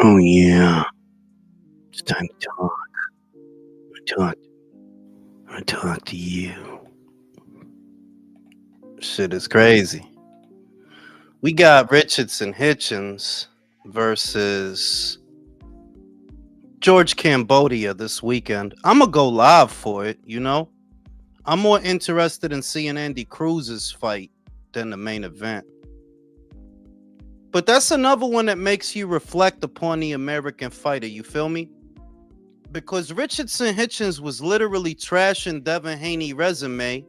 Oh yeah, it's time to talk. Talk. I talk to you. Shit is crazy. We got Richardson Hitchens versus George Cambodia this weekend. I'm gonna go live for it. I'm more interested in seeing Andy Cruz's fight than the main event. But that's another one that makes you reflect upon the American fighter. You feel me? Because Richardson Hitchens was literally trashing Devin Haney's resume.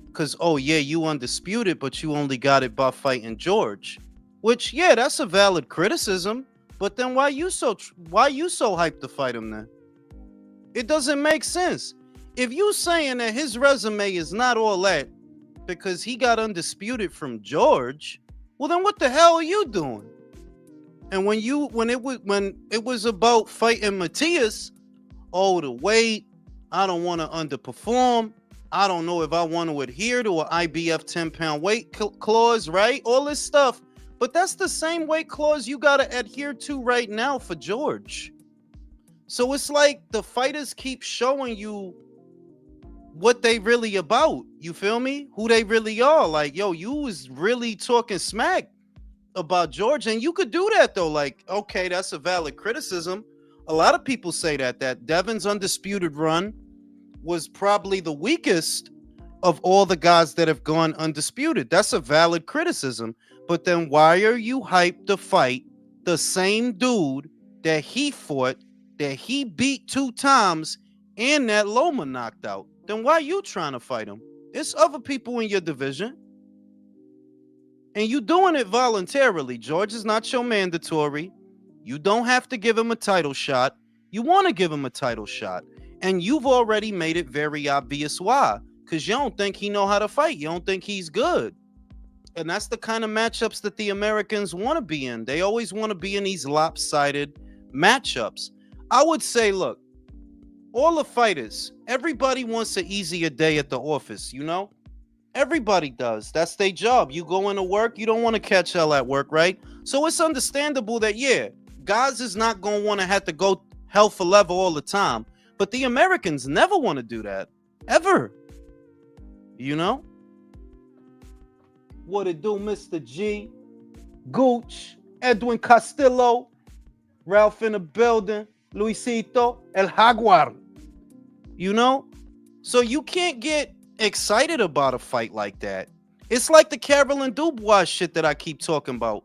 Because, oh yeah, you undisputed, but you only got it by fighting George. Which, yeah, that's a valid criticism. But then why you so hyped to fight him then? It doesn't make sense. If you saying that his resume is not all that because he got undisputed from George, well then what the hell are you doing? And when it was about fighting Matias, oh, the weight, I don't want to underperform. I don't know if I want to adhere to an IBF 10-pound weight clause, right? All this stuff. But that's the same weight clause you got to adhere to right now for George. So it's like the fighters keep showing you what they really about. You feel me? Who they really are. Like, yo, you was really talking smack about George. And you could do that, though. Like, okay, that's a valid criticism. A lot of people say that Devin's undisputed run was probably the weakest of all the guys that have gone undisputed. That's a valid criticism. But then why are you hyped to fight the same dude that he fought, that he beat 2 times, and that Loma knocked out? Then why are you trying to fight him? There's other people in your division. And you doing it voluntarily. George is not your mandatory. You don't have to give him a title shot. You want to give him a title shot. And you've already made it very obvious why. Because you don't think he know how to fight. You don't think he's good. And that's the kind of matchups that the Americans want to be in. They always want to be in these lopsided matchups. I would say, look, all the fighters, everybody wants an easier day at the office, you know? Everybody does. That's their job. You go into work, you don't want to catch hell at work, right? So it's understandable that, yeah, guys is not going to want to have to go hell for leather all the time. But the Americans never want to do that. Ever. You know? What it do, Mr. G? Gooch, Edwin Castillo, Ralph in the building, Luisito, El Jaguar. You know? So you can't get excited about a fight like that. It's like the Carolyn Dubois shit that I keep talking about.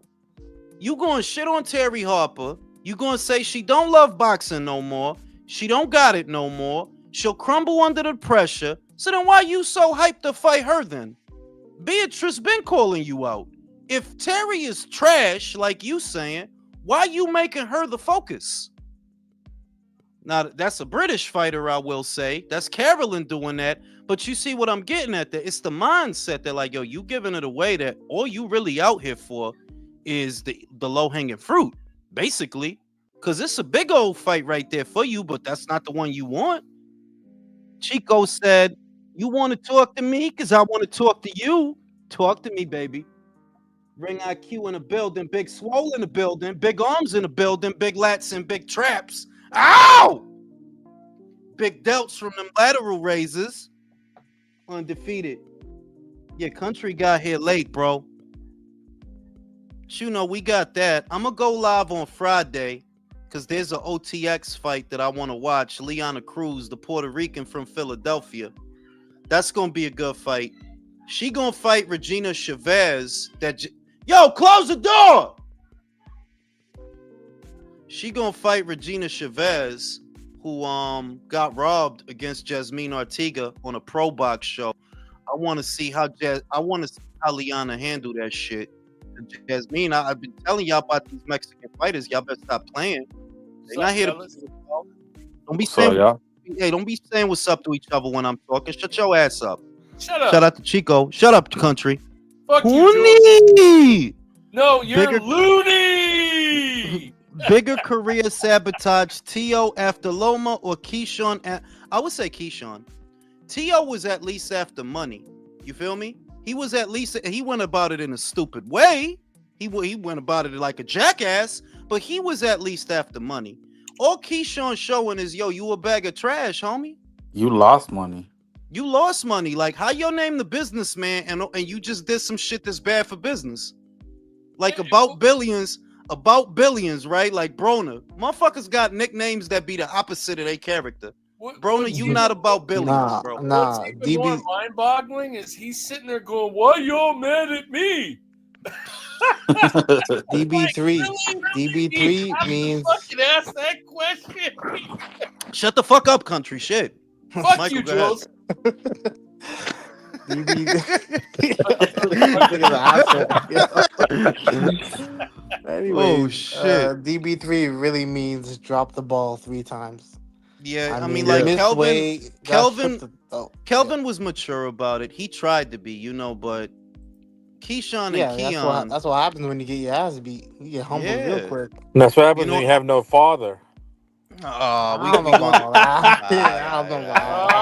You gonna shit on Terry Harper. You gonna say she don't love boxing no more. She don't got it no more. She'll crumble under the pressure. So then why you so hyped to fight her then? Beatrice been calling you out. If Terry is trash, like you saying, why you making her the focus? Now, that's a British fighter, I will say. That's Carolyn doing that. But you see what I'm getting at there? It's the mindset that, like, yo, you giving it away that all you really out here for is the low-hanging fruit, basically. Because it's a big old fight right there for you, but that's not the one you want. Chico said, you want to talk to me? Because I want to talk to you. Talk to me, baby. Ring IQ in the building, Big Swole in the building, Big Arms in the building, Big Lats and Big Traps. Ow! Big Delts from them lateral raises. Undefeated. Your country got here late, bro. But you know, we got that. I'm going to go live on Friday because there's an OTX fight that I want to watch. Liana Cruz, the Puerto Rican from Philadelphia. That's going to be a good fight. She going to fight Regina Chavez. Yo, close the door! She going to fight Regina Chavez, who got robbed against Jasmine Ortega on a Pro Box show. I want to see how Liana handle that shit. Jasmine, I've been telling y'all about these Mexican fighters. Y'all better stop playing. They're not here to. Don't be saying, hey, don't be saying what's up to each other when I'm talking. Shut your ass up. Shut up. Shout out to Chico. Shut up, country. Fuck you. No, you're loony. Bigger career sabotage, T.O. after Loma or Keyshawn? I would say Keyshawn. T.O. was at least after money. You feel me? He was at least, he went about it in a stupid way. He went about it like a jackass, but he was at least after money. All Keyshawn showing is, yo, you a bag of trash, homie. You lost money. You lost money. Like, how your name the businessman and you just did some shit that's bad for business? Like about billions, right? Like Broner. Motherfuckers got nicknames that be the opposite of their character. Broner, you not about billions, bro. What's even more mind-boggling is he's sitting there going, "Why y'all mad at me?" DB3 means fucking ask that question. Shut the fuck up, country shit. Fuck Michael, you, Jules. Anyway, shit. DB3 really means drop the ball 3 times. Yeah, I mean like Kelvin was mature about it. He tried to be, but Keyshawn and Keon. That's what happens when you get your ass beat. You get humbled real quick. That's what happens when you have no father. Oh,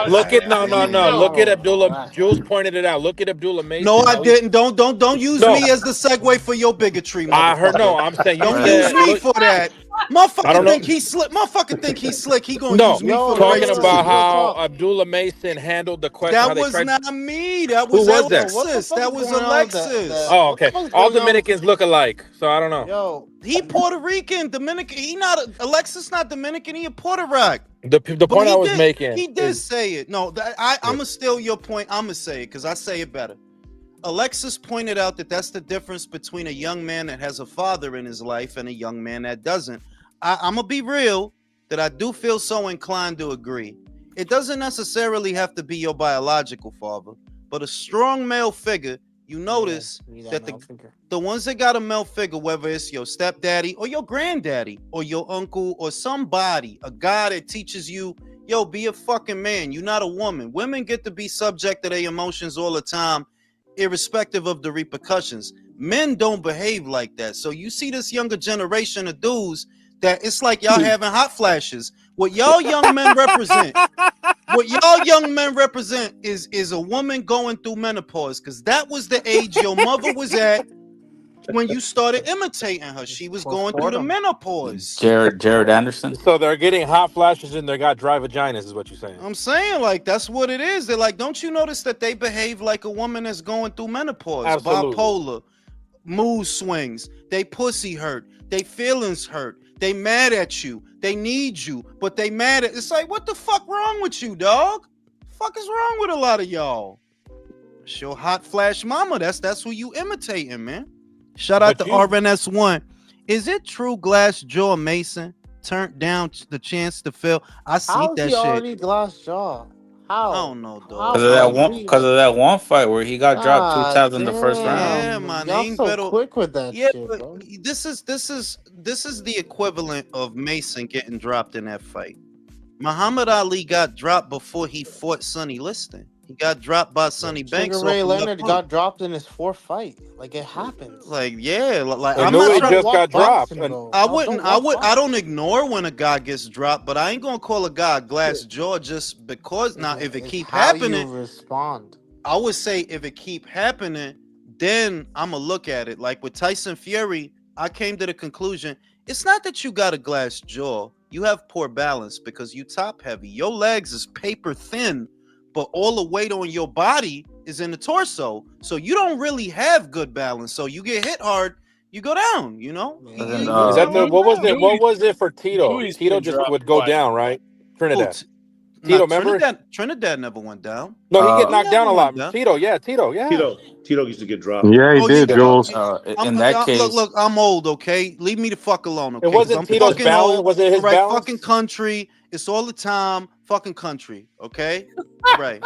Look at Look at Abdullah. Jules pointed it out. Look at Abdullah Mason. No, I didn't. Don't use me as the segue for your bigotry. I heard. No, I'm saying don't use me for that. Motherfucker think he's slick. He gonna use me for talking about how Abdullah Mason handled the question. That was not me. That was Alexis. That was Alexis. Oh, okay. All Dominicans look alike, so I don't know. Yo, he Puerto Rican, Dominican. He not Alexis. Not Dominican. He a Puerto Rican. The point I was making. He did say it. No, I'm gonna steal your point. I'm gonna say it because I say it better. Alexis pointed out that that's the difference between a young man that has a father in his life and a young man that doesn't. I'm gonna be real that I do feel so inclined to agree. It doesn't necessarily have to be your biological father, but a strong male figure. You notice that the ones that got a male figure, whether it's your stepdaddy or your granddaddy or your uncle or somebody, a guy that teaches you, yo, be a fucking man. You're not a woman. Women get to be subject to their emotions all the time, irrespective of the repercussions. Men don't behave like that. So you see this younger generation of dudes that it's like y'all having hot flashes. What y'all young men represent, is a woman going through menopause, because that was the age your mother was at when you started imitating her. She was going through the menopause. Jared Anderson. So they're getting hot flashes and they got dry vaginas, is what you're saying. I'm saying, like, that's what it is. They're like, don't you notice that they behave like a woman that's going through menopause? Absolutely. Bipolar, mood swings, they pussy hurt, they feelings hurt, they mad at you, they need you, but they mad at. It's like, what the fuck wrong with you, dog? Fuck is wrong with a lot of y'all? It's your hot flash mama. That's who you imitating, man. Shout out to RNS1. Is it true Glass Jaw Mason turned down the chance to fill? I see that shit. Already Glass Jaw? How? I don't know, dog. Because of that one fight where he got dropped 2 times in the first round. Yeah, man. Y'all so quick with that shit, but bro. this is the equivalent of Mason getting dropped in that fight. Muhammad Ali got dropped before he fought Sonny Liston. He got dropped by Sonny Banks. Sugar Ray Leonard got dropped in his 4th fight. Like, it happens. Like, yeah, like I'm not trying to got dropped. I don't ignore when a guy gets dropped, but I ain't gonna call a guy Glass Jaw just because. Now, if it keep happening, you respond. I would say if it keep happening, then I'm gonna look at it. Like with Tyson Fury, I came to the conclusion it's not that you got a glass jaw, you have poor balance because you top heavy. Your legs is paper thin, but all the weight on your body is in the torso, so you don't really have good balance. So you get hit hard, you go down. Is that what was it for Tito? Tito just would go down, right? Trinidad. Tito, remember? Trinidad never went down. No, he get knocked down a lot. Tito, yeah. Tito used to get dropped. Yeah, he did, Jules. In that case, look, I'm old. Okay, leave me the fuck alone. Okay, it wasn't Tito's balance. Was it his balance? Fucking country. It's all the time. Fucking country. Okay, right.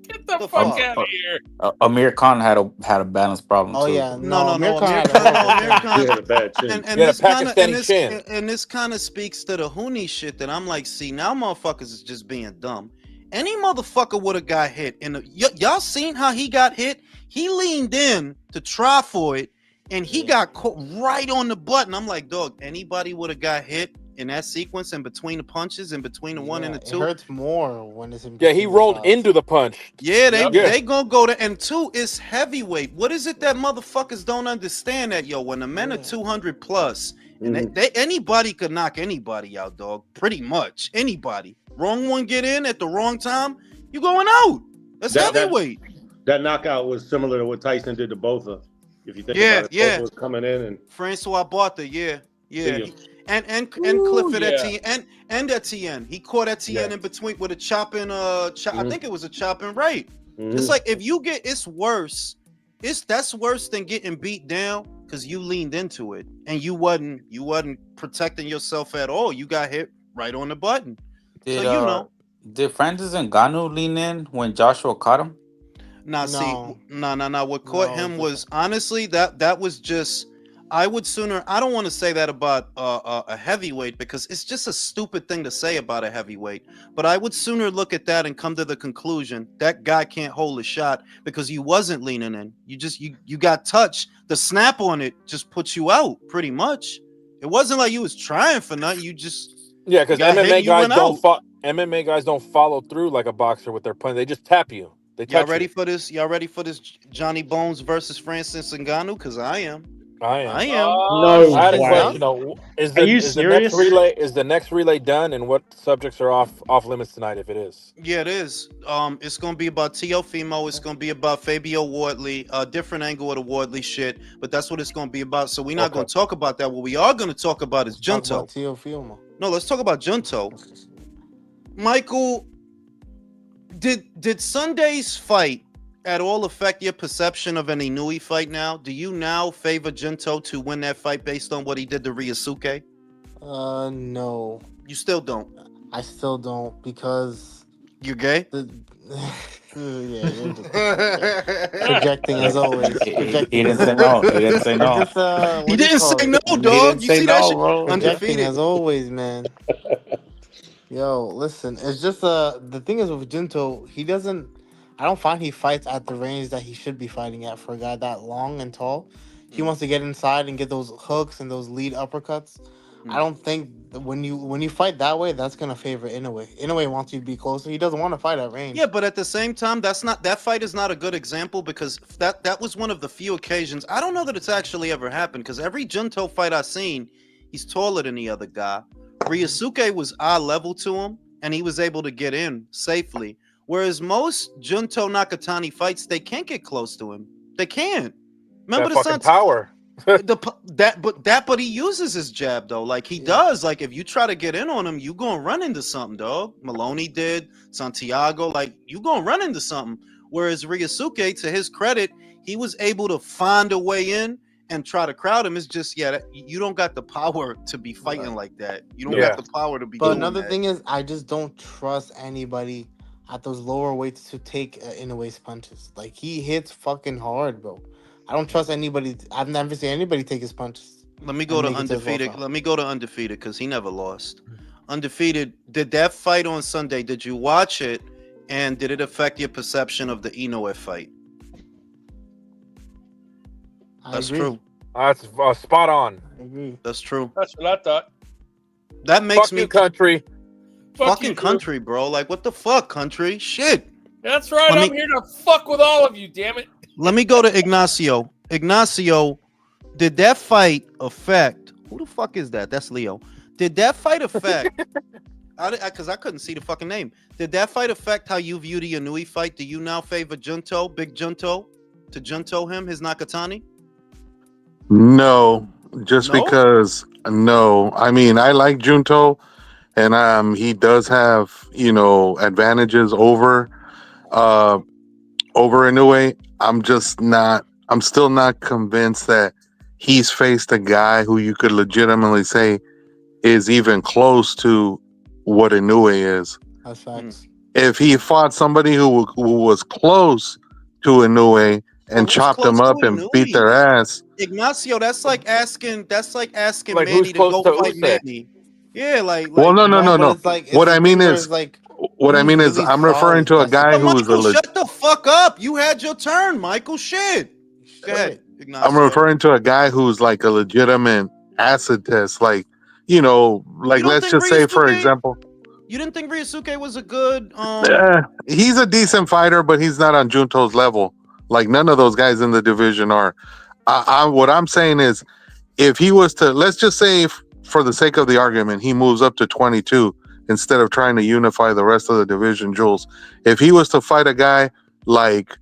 Get the fuck out of here. Amir Khan had a balance problem. Oh too. yeah, no. Amir Khan had a bad chin. And this kind of speaks to the Huni shit that I'm like, see, now motherfuckers is just being dumb. Any motherfucker would have got hit. And y'all seen how he got hit? He leaned in to try for it, and he got caught right on the button. I'm like, dog, anybody would have got hit in that sequence, in between the punches, in between the 1 and the 2. It hurts more when it's in. Yeah, he rolled into the punch. Yeah, they gonna go to, and 2 is heavyweight. What is it that motherfuckers don't understand that, yo? When the men are 200 plus And anybody could knock anybody out, dog. Pretty much anybody. Wrong one get in at the wrong time, you going out. That's heavyweight. That knockout was similar to what Tyson did to Botha. If you think about it, Botha was coming in and Francois Botha, and Clifford Etienne and Etienne. He caught Etienne in between with a chopping. I think it was a chopping right. It's like if you get, it's worse. That's worse than getting beat down because you leaned into it and you wasn't protecting yourself at all. You got hit right on the button. Did Francis Ngannou lean in when Joshua caught him? No. What caught him was honestly that was just. I would sooner. I don't want to say that about a heavyweight because it's just a stupid thing to say about a heavyweight. But I would sooner look at that and come to the conclusion that guy can't hold a shot because you wasn't leaning in. You got touched. The snap on it just puts you out pretty much. It wasn't like you was trying for nothing. You just because MMA guys don't follow through like a boxer with their punch. They just tap you. Y'all ready for this? Y'all ready for this Johnny Bones versus Francis Ngannou? Because I am. No, I had a question. Is the next relay done, and what subjects are off limits tonight? If it is, yeah, it is. It's gonna be about Teofimo. It's gonna be about Fabio Wardley. A different angle of the Wardley shit, but that's what it's gonna be about. So we're not gonna talk about that. What we are gonna talk about is Junto. Teofimo. No, let's talk about Junto. Michael, did Sunday's fight at all affect your perception of an Inoue fight now? Do you now favor Junto to win that fight based on what he did to Ryosuke? No. You still don't? I still don't because... You're gay? Projecting as always. He didn't say no. He didn't say no. He didn't say no, dog. You see that shit? Projecting as always, man. Yo, listen. It's just the thing is with Junto, he doesn't... I don't find he fights at the range that he should be fighting at for a guy that long and tall. He wants to get inside and get those hooks and those lead uppercuts. I don't think when you fight that way, that's gonna favor Inoue. Inoue wants you to be closer. He doesn't want to fight at range. Yeah, but at the same time, that fight is not a good example because that was one of the few occasions. I don't know that it's actually ever happened because every Junto fight I've seen, he's taller than the other guy. Ryosuke was eye level to him, and he was able to get in safely. Whereas most Junto Nakatani fights, they can't get close to him. They can't. Remember that fucking power. But he uses his jab though. Like he does. Like if you try to get in on him, you gonna run into something, dog. Maloney did, Santiago. Like you gonna run into something. Whereas Ryosuke, to his credit, he was able to find a way in and try to crowd him. It's just you don't got the power to be fighting like that. You don't got the power to be. But another thing is, I just don't trust anybody at those lower weights to take Inoue's punches. Like he hits fucking hard, bro. I don't trust anybody. I've never seen anybody take his punches. Let me go to undefeated. Let me go to undefeated because he never lost. Undefeated. Did that fight on Sunday? Did you watch it? And did it affect your perception of the Inoue fight? That's true. That's spot on. I agree. That's true. That's what I thought. That makes Fuck me country. Fucking country, bro. Like, what the fuck, country? Shit. That's right. I'm here to fuck with all of you, damn it. Let me go to Ignacio. Ignacio, did that fight affect... Who the fuck is that? That's Leo. Did that fight affect... Because I couldn't see the fucking name. Did that fight affect how you view the Inoue fight? Do you now favor Junto, Big Junto, to Junto him, his Nakatani? No. Because... No. I mean, I like Junto... And he does have, advantages over Inoue. I'm still not convinced that he's faced a guy who you could legitimately say is even close to what Inoue is. That's facts. If he fought somebody who was close to Inoue and chopped them up and beat their ass. Ignacio, that's like asking like Manny to go fight Usyk? Manny. Yeah, like well, no. Like, what I mean is, I'm referring to a guy who is a. Shut the fuck up! You had your turn, Michael. Shit. Go ahead, Ignacio. I'm referring to a guy who's like a legitimate acid test, like let's just say, for example. You didn't think Ryosuke was a good? He's a decent fighter, but he's not on Junto's level. Like none of those guys in the division are. What I'm saying is, if he was to, let's just say, for the sake of the argument, he moves up to 22 instead of trying to unify the rest of the division, Jules. If he was to fight a guy like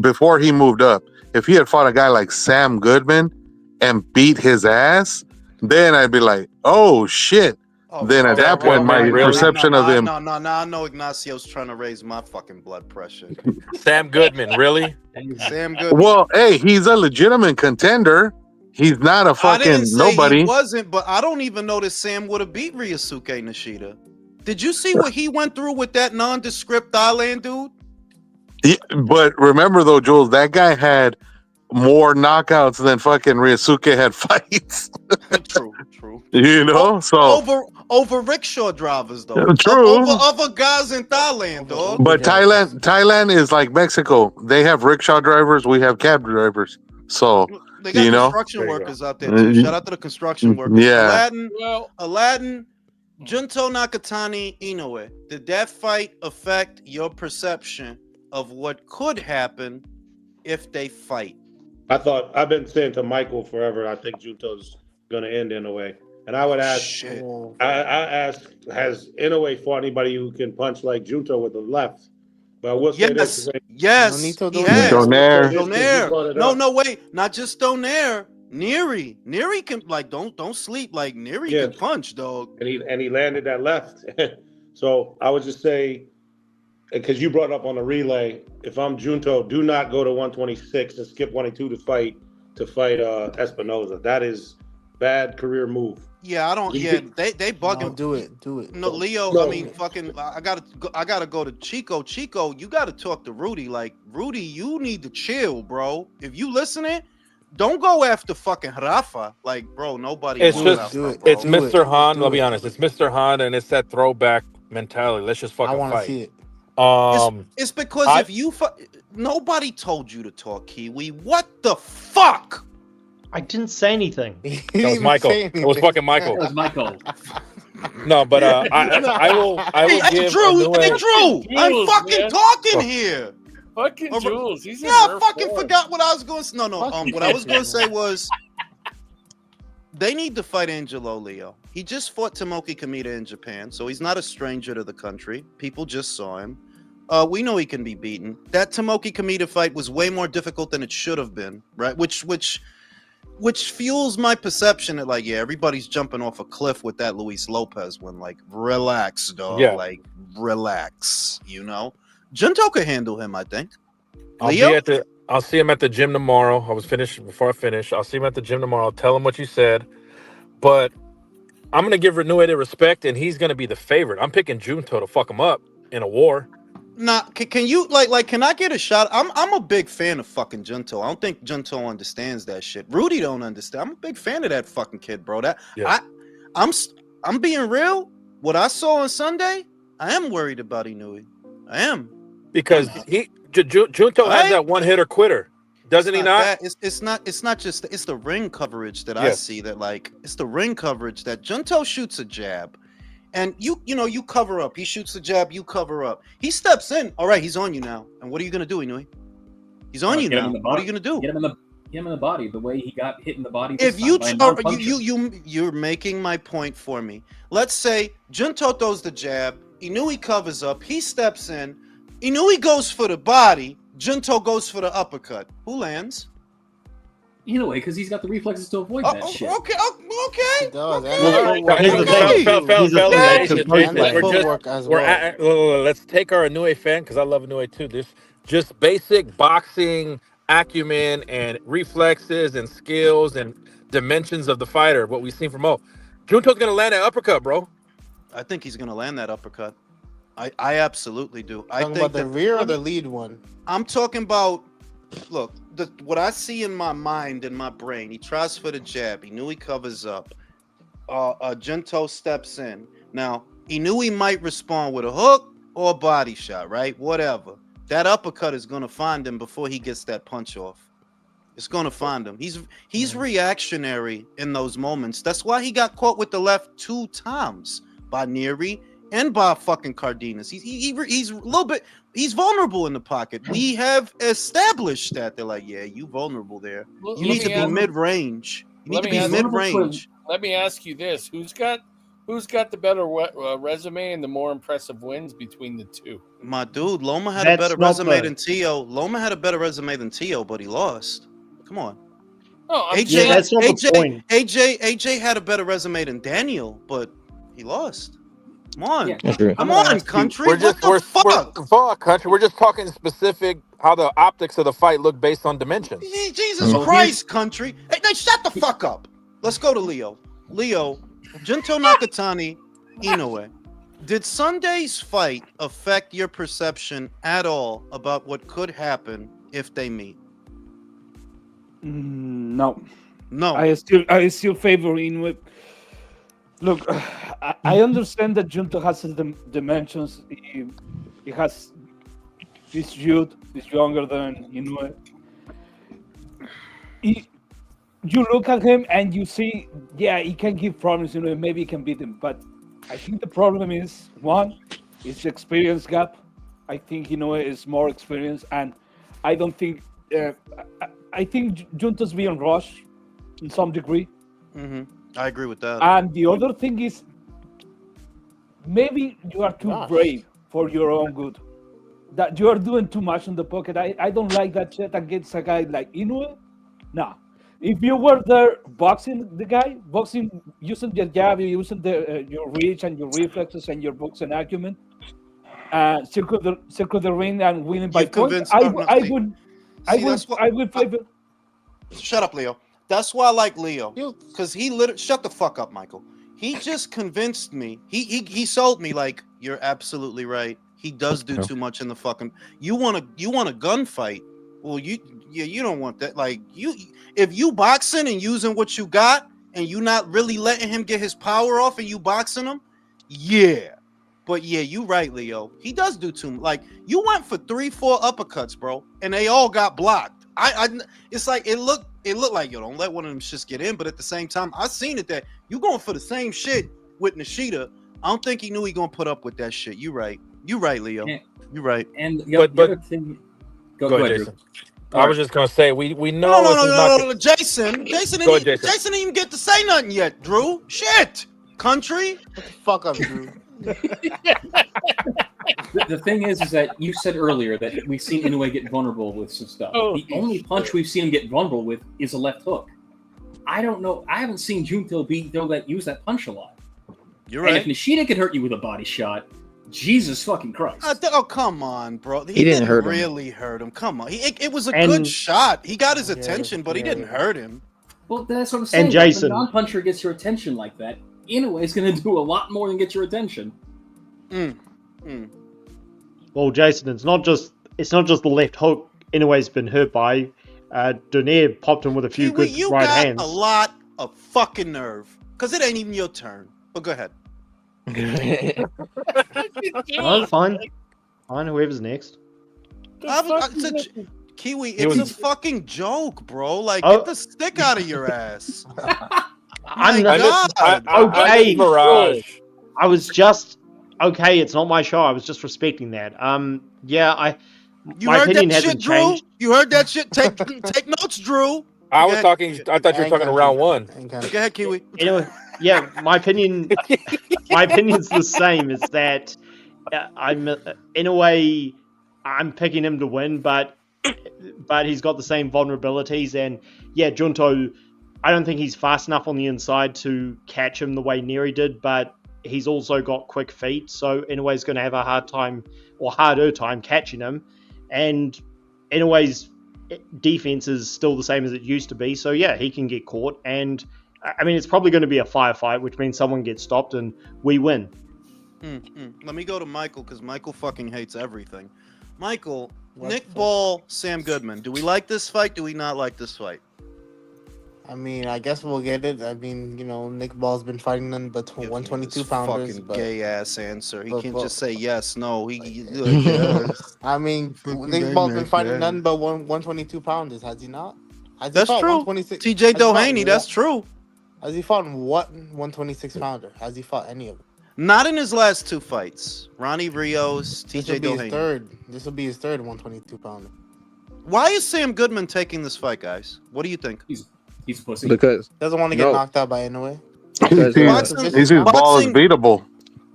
before he moved up, if he had fought a guy like Sam Goodman and beat his ass, then I'd be like, oh shit. Then at that point, my perception of him. No, I know Ignacio's trying to raise my fucking blood pressure. Sam Goodman, really? Sam Goodman. Well, hey, he's a legitimate contender. He's not a fucking I didn't say nobody. He wasn't, but I don't even know that Sam would have beat Ryosuke Nishida. Did you see what he went through with that nondescript Thailand dude? Yeah, but remember though, Jules, that guy had more knockouts than fucking Ryosuke had fights. True. You know, so over rickshaw drivers though. True. Over other guys in Thailand, dog. But Thailand is like Mexico. They have rickshaw drivers. We have cab drivers. So they got construction workers out there too. Shout out to the construction workers. Yeah. Aladdin, Junto Nakatani, Inoue. Did that fight affect your perception of what could happen if they fight? I've been saying to Michael forever, I think Junto's going to end Inoue. And I would ask, I ask, has Inoue fought anybody who can punch like Junto with the left? But I will say this. Yes. Donaire. No, wait. Not just Donaire. Neri can, like, don't sleep. Like, Neri can punch, dog. And he landed that left. So I would just say, because you brought up on the relay, if I'm Junto, do not go to 126 and skip 122 to fight Espinoza. That is bad career move. Yeah, I don't. They bugging. No, do it. No, Leo. No. I mean, fucking. I gotta go to Chico. Chico, you gotta talk to Rudy. Like, Rudy, you need to chill, bro. If you listening, don't go after fucking Rafa. Like, bro, nobody. It's just it's Mr. Han. I'll be honest. It's Mr. Han, and it's that throwback mentality. Let's just fucking fight. I want to see it. It's because if you nobody told you to talk Kiwi. What the fuck? I didn't say anything. That was Michael. It was fucking Michael. That was Michael. No, but I will give Drew. Hey, Drew. I'm fucking talking here. Fucking Jules. He's I fucking forgot what I was going to say. No. What I was going to say was they need to fight Angelo Leo. He just fought Tomoki Kamita in Japan, so he's not a stranger to the country. People just saw him. We know he can be beaten. That Tomoki Kamita fight was way more difficult than it should have been, right? Which fuels my perception that, like, yeah, everybody's jumping off a cliff with that Luis Lopez one. Like, relax, dog. Yeah. Like, relax, you know? Junto could handle him, I think. I'll see him at the gym tomorrow. Before I finish, I'll see him at the gym tomorrow. I'll tell him what you said. But I'm going to give Rinoue the respect, and he's going to be the favorite. I'm picking Junto to fuck him up in a war. Nah, can you like can I get a shot? I'm a big fan of fucking Junto. I don't think Junto understands that shit. Rudy don't understand. I'm a big fan of that fucking kid, bro. I'm being real. What I saw on Sunday, I am worried about Inoue. I am. Because Junto has that one hitter quitter. Doesn't he not? It's not just it's the ring coverage that I see that, like, it's the ring coverage that Junto shoots a jab. And you cover up. He shoots the jab, you cover up. He steps in. All right, he's on you now. And what are you gonna do, Inoue? He's on you now. What are you gonna do? Get him in the body. The way he got hit in the body. If you're making my point for me. Let's say Junto throws the jab. Inoue covers up. He steps in. Inoue goes for the body. Junto goes for the uppercut. Who lands? Inoue, because he's got the reflexes to avoid that shit. Okay. Let's take our Inoue fan, because I love Inoue too. This just basic boxing acumen and reflexes and skills and dimensions of the fighter. What we've seen from Mo. Junto's gonna land that uppercut, bro. I think he's gonna land that uppercut. I absolutely do. I think about the rear or the lead one. I'm talking about. Look, what I see in my mind, in my brain, he tries for the jab. Inoue covers up. Junto steps in. Now, Inoue might respond with a hook or a body shot, right? Whatever. That uppercut is going to find him before he gets that punch off. It's going to find him. He's reactionary in those moments. That's why he got caught with the left 2 times by Neri and by fucking Cardenas. He's a little bit. He's vulnerable in the pocket. We have established that. They're like, yeah, you vulnerable there. You need to be mid-range. You need Let to me be ask- mid-range. Let me ask you this: Who's got the better resume and the more impressive wins between the two? My dude, Loma had That's a better not resume the- than Tio. Loma had a better resume than Tio, but he lost. Come on. No, I'm AJ, Yeah, that's not the AJ, point. AJ had a better resume than Daniel, but he lost. Come on. Yeah. Agree. Come gonna on, ask you- country. We're What just the fuck? fuck country. We're just talking specific how the optics of the fight look based on dimensions. Jesus So Christ, country. Hey, shut the fuck up. Let's go to Leo. Leo, Junto Nakatani, Inoue. Did Sunday's fight affect your perception at all about what could happen if they meet? No, No. I still favor Inuit. Look, I understand that Junto has his dimensions. He has this youth, he's younger than Inuit. You look at him and you see, yeah, he can give problems. Maybe he can beat him, but I think the problem is one, is the experience gap. I think Inoue is more experienced, and I don't think. I think Junto's being rushed in some degree. Mm-hmm. I agree with that. And the other thing is, maybe you are too brave for your own good. That you are doing too much in the pocket. I don't like that shit against a guy like Inoue. Nah. If you were there boxing the guy, using your jab, using your reach and your reflexes and your boxing acumen, circle the ring and winning by points, I would favor. Shut up, Leo. That's why I like Leo, because he literally shut the fuck up, Michael. He just convinced me. He sold me like you're absolutely right. He does do too much in the fucking. You want a gunfight? Well, you don't want that. Like if you boxing and using what you got, and you not really letting him get his power off, and you boxing him, yeah. But yeah, you right, Leo. He does do too much. Like you went for 3-4 uppercuts, bro, and they all got blocked. It's like it looked like don't let one of them shits get in, but at the same time, I seen it that you going for the same shit with Nishida. I don't think he knew he gonna put up with that shit. You right, Leo. You right. And the other thing. Go ahead, Jason. Drew. I was just gonna say we know No, Jason Jason. didn't even get to say nothing yet, Drew. Shit, country. What the fuck up, Drew? The thing is that you said earlier that we've seen Inoue get vulnerable with some stuff. The only punch we've seen him get vulnerable with is a left hook. I don't know. I haven't seen Junto use that punch a lot. You're right. And if Nishida can hurt you with a body shot, Jesus fucking Christ! Oh come on, bro. He didn't hurt him. Really hurt him. Come on. It was a good shot. He got his attention, but he didn't hurt him. Well, that's what I'm saying. And Jason, if a non-puncher gets your attention like that, Inoue is going to do a lot more than get your attention. Well, Jason, it's not just the left hook Inoue's been hurt by. Donaire popped him with a few good right hands. A lot of fucking nerve, because it ain't even your turn. But go ahead. Oh, fine. Whoever's next. Kiwi, it's a fucking joke, bro. Like, get the stick out of your ass. I'm okay. Mirage. I was just okay. It's not my show. I was just respecting that. Yeah, You my heard opinion that shit, hasn't Drew? changed. You heard that shit? Take notes, Drew. I was talking. I thought you were talking round one. Go ahead, Kiwi. Anyway, yeah, my opinion's the same. Is that I'm in a way I'm picking him to win, but he's got the same vulnerabilities, and yeah, Junto. I don't think he's fast enough on the inside to catch him the way Neri did, but he's also got quick feet, so Inoue's going to have a harder time catching him, and Inoue's defense is still the same as it used to be, so yeah, he can get caught, and I mean, it's probably going to be a firefight, which means someone gets stopped and we win. Let me go to Michael, because Michael fucking hates everything. Michael, Nick Ball, Sam Goodman. Do we like this fight? Do we not like this fight? I mean, I guess we'll get it. I mean, Nick Ball's been fighting them between 122 pounders. Fucking gay ass answer. He can't just say yes, no. Yes. I mean, Nick Ball's been fighting none but 122 pounders, has he not? That's true. TJ Doheny, that's true. Has he fought what 126 pounder? Has he fought any of them? Not in his last two fights. Ronnie Rios, TJ Doheny. This will be his third 122 pounder. Why is Sam Goodman taking this fight, guys? What do you think? He's a pussy. Because Doesn't want to get no, knocked out by Inoue. because Boxing, He sees ball as boxing, beatable.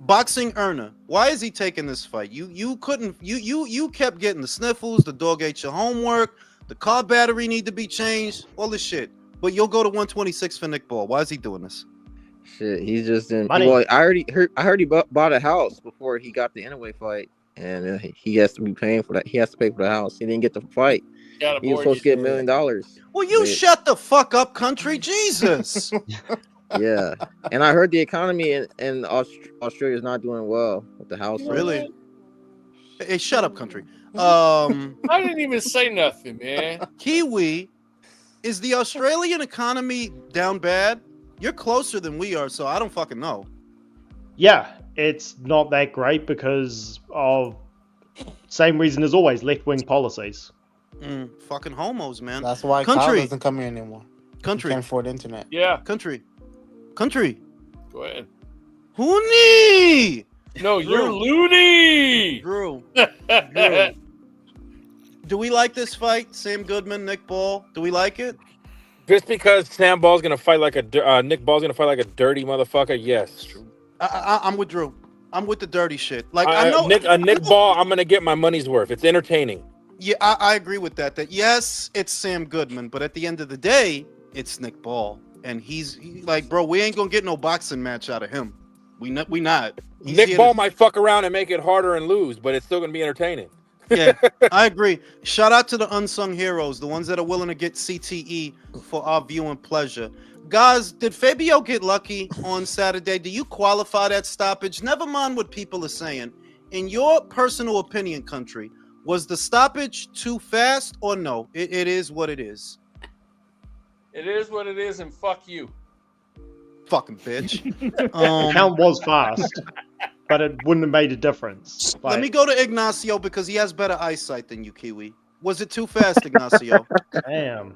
boxing earner. Why is he taking this fight? You couldn't. You kept getting the sniffles. The dog ate your homework. The car battery need to be changed. All this shit. But you'll go to 126 for Nick Ball. Why is he doing this? shit, he's just in. Money. Well, I heard he bought a house before he got the Inoue fight, and he has to be paying for that. He has to pay for the house. He didn't get the fight. Got a He was supposed to mortgage. get $1 million. Well, you But- shut the fuck up, country. Jesus. Yeah, and I heard the economy in Australia is not doing well with the house. Really? Hey, shut up, country. I didn't even say nothing, man. Kiwi, is the Australian economy down bad? You're closer than we are, so I don't fucking know. Yeah, it's not that great because of same reason as always, left-wing policies. Fucking homos, man. That's why Kyle Country. doesn't come here anymore. Country. Can't afford internet. Yeah, Country. go ahead. Hooney! No, you're Drew. loony. Drew. Do we like this fight? Sam Goodman, Nick Ball. Do we like it? Just because Sam Ball's gonna fight like a Nick Ball's gonna fight like a dirty motherfucker, yes. I'm with Drew. I'm with the dirty shit. Like I know Nick Ball, I'm gonna get my money's worth. It's entertaining. Yeah, I agree with that. That yes, it's Sam Goodman, but at the end of the day, it's Nick Ball, and he's like, bro, we ain't gonna get no boxing match out of him. We not. He's Nick here Ball to- might fuck around and make it harder and lose, but it's still gonna be entertaining. Yeah, I agree. Shout out to the unsung heroes, the ones that are willing to get CTE for our viewing pleasure. Guys, did Fabio get lucky on Saturday? Do you qualify that stoppage? Never mind what people are saying. In your personal opinion, country, was the stoppage too fast or no? It is what it is. It is what it is, and fuck you. Fucking bitch. The count was fast, but it wouldn't have made a difference. Let me go to Ignacio because he has better eyesight than you, Kiwi. Was it too fast, Ignacio? Damn.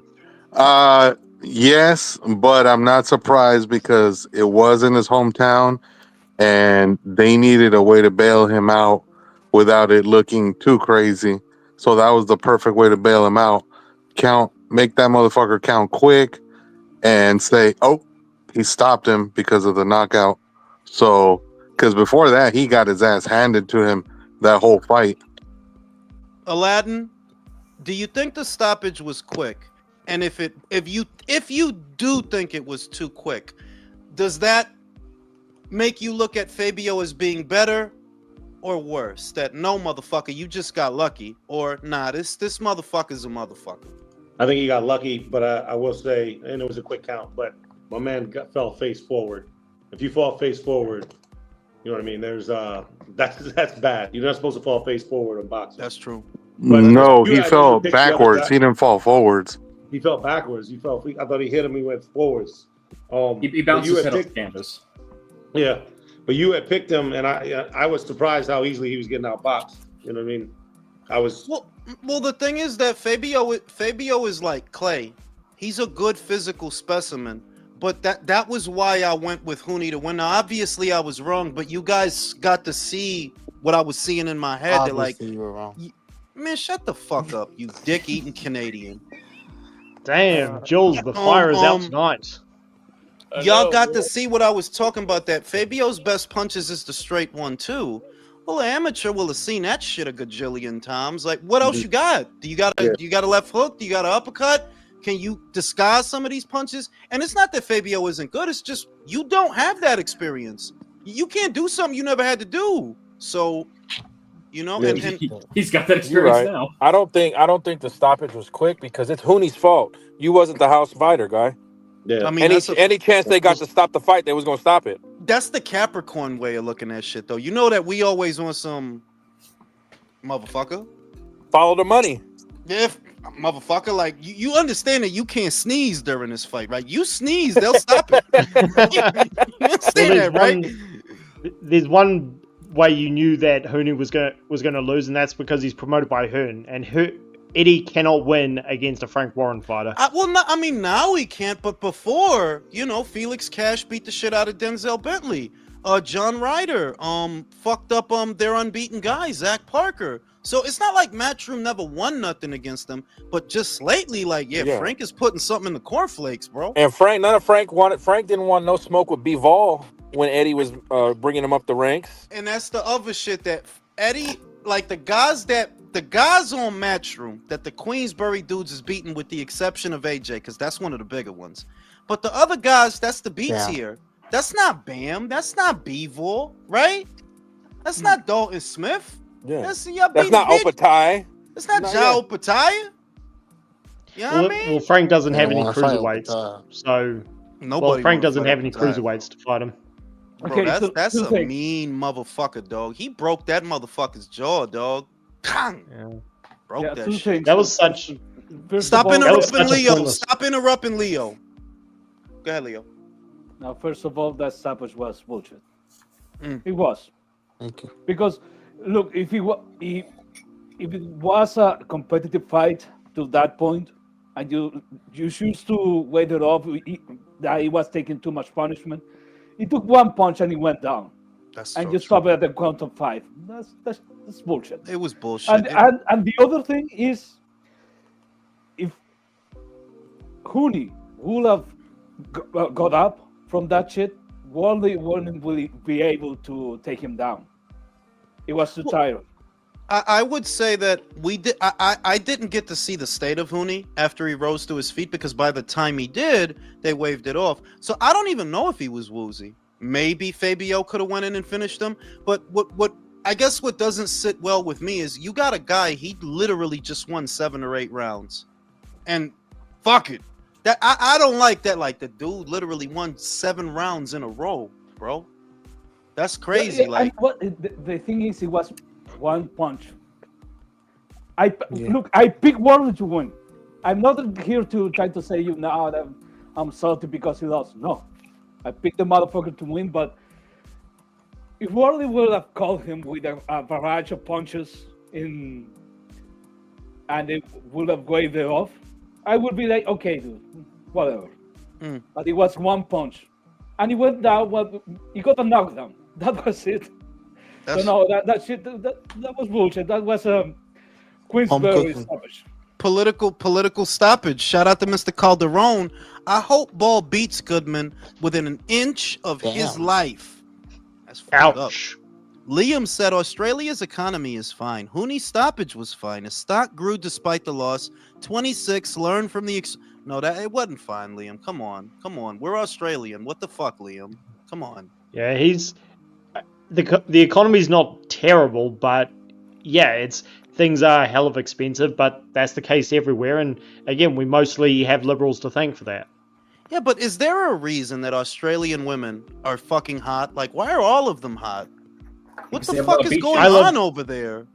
Yes, but I'm not surprised because it was in his hometown and they needed a way to bail him out without it looking too crazy. So that was the perfect way to bail him out. Make that motherfucker count quick and say, oh, he stopped him because of the knockout. So, because before that, he got his ass handed to him that whole fight. Aladdin, do you think the stoppage was quick? And if you do think it was too quick, does that make you look at Fabio as being better or worse? That no, motherfucker, you just got lucky, or nah, this motherfucker's a motherfucker. I think he got lucky, but I will say, and it was a quick count, but my man fell face forward. If you fall face forward, you know what I mean? There's that's bad. You're not supposed to fall face forward in boxing. That's true. But No, you he actually fell picked the other backwards. guy. He didn't fall forwards. He fell backwards. I thought he hit him. He went forwards. He bounced his head off the canvas. Yeah, but you had picked him, and I was surprised how easily he was getting outboxed. You know what I mean? I was. Well, the thing is that Fabio is like Clay. He's a good physical specimen, but that was why I went with Hooney to win. Now, obviously, I was wrong, but you guys got to see what I was seeing in my head. They're like, Obviously, you were wrong. man, shut the fuck up, you dick-eating Canadian. Damn, Jules, the fire is out tonight. Y'all got to see what I was talking about. That Fabio's best punches is the straight 1-2. Well, an amateur will have seen that shit a gajillion times. Like, what else you got? Do you got a left hook? Do you got an uppercut? Can you disguise some of these punches? And it's not that Fabio isn't good. It's just you don't have that experience. You can't do something you never had to do. So, you know, and he's got that You're experience right. now. I don't think the stoppage was quick because it's Hooney's fault. You wasn't the house fighter, guy. Yeah. I mean, any chance they got to stop the fight, they was gonna stop it. that's the Capricorn way of looking at shit, though. You know that we always want some motherfucker. Follow the money. If motherfucker, like you understand that you can't sneeze during this fight, right? You sneeze, they'll stop it. You understand that, right? There's one way you knew that Hooney was gonna lose, and that's because he's promoted by Hearn, and Eddie cannot win against a Frank Warren fighter. I mean, now he can't, but before, you know, Felix Cash beat the shit out of Denzel Bentley. John Ryder fucked up their unbeaten guy, Zach Parker. So it's not like Matchroom never won nothing against them, but just lately, like, Yeah. Frank is putting something in the cornflakes, bro. And Frank didn't want no smoke with B-Vol when Eddie was bringing him up the ranks. And that's the other shit that Eddie, like the guys on Matchroom that the Queensbury dudes is beating, with the exception of AJ, because that's one of the bigger ones. But the other guys, that's the beats here. That's not Bam. That's not B-Vol, right? That's not Dalton Smith. Yeah. That's not Opatai. That's not Ja Opatai. You know what I mean? Well, Frank doesn't have any wanna fight cruiserweights, so Nobody Frank wanna doesn't fight have any Opatai. cruiserweights to fight him. Bro, Okay, that's two a things. mean motherfucker, dog. He broke that motherfucker's jaw, dog. Bang! Broke Yeah, that two shit. things. That was such. First Stop of all, That was interrupting such a Leo. pointless- Stop interrupting Leo. Go ahead, Leo. Now, first of all, that stoppage was bullshit. Mm. It was. Thank you. Because, look, if it was a competitive fight to that point, and you choose to wait it off, that it was taking too much punishment, he took one punch and he went down. That's And so you true. stop it at the count of 5. That's bullshit. It was bullshit. And the other thing is, if Hooney would have got up from that shit, Wally wouldn't really be able to take him down. He was too tired. I would say that we did. I didn't get to see the state of Hooney after he rose to his feet, because by the time he did, they waved it off. So I don't even know if he was woozy. Maybe Fabio could have went in and finished him. But what I guess what doesn't sit well with me is you got a guy, he literally just won 7 or 8 rounds, and fuck it. That I don't like that. Like, the dude literally won 7 rounds in a row, bro. That's crazy. Like, the thing is, it was one punch. Look, I picked Warren to win. I'm not here to try to say you now that I'm salty because he lost. No, I picked the motherfucker to win. But if Warren would have called him with a barrage of punches and it would have waved it off, I would be like, okay, dude, whatever. But it was one punch, and he went down. Well, he got a knockdown. That was it. So no, that shit, that was bullshit. That was Queensbury stoppage. Political stoppage. Shout out to Mr. Calderon. I hope Ball beats Goodman within an inch of his life. That's fucked up. Liam said Australia's economy is fine. Hooney's stoppage was fine. His stock grew despite the loss. 26, learn from the... No, it wasn't fine, Liam. Come on. We're Australian. What the fuck, Liam? Come on. Yeah, he's... The economy's not terrible, but yeah, things are a hell of expensive, but that's the case everywhere. And again, we mostly have liberals to thank for that. Yeah, but is there a reason that Australian women are fucking hot? Like, why are all of them hot? What the fuck is going on over there?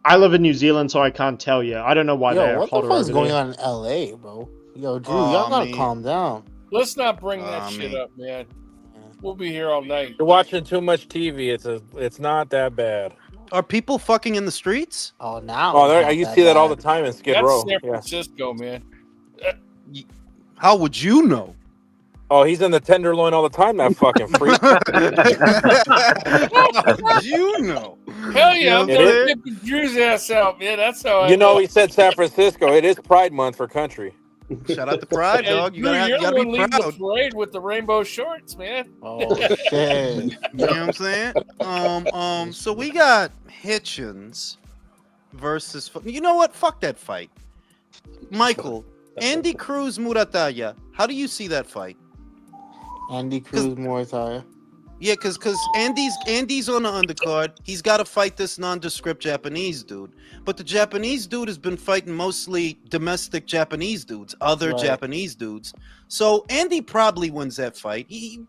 I live in New Zealand, so I can't tell you. I don't know why they're what hotter the fuck is over going there. on in LA, bro? Yo, Drew, y'all gotta calm down. Let's not bring that shit up, man. We'll be here all night. You're watching too much TV. It's not that bad. Are people fucking in the streets? Oh, now. Oh, you see that all the time in Skid Row. That's San Francisco, man. How would you know? Oh, he's in the Tenderloin all the time, that fucking freak. How would you know? Hell yeah, I'm It gonna is. get Drew's ass out, man. That's how I You know, he said San Francisco. It is Pride Month for country. Shout out to Pride, dog. You Drew, you're gotta the be one leading proud. the parade with the rainbow shorts, man. Oh, shit. You know what I'm saying? So we got Hitchens versus... You know what? Fuck that fight. Michael, Andy Cruz Murataya. How do you see that fight? Andy Cruz Murataya. Yeah, because Andy's on the undercard. He's got to fight this nondescript Japanese dude. But the Japanese dude has been fighting mostly domestic Japanese dudes, other Japanese dudes. So Andy probably wins that fight. He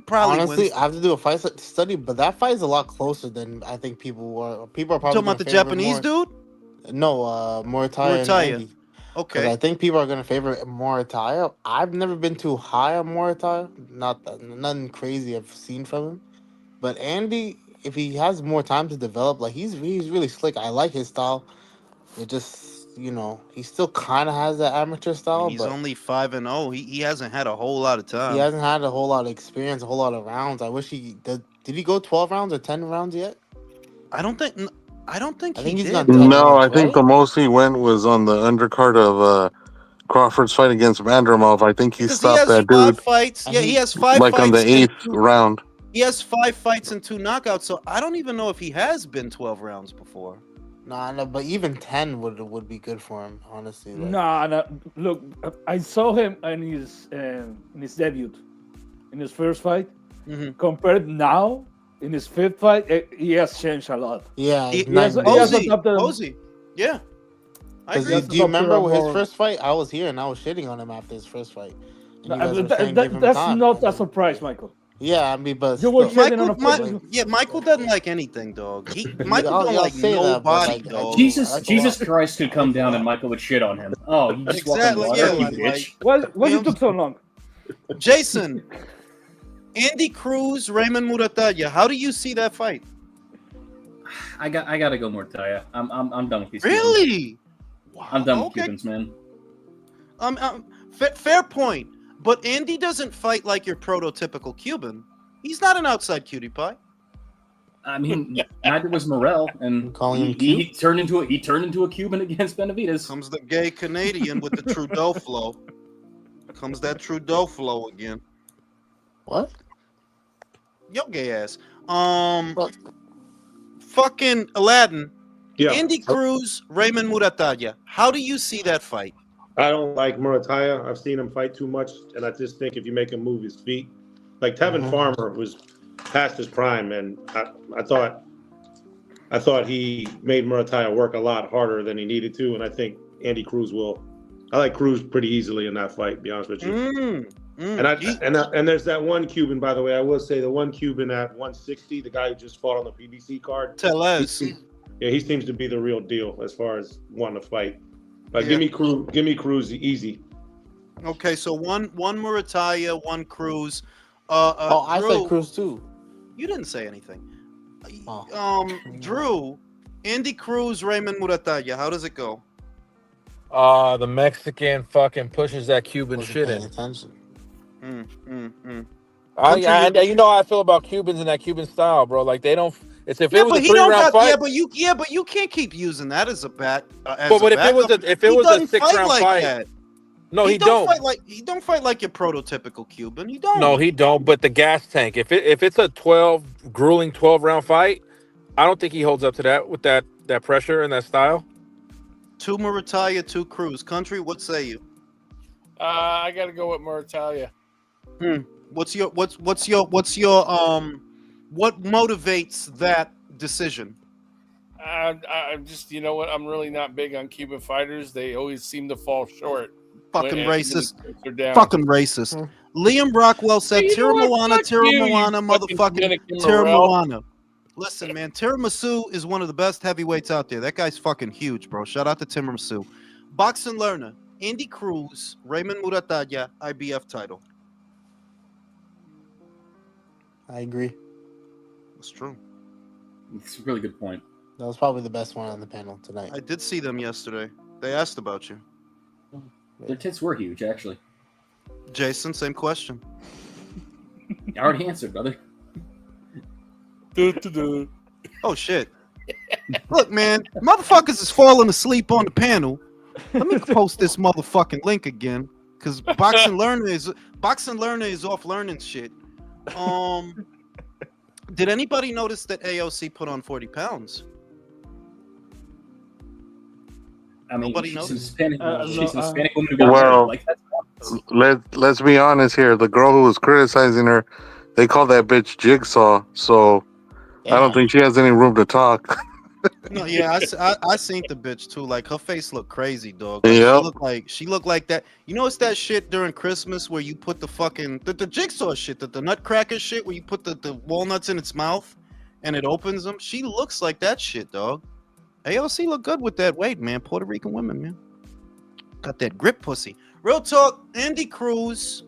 probably Honestly, wins. I have to do a fight study, but that fight is a lot closer than I think people were. People are probably Talking about the Japanese dude? No, Murataya. And Andy. Okay. 'Cause I think people are going to favor Murataya. I've never been too high on Murataya. Nothing crazy I've seen from him. But Andy, if he has more time to develop, like he's really slick. I like his style. It just he still kind of has that amateur I style, mean, he's but only 5-0. He hasn't had a whole lot of time. he hasn't had a whole lot of experience, a whole lot of rounds. I wish he did. Did he go 12 rounds or 10 rounds yet? I don't think I think he he's did. gone 10 No, I rounds, think right? the most he went was on the undercard of Crawford's fight against Vandermov. I think he Because he stopped has that 5 dude fights. And Yeah, he has 5 like on the fights and 8th 2. round. He has 5 fights and 2 knockouts. So I don't even know if he has been 12 rounds before. Nah, no, but even 10 would be good for him, honestly. Like, No. Look, I saw him in his debut, in his first fight. Mhm. Compared now, in his 5th fight, he has changed a lot. yeah, He- he's night and he day. has Posey, adopted. Posey. Yeah, I Because agree. Yes, do you remember Dr. his Moore. first fight? I was here and I was shitting on him after his first fight. And you No, guys were saying give him that's time. not and a then- surprise, Michael. Yeah, I mean, but You were still. shitting on Michael doesn't like anything, dog. Michael Y'all- don't y'all like say that, but, nobody, like, I dog. do. Jesus, I like a Jesus lot. Christ could come like a down lot. and Michael would shit on him. Oh, you just walk on Exactly, water, yeah, you like- bitch. Why You you know- took so long? Jason, Andy Cruz, Raymond Muratalla. How do you see that fight? I gotta go Mortaya. I'm done with these. Cubans. Really? Wow. I'm done with Okay. Cubans, man. Fair point. But Andy doesn't fight like your prototypical Cuban. He's not an outside cutie pie. I mean, neither was Morel, and Calling him he cute? turned into a Cuban against Benavides. Comes the gay Canadian with the Trudeau flow. Comes that Trudeau flow again. What? Yo, gay ass. What? Fucking Aladdin. Yeah. Andy Cruz, Raymond Muratalla. How do you see that fight? I don't like Murataya. I've seen him fight too much, and I just think if you make him move his feet, like Tevin Farmer was past his prime, and I thought he made Murataya work a lot harder than he needed to, and I think Andy Cruz will. I like Cruz pretty easily in that fight. To be honest with you. And there's that one Cuban, by the way. I will say the one Cuban at 160, the guy who just fought on the PBC card. Tellez. Yeah, he seems to be the real deal as far as wanting to fight. Like, Yeah. give me Cruz easy. Okay, so one Muratalla, one Cruz. I Drew, said Cruz too. You didn't say anything. Oh. Drew, Andy Cruz, Raymond Muratalla. How does it go? The Mexican fucking pushes that Cuban Wasn't shit paying in. attention. You know how I feel about Cubans and that Cuban style, bro. Like they don't. It's if Yeah, it was but a he don't 3-round got. fight. But you can't keep using that as a bat. But if it was a 6-round fight, that. no, he don't don't. fight like your prototypical Cuban. He don't. No, he don't. But the gas tank. If it's a grueling 12-round fight, I don't think he holds up to that with that pressure and that style. 2 Muratalla, 2 Cruz. Country, what say you? I got to go with Muratalla. What motivates that decision? I just, you know what? I'm really not big on Cuban fighters. They always seem to fall short. Fucking racist. They're down. Fucking racist. Liam Rockwell said, Hey, you know Tira what? Fuck you, Moana, you fucking motherfucking Dominican Tira Morel. Moana. Listen, man, Tiramisu is one of the best heavyweights out there. That guy's fucking huge, bro. Shout out to Tiramisu. Boxing learner, Andy Cruz, Raymond Muratalla, IBF title. I agree. That's true. It's a really good point. That was probably the best one on the panel tonight. I did see them yesterday. They asked about you. Their tits were huge, actually. Jason, same question. I already answered, brother. Oh, shit. Look, man, motherfuckers is falling asleep on the panel. Let me post this motherfucking link again, because Boxing Learner is off learning shit. Did anybody notice that AOC put on 40 pounds? I mean, Nobody she's knows. an Hispanic, she's an no, Hispanic woman who got Well, married. Like, that's let's be honest here. The girl who was criticizing her, they call that bitch Jigsaw. So I don't think she has any room to talk. No, yeah, I seen the bitch too. Like her face looked crazy, dog. Like, Yep. she looked like that. You know, it's that shit during Christmas where you put the fucking the jigsaw shit, the nutcracker shit, where you put the walnuts in its mouth and it opens them. She looks like that shit, dog. AOC look good with that weight, man. Puerto Rican women, man, got that grip pussy. Real talk. Andy Cruz,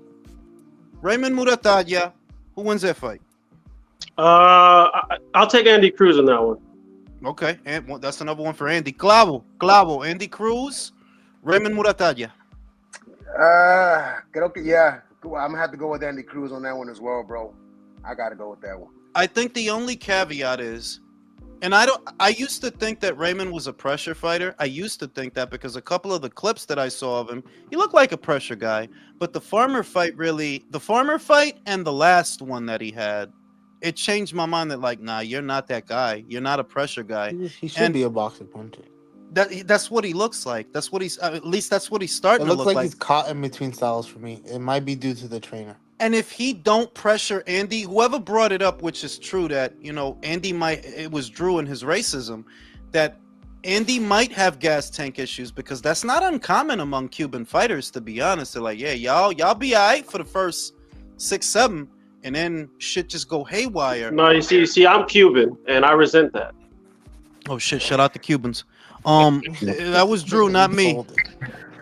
Raymond Muratalla. Who wins that fight? I'll take Andy Cruz on that one. Okay, and that's another one for Andy. Clavo, Andy Cruz, Raymond Muratalla. Creo que yeah. I'm gonna have to go with Andy Cruz on that one as well, bro. I gotta go with that one. I think the only caveat is, and I used to think that Raymond was a pressure fighter. I used to think that because a couple of the clips that I saw of him, he looked like a pressure guy. But the farmer fight and the last one that he had, it changed my mind that like, nah, you're not that guy. You're not a pressure guy. He should be a boxer puncher. That's what he looks like. That's what he's at least that's what he's starting It to looks look like he's caught in between styles for me. It might be due to the trainer. And if he don't pressure Andy, whoever brought it up, which is true, that Andy it was Drew and his racism, that Andy might have gas tank issues, because that's not uncommon among Cuban fighters, to be honest. They're like, yeah, y'all be all right for the first 6-7, and then shit just go haywire. No, you see, I'm Cuban, and I resent that. Oh shit! Shout out the Cubans. That was Drew, not me.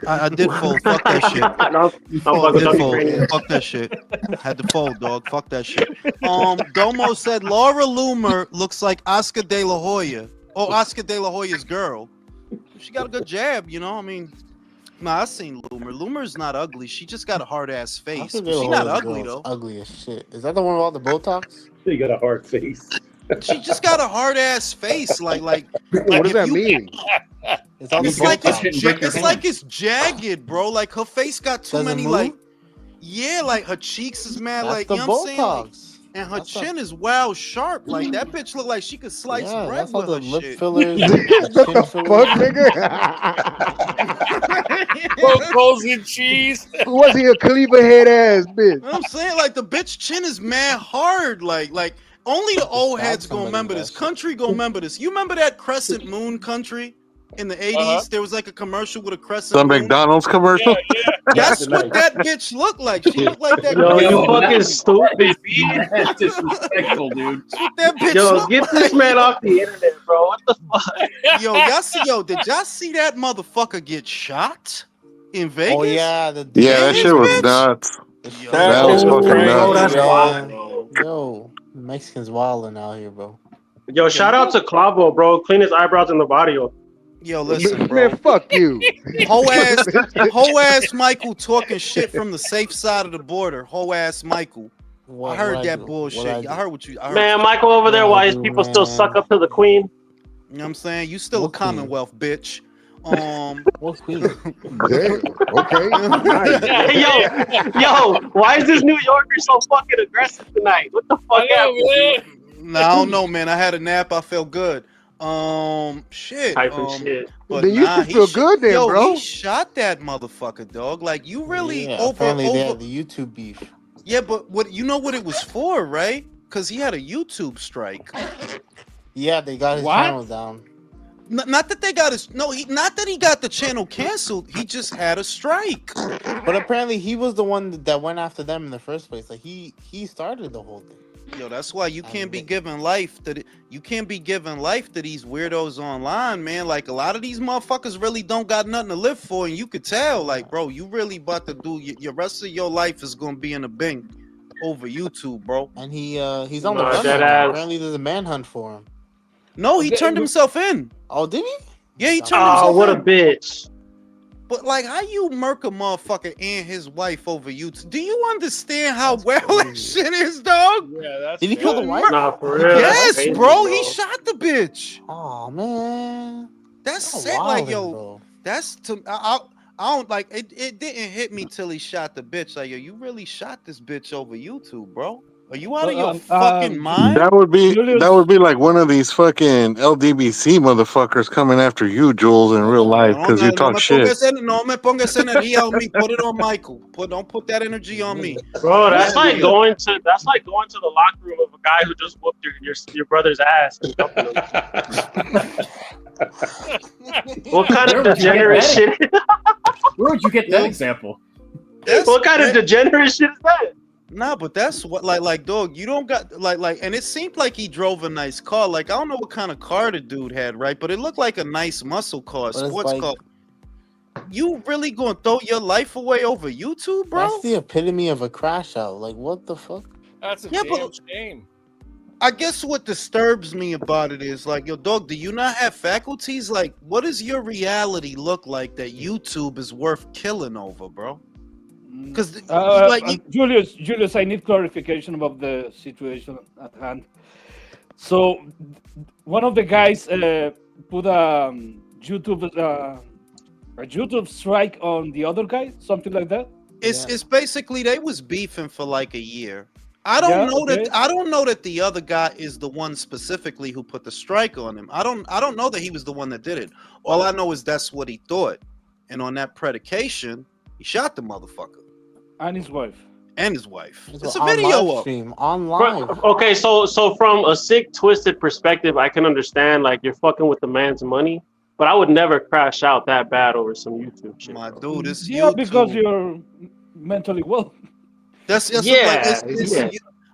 I did fold. Fuck that shit. Fuck that shit. Had to fold, dog. Fuck that shit. Domo said Laura Loomer looks like Oscar De La Hoya. Oh, Oscar De La Hoya's girl. She got a good jab, I mean, nah, I seen Loomer. Loomer's not ugly. She just got a hard ass face. But she not ugly though. Ugly as shit. Is that the one with all the Botox? She got a hard face. She just got a hard ass face. Like what does that mean? It's like it's jagged, bro. Like her face got too many like her cheeks is mad. That's like the you know what I'm saying? Like, Botox. and her chin is wild sharp. Like that bitch look like she could slice bread that's all with the her lip shit. fillers. Fuck, nigga. Bocos and cheese. Was he a cleaver head ass bitch? You know what I'm saying? Like the bitch chin is mad hard. Like only the old heads gonna remember this. Country gonna remember this. You remember that Crescent Moon Country? In the 80s, there was like a commercial with a crescent. The McDonald's commercial? Yeah. That's what that bitch looked like. She looked like that. Yo, you fucking stupid, That's disrespectful, dude. That bitch Yo, get this man off the internet, bro. What the fuck? Did y'all see that motherfucker get shot in Vegas? Oh yeah, that shit was nuts. That was fucking nuts. Yo, Mexicans wilding out here, bro. Yo, shout out to Clavo, bro. Clean his eyebrows in the body. Yo, listen, bro. Man, fuck you. Whole ass Michael talking shit from the safe side of the border. Whole ass Michael. I heard that bullshit. I heard what you. Man, Michael over there, why his people still suck up to the queen? You know what I'm saying? You still a Commonwealth, bitch. What queen? Okay. Yo, why is this New Yorker so fucking aggressive tonight? What the fuck happened? Nah, I don't know, man. I had a nap. I felt good. Shit. Shit. But Then you should feel good then, bro. He shot that motherfucker, dog. Like you really apparently they had the YouTube beef. Yeah, but what it was for, right? Because he had a YouTube strike. Yeah, they got his channel down. Not that they got not that he got the channel canceled. He just had a strike. But apparently he was the one that went after them in the first place. Like he started the whole thing. Yo, that's why you can't be giving life to these weirdos online, man. Like a lot of these motherfuckers really don't got nothing to live for, and you could tell, like, bro, you really about to do your rest of your life is gonna be in a bing over YouTube, bro. And he's on the run. Apparently, there's a manhunt for him. No, he turned himself in. Oh, did he? Yeah, he turned himself in. Oh, what a bitch. But like, how you murk a motherfucker and his wife over YouTube? Do you understand how that shit is, dog? Yeah, that's. Did he kill the wife? Nah, for real. Yes, crazy, bro. He shot the bitch. Oh man, that's sick. Like, yo, that's I don't like it. It didn't hit me till he shot the bitch. Like, yo, you really shot this bitch over YouTube, bro. Are you out of your fucking mind? That would be like one of these fucking LDBC motherfuckers coming after you, Jules, in real life because you talk shit. No me pongas energía on me. Put it on Michael. Don't put that energy on me, bro. That's like going to the locker room of a guy who just whooped your brother's ass. What kind of degenerate shit? Where would you get that example? What kind of degenerate shit is that? Nah, but that's what like dog, you don't got like and it seemed like he drove a nice car. Like I don't know what kind of car the dude had, right? But it looked like a nice muscle car, sports car. You really gonna throw your life away over YouTube, bro? That's the epitome of a crash out. Like what the fuck? That's a damn shame. I guess what disturbs me about it is like, yo, dog, do you not have faculties? Like, what does your reality look like that YouTube is worth killing over, bro? Because Julius, I need clarification about the situation at hand. So, one of the guys put a YouTube strike on the other guy, something like that. it's basically they was beefing for like a year. I don't know that the other guy is the one specifically who put the strike on him. I don't know that he was the one that did it. All I know is that's what he thought, and on that predication, he shot the motherfucker and his wife. It's a video stream online. Okay, so from a sick, twisted perspective, I can understand like you're fucking with the man's money, but I would never crash out that bad over some YouTube shit. My dude, it's yeah, YouTube. because you're mentally well. That's yeah,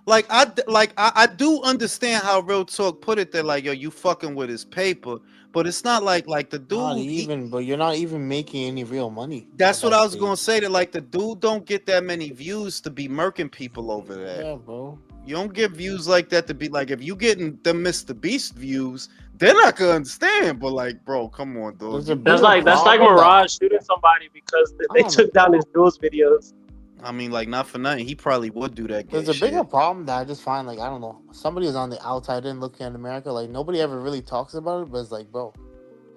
like I do understand how Real Talk put it that like, yo, you fucking with his paper, but it's not like the dude but you're not even making any real money. That's what I was gonna say, that like the dude don't get that many views to be murking people over there. Yeah, bro. You don't get views like that to be like, if you getting them Mr. Beast views, they're not gonna understand. But like, bro, come on, dude. That's like Mirage shooting somebody because they took down his Jules videos. I mean, like, not for nothing. He probably would do that. There's a bigger problem that I just find, like, I don't know. Somebody is on the outside in looking at America. Like, nobody ever really talks about it, but it's like, bro,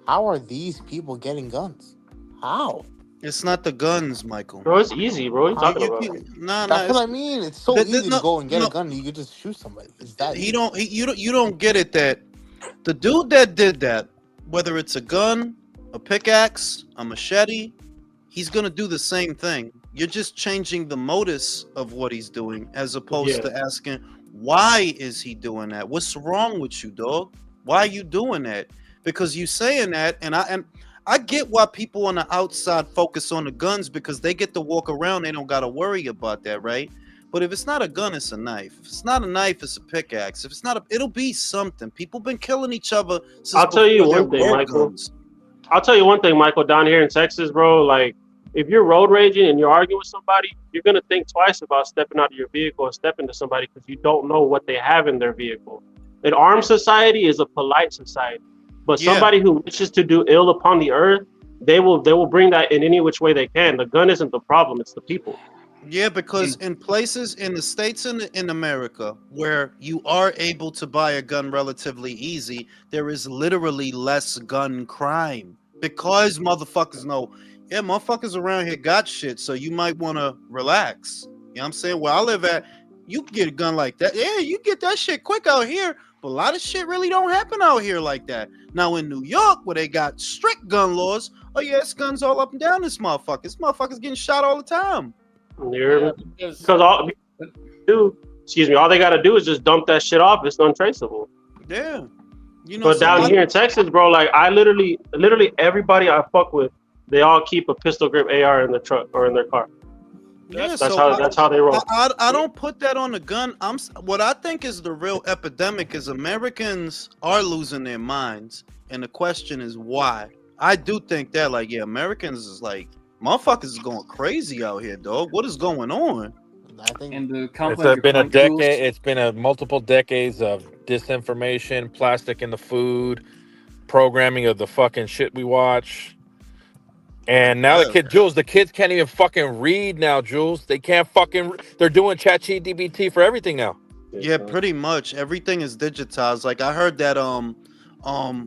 how are these people getting guns? How? It's not the guns, Michael. Bro, it's easy, bro. What are you talking about? That's what I mean. It's so easy to go and get a gun. You could just shoot somebody. It's that you don't get it that the dude that did that, whether it's a gun, a pickaxe, a machete, he's gonna do the same thing. You're just changing the modus of what he's doing, as opposed to asking, why is he doing that? What's wrong with you, dog? Why are you doing that? Because you saying that, and I get why people on the outside focus on the guns, because they get to walk around, they don't gotta worry about that, right? But if it's not a gun, it's a knife. If it's not a knife, it's a pickaxe. If it's not it'll be something. People been killing each other since I'll tell you before one there thing, were Michael. guns. I'll tell you one thing, Michael, down here in Texas, bro, like, if you're road raging and you're arguing with somebody, you're going to think twice about stepping out of your vehicle and stepping to somebody because you don't know what they have in their vehicle. An armed society is a polite society, but somebody who wishes to do ill upon the earth, they will bring that in any which way they can. The gun isn't the problem, it's the people. Yeah, because in places in the States and in America where you are able to buy a gun relatively easy, there is literally less gun crime because motherfuckers know, yeah, motherfuckers around here got shit, so you might want to relax. You know what I'm saying? Where I live at, you can get a gun like that. Yeah, you get that shit quick out here, but a lot of shit really don't happen out here like that. Now in New York, where they got strict gun laws, oh yeah, it's guns all up and down this motherfucker. This motherfucker's getting shot all the time. Because all they got to do is just dump that shit off. It's untraceable. Yeah. You know, but down here in Texas, bro, like I literally everybody I fuck with, they all keep a pistol grip AR in the truck or in their car. Yeah, that's how they roll. I don't put that on the gun. What I think is the real epidemic is Americans are losing their minds, and the question is why. I do think that, like, yeah, Americans is like, motherfuckers is going crazy out here, dog. What is going on? I think it's been a decade. It's been a multiple decades of disinformation, plastic in the food, programming of the fucking shit we watch. And now the kids can't even fucking read now, Jules. They can't fucking. They're doing ChatGPT for everything now. Yeah, pretty much everything is digitized. Like I heard that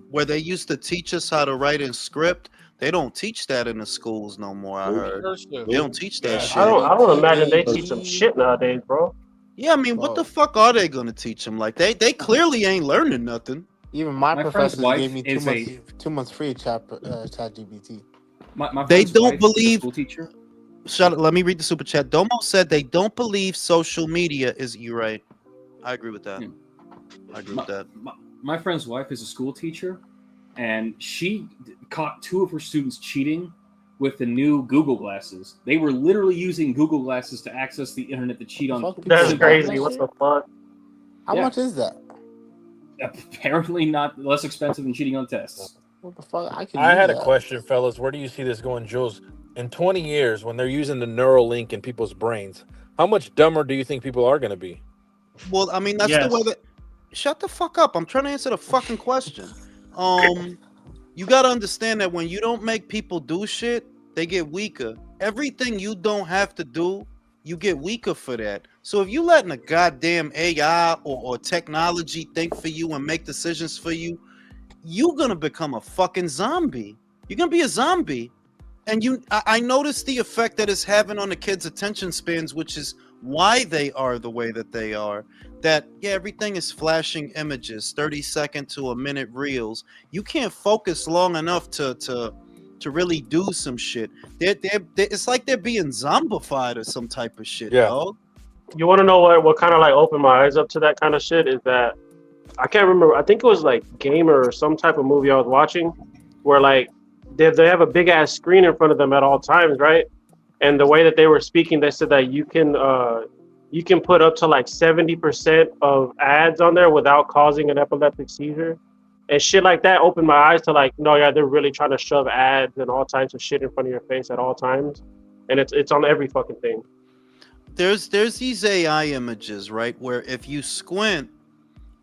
where they used to teach us how to write in script, they don't teach that in the schools no more. I heard they don't teach that shit. I don't imagine they teach them shit nowadays, bro. Yeah, I mean, what the fuck are they gonna teach them? Like they clearly ain't learning nothing. Even my professor gave me 2 months free ChatGPT. They don't believe. Shut up. Let me read the super chat. Domo said they don't believe social media is. You right. I agree with that. I agree with that. My friend's wife is a school teacher, and she caught 2 of her students cheating with the new Google glasses. They were literally using Google glasses to access the internet to cheat on. That's crazy. What the fuck? How much is that? Apparently not less expensive than cheating on tests. What the fuck? I had a question, fellas. Where do you see this going, Jules? In 20 years, when they're using the neural link in people's brains, how much dumber do you think people are going to be? Well, I mean, that's the way that. Shut the fuck up. I'm trying to answer the fucking question. You got to understand that when you don't make people do shit, they get weaker. Everything you don't have to do, you get weaker for that. So if you letting a goddamn AI or technology think for you and make decisions for you, you're gonna become a fucking zombie. You're gonna be a zombie. And I noticed the effect that it's having on the kids' attention spans, which is why they are the way that they are. That everything is flashing images, 30-second to a minute reels. You can't focus long enough to really do some shit. It's like they're being zombified or some type of shit, dog. You want to know what kind of like opened my eyes up to that kind of shit is that I can't remember. I think it was like Gamer or some type of movie I was watching where like they have a big ass screen in front of them at all times, right? And the way that they were speaking, they said that you can put up to like 70% of ads on there without causing an epileptic seizure. And shit like that opened my eyes to like, no, yeah, they're really trying to shove ads and all types of shit in front of your face at all times. And it's on every fucking thing. There's these AI images, right? Where if you squint,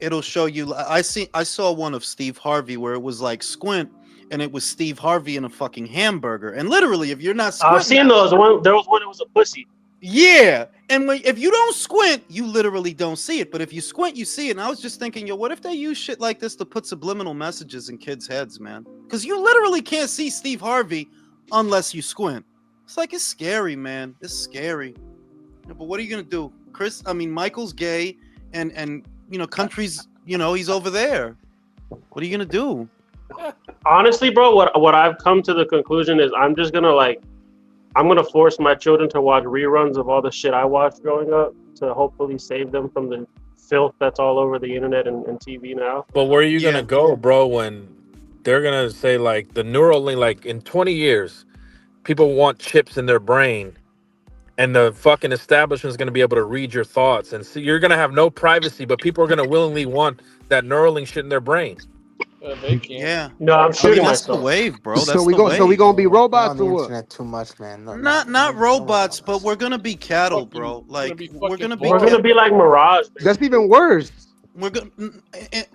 it'll show you. I saw one of Steve Harvey where it was like squint, and it was Steve Harvey in a fucking hamburger. And literally, if you're not squinting, I've seen those. There was one that was a pussy. Yeah, and if you don't squint, you literally don't see it. But if you squint, you see it. And I was just thinking, what if they use shit like this to put subliminal messages in kids' heads, man? Because you literally can't see Steve Harvey unless you squint. It's scary, man. It's scary. But what are you gonna do, Michael's gay, and countries, he's over there. What are you gonna do? Honestly, bro, what I've come to the conclusion is I'm gonna force my children to watch reruns of all the shit I watched growing up to hopefully save them from the filth that's all over the internet and TV now. But where are you gonna go, bro, when they're gonna say like the neural link, like in 20 years, people want chips in their brain, and the fucking establishment is gonna be able to read your thoughts, and see you're gonna have no privacy, but people are gonna willingly want that Neuralink shit in their brain. Yeah. No, I'm shooting that's myself. the wave, bro. So we gonna be robots or what? Internet too much, man. Not robots, but we're gonna be cattle, bro. Like we're gonna be like Mirage. That's even worse. We're going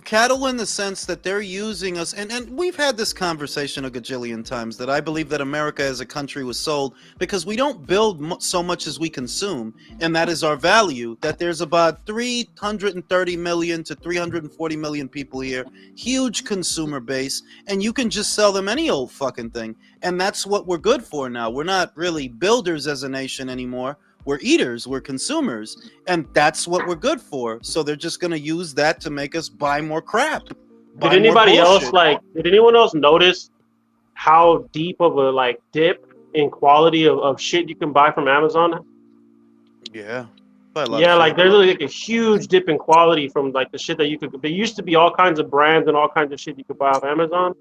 cattle in the sense that they're using us, and we've had this conversation a gajillion times that I believe that America as a country was sold because we don't build so much as we consume, and that is our value. That there's about 330 million to 340 million people here, huge consumer base, and you can just sell them any old fucking thing, and that's what we're good for now. We're not really builders as a nation anymore. We're eaters, we're consumers, and that's what we're good for. So they're just gonna use that to make us buy more crap. Did anyone else notice how deep of a dip in quality of shit you can buy from Amazon? Yeah. There's like a huge dip in quality from like the shit that you could. There used to be all kinds of brands and all kinds of shit you could buy off Amazon,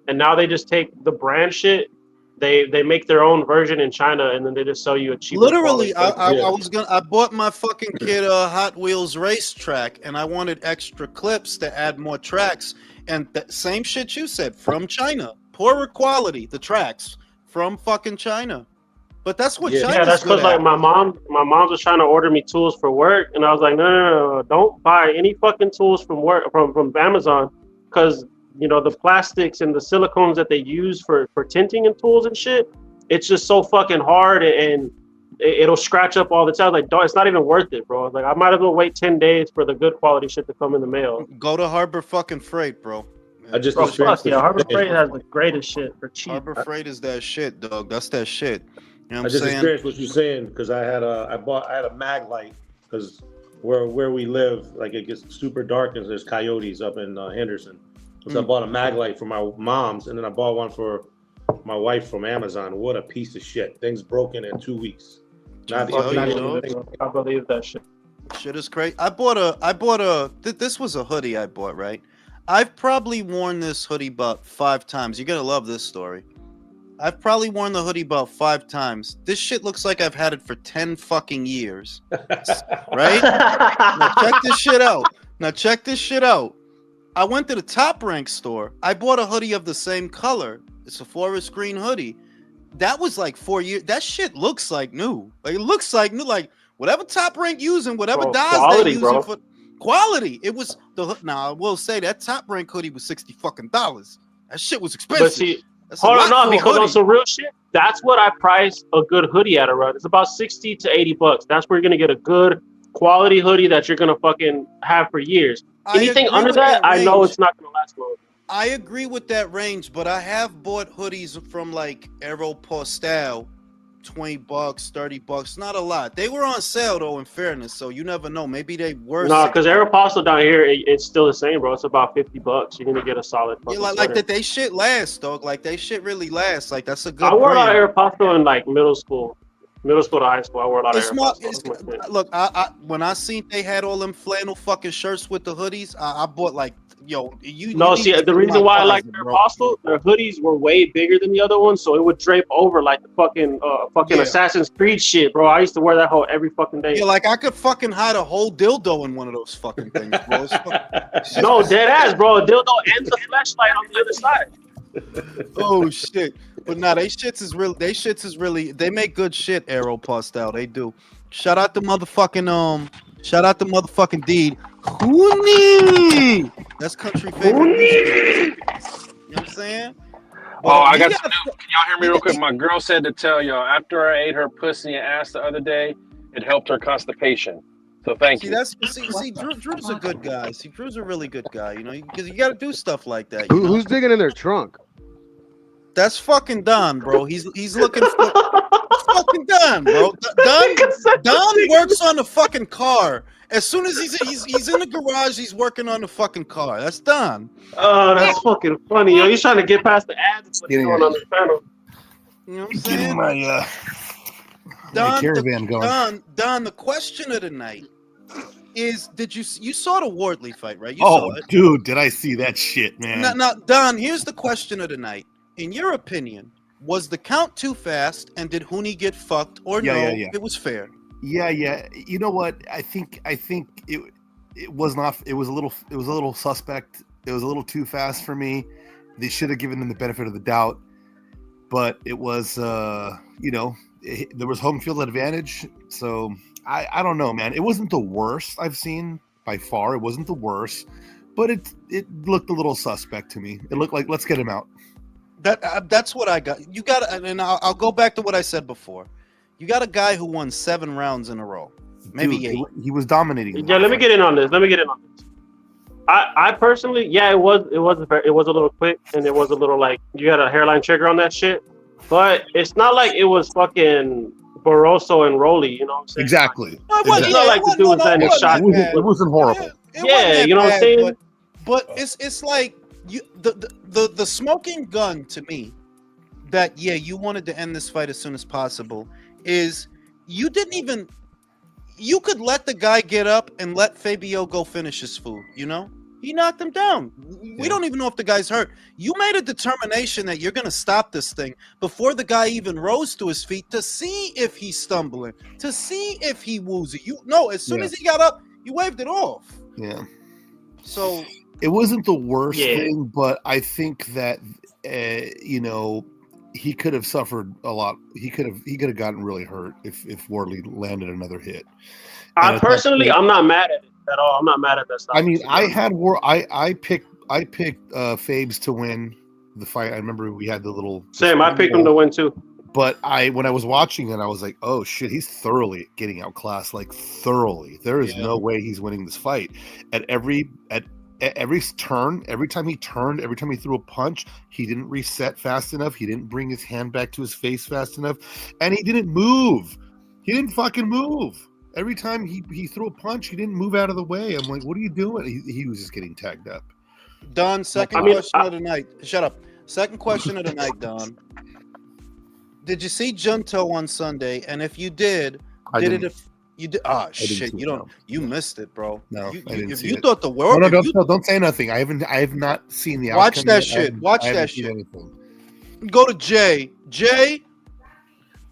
and now they just take the brand shit. They make their own version in China, and then they just sell you a cheaper. Literally, I bought my fucking kid a Hot Wheels racetrack, and I wanted extra clips to add more tracks. And the same shit you said, from China, poorer quality, the tracks from fucking China. But that's what China's that's because like my mom was trying to order me tools for work, and I was like, no, don't buy any fucking tools from Amazon, because the plastics and the silicones that they use for tinting and tools and shit, it's just so fucking hard, and it'll scratch up all the time. Like, dog, it's not even worth it, bro. Like, I might as well wait 10 days for the good quality shit to come in the mail. Go to Harbor fucking Freight, bro. Harbor Freight has the greatest shit for cheap. Harbor Freight is that shit, dog. That's that shit. You know what I just experienced what you're saying because I had a mag light because where we live, like it gets super dark and there's coyotes up in Henderson. So I bought a mag light for my mom's, and then I bought one for my wife from Amazon. What a piece of shit! Things broken in 2 weeks. I believe that shit. Shit is crazy. I bought a. This was a hoodie I bought, right? I've probably worn this hoodie about 5 times. You're gonna love this story. I've probably worn the hoodie about 5 times. This shit looks like I've had it for 10 fucking years. Right? Now check this shit out. I went to the Top Rank store. I bought a hoodie of the same color. It's a forest green hoodie. That was like 4 years. That shit looks like new. Like it looks like new. Like whatever Top Rank using, whatever dyes they're using for. quality. It was the now I will say that top rank hoodie was $60 fucking. That shit was expensive. But see, That's hold a on, lot no, for a because on hoodie. some real shit, that's what I price a good hoodie at around. It's about $60 to $80. That's where you're gonna get a good quality hoodie that you're gonna fucking have for years. I Anything agree under with that, that I know range. it's not gonna last long. I agree with that range, but I have bought hoodies from like Aeropostale, $20, $30, not a lot. They were on sale though, in fairness, so you never know. Maybe they were. No, because Aeropostale down here, it's still the same, bro. It's about $50. You're gonna get a solid Yeah, fucking like sweater. that. They shit lasts, dog. Like they shit really lasts. Like that's a good. I wore a lot brand. of Aeropostale in like middle school to high school. I wore a lot of It's more. Aeropostale. That's my shit. Look, I when I seen they had all them flannel fucking shirts with the hoodies, I bought like, yo, you. No, you see, need to the see reason my why I like closet, their bro. Apostle, their hoodies were way bigger than the other ones, so it would drape over like the fucking Yeah. Assassin's Creed shit, bro. I used to wear that whole every fucking day. Yeah, like I could fucking hide a whole dildo in one of those fucking things, bro. No, dead ass, bro. A dildo and the flashlight on the other side. Oh shit! But nah, they shits is really. They make good shit. Aeropostale, they do. Shout out to motherfucking Deed. Hooney. That's country favorite. You know what I'm saying? But, I you got gotta- some news. Can y'all hear me real quick? My girl said to tell y'all after I ate her pussy and ass the other day, it helped her constipation. So thank you. See, Drew's a good guy. See, Drew's a really good guy. You know, because you got to do stuff like that. You know? Who's digging in their trunk? That's fucking Don, bro. He's looking for fucking Don, bro. Don works on the fucking car. As soon as he's in the garage, he's working on the fucking car. That's Don. Oh, that's fucking funny, yo. He's trying to get past the ads. What's going on this panel? You know what I'm Getting saying? my caravan going. Don, the question of the night is: you saw the Wardley fight, right? You saw it. Dude, did I see that shit, man? Now, Don, here's the question of the night. In your opinion, was the count too fast, and did Hooney get fucked, or Yeah, no? yeah, yeah. It was fair. Yeah. You know what? I think it was not. It was a little suspect. It was a little too fast for me. They should have given him the benefit of the doubt, but it was there was home field advantage. So I don't know, man. It wasn't the worst I've seen by far. It wasn't the worst, but it looked a little suspect to me. It looked like, let's get him out. That's what I got. You got, and I'll go back to what I said before. You got a guy who won 7 rounds in a row, maybe Dude, 8. He was dominating. Yeah, let me get in on this. I personally, yeah, it was a little quick, and it was a little like you had a hairline trigger on that shit. But it's not like it was fucking Barroso and Rolly, you know what I'm saying? Exactly. It's not like the dude was letting his shot. It wasn't horrible. Yeah, you know what I'm saying? But it's like the smoking gun to me that you wanted to end this fight as soon as possible is you could let the guy get up and let Fabio go finish his food, you know? He knocked him down. We don't even know if the guy's hurt. You made a determination that you're going to stop this thing before the guy even rose to his feet to see if he's stumbling, to see if he woozy. As soon as he got up, you waved it off. Yeah. So it wasn't the worst thing, but I think that he could have suffered a lot. He could have gotten really hurt if Wardley landed another hit. I'm not mad at it at all. I'm not mad at that stuff. I mean, I picked Fabes to win the fight. I remember we had the little same. I picked him to win too. But when I was watching it, I was like, oh shit, he's thoroughly getting outclassed, like thoroughly. There is no way he's winning this fight. At every turn, every time he turned, every time he threw a punch, he didn't reset fast enough. He didn't bring his hand back to his face fast enough, and he didn't move. He didn't fucking move. Every time he threw a punch, he didn't move out of the way. I'm like, what are you doing? He was just getting tagged up. Don, second question of the night. Shut up. Second question of the night, Don. Did you see Junto on Sunday? And if you did, you did? Ah, shit! You missed it, bro. No, I didn't if see you it. thought the world, don't say nothing. I have not seen the watch outcome that yet. shit. Watch I haven't that seen shit. anything. Go to Jay. Jay.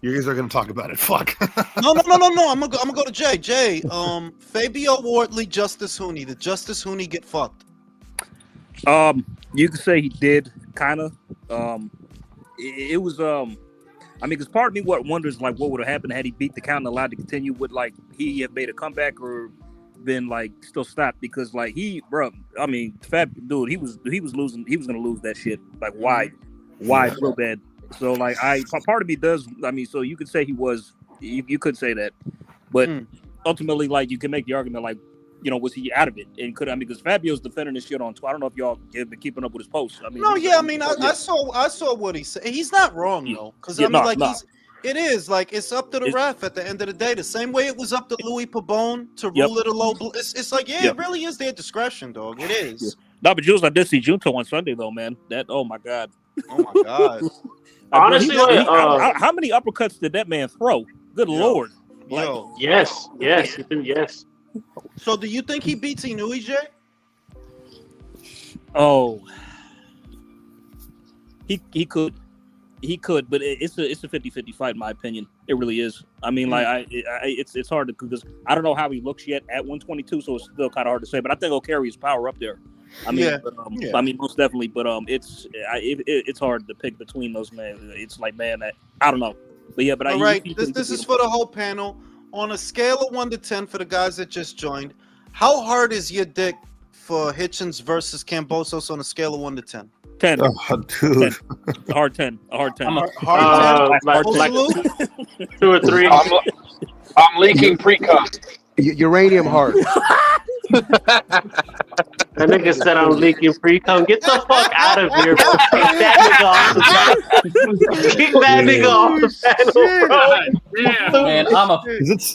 You guys are gonna talk about it. Fuck. No. I'm gonna go to Jay. Jay. Fabio Wardley, Justice Hooney. Did Justice Hooney get fucked? You could say he did, kind of. It was I mean, because part of me wonders like what would have happened had he beat the count and allowed to continue. Would like he have made a comeback, or been like still stopped because like I mean, Fab dude, he was losing. He was gonna lose that shit like wide, real bad. So like part of me does. I mean, so you could say he was. You could say that, but ultimately, like you can make the argument like, you know, was he out of it? And because Fabio's defending this shit on Twitter. I don't know if y'all have been keeping up with his posts. I mean, no, yeah, I mean, I saw what he said. He's not wrong though, because I mean, it is like it's up to the ref at the end of the day. The same way it was up to Louis Pabon to rule it a low. It's like it really is their discretion, dog. It is. Yeah. No, but Jules, I did see Junto on Sunday though, man. That oh my god. Honestly, how many uppercuts did that man throw? Good lord. Yo. Yes. Yes. So do you think he beats Inoue, Jay? Oh, he could, but it's a 50-50 fight in my opinion. It really is. I mean, like it's hard to because I don't know how he looks yet at 122, so it's still kind of hard to say. But I think he'll carry his power up there. I mean, I mean most definitely. But it's hard to pick between those men. It's like man, I don't know. But yeah, but all right. This is for the whole panel. On a scale of 1 to 10 for the guys that just joined, how hard is your dick for Hitchens versus Kambosos on a scale of 1 to 10? 10. Oh, dude. 10. A hard 10. A hard 10. Hard 10. Like 2 or 3. I'm leaking pre-cum. Uranium heart. That nigga said I'm leaking pre-cum. Get the fuck out of here, bro. Kick that nigga off the panel, bro.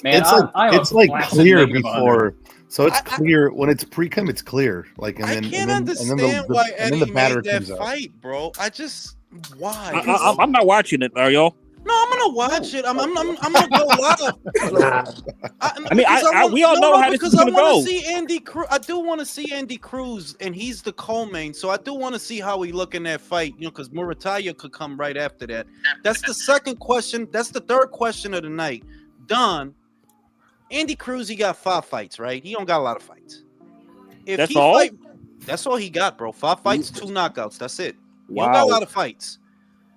Man, it's like clear before. So it's clear when it's pre-cum. It's clear. Like and then I can't understand why Eddie made that fight, bro. Why? I'm not watching it. Are y'all? No, I'm gonna watch it. I'm gonna go live. We all know how this is gonna go. See Andy Cruz. I do want to see Andy Cruz, and he's the co-main, so I do want to see how he look in that fight. You know, because Murataya could come right after that. That's the second question. That's the third question of the night. Don, Andy Cruz, he got 5 fights, right? He don't got a lot of fights. That's all. That's all he got, bro. 5 fights, 2 knockouts. That's it. He Wow. don't got a lot of fights.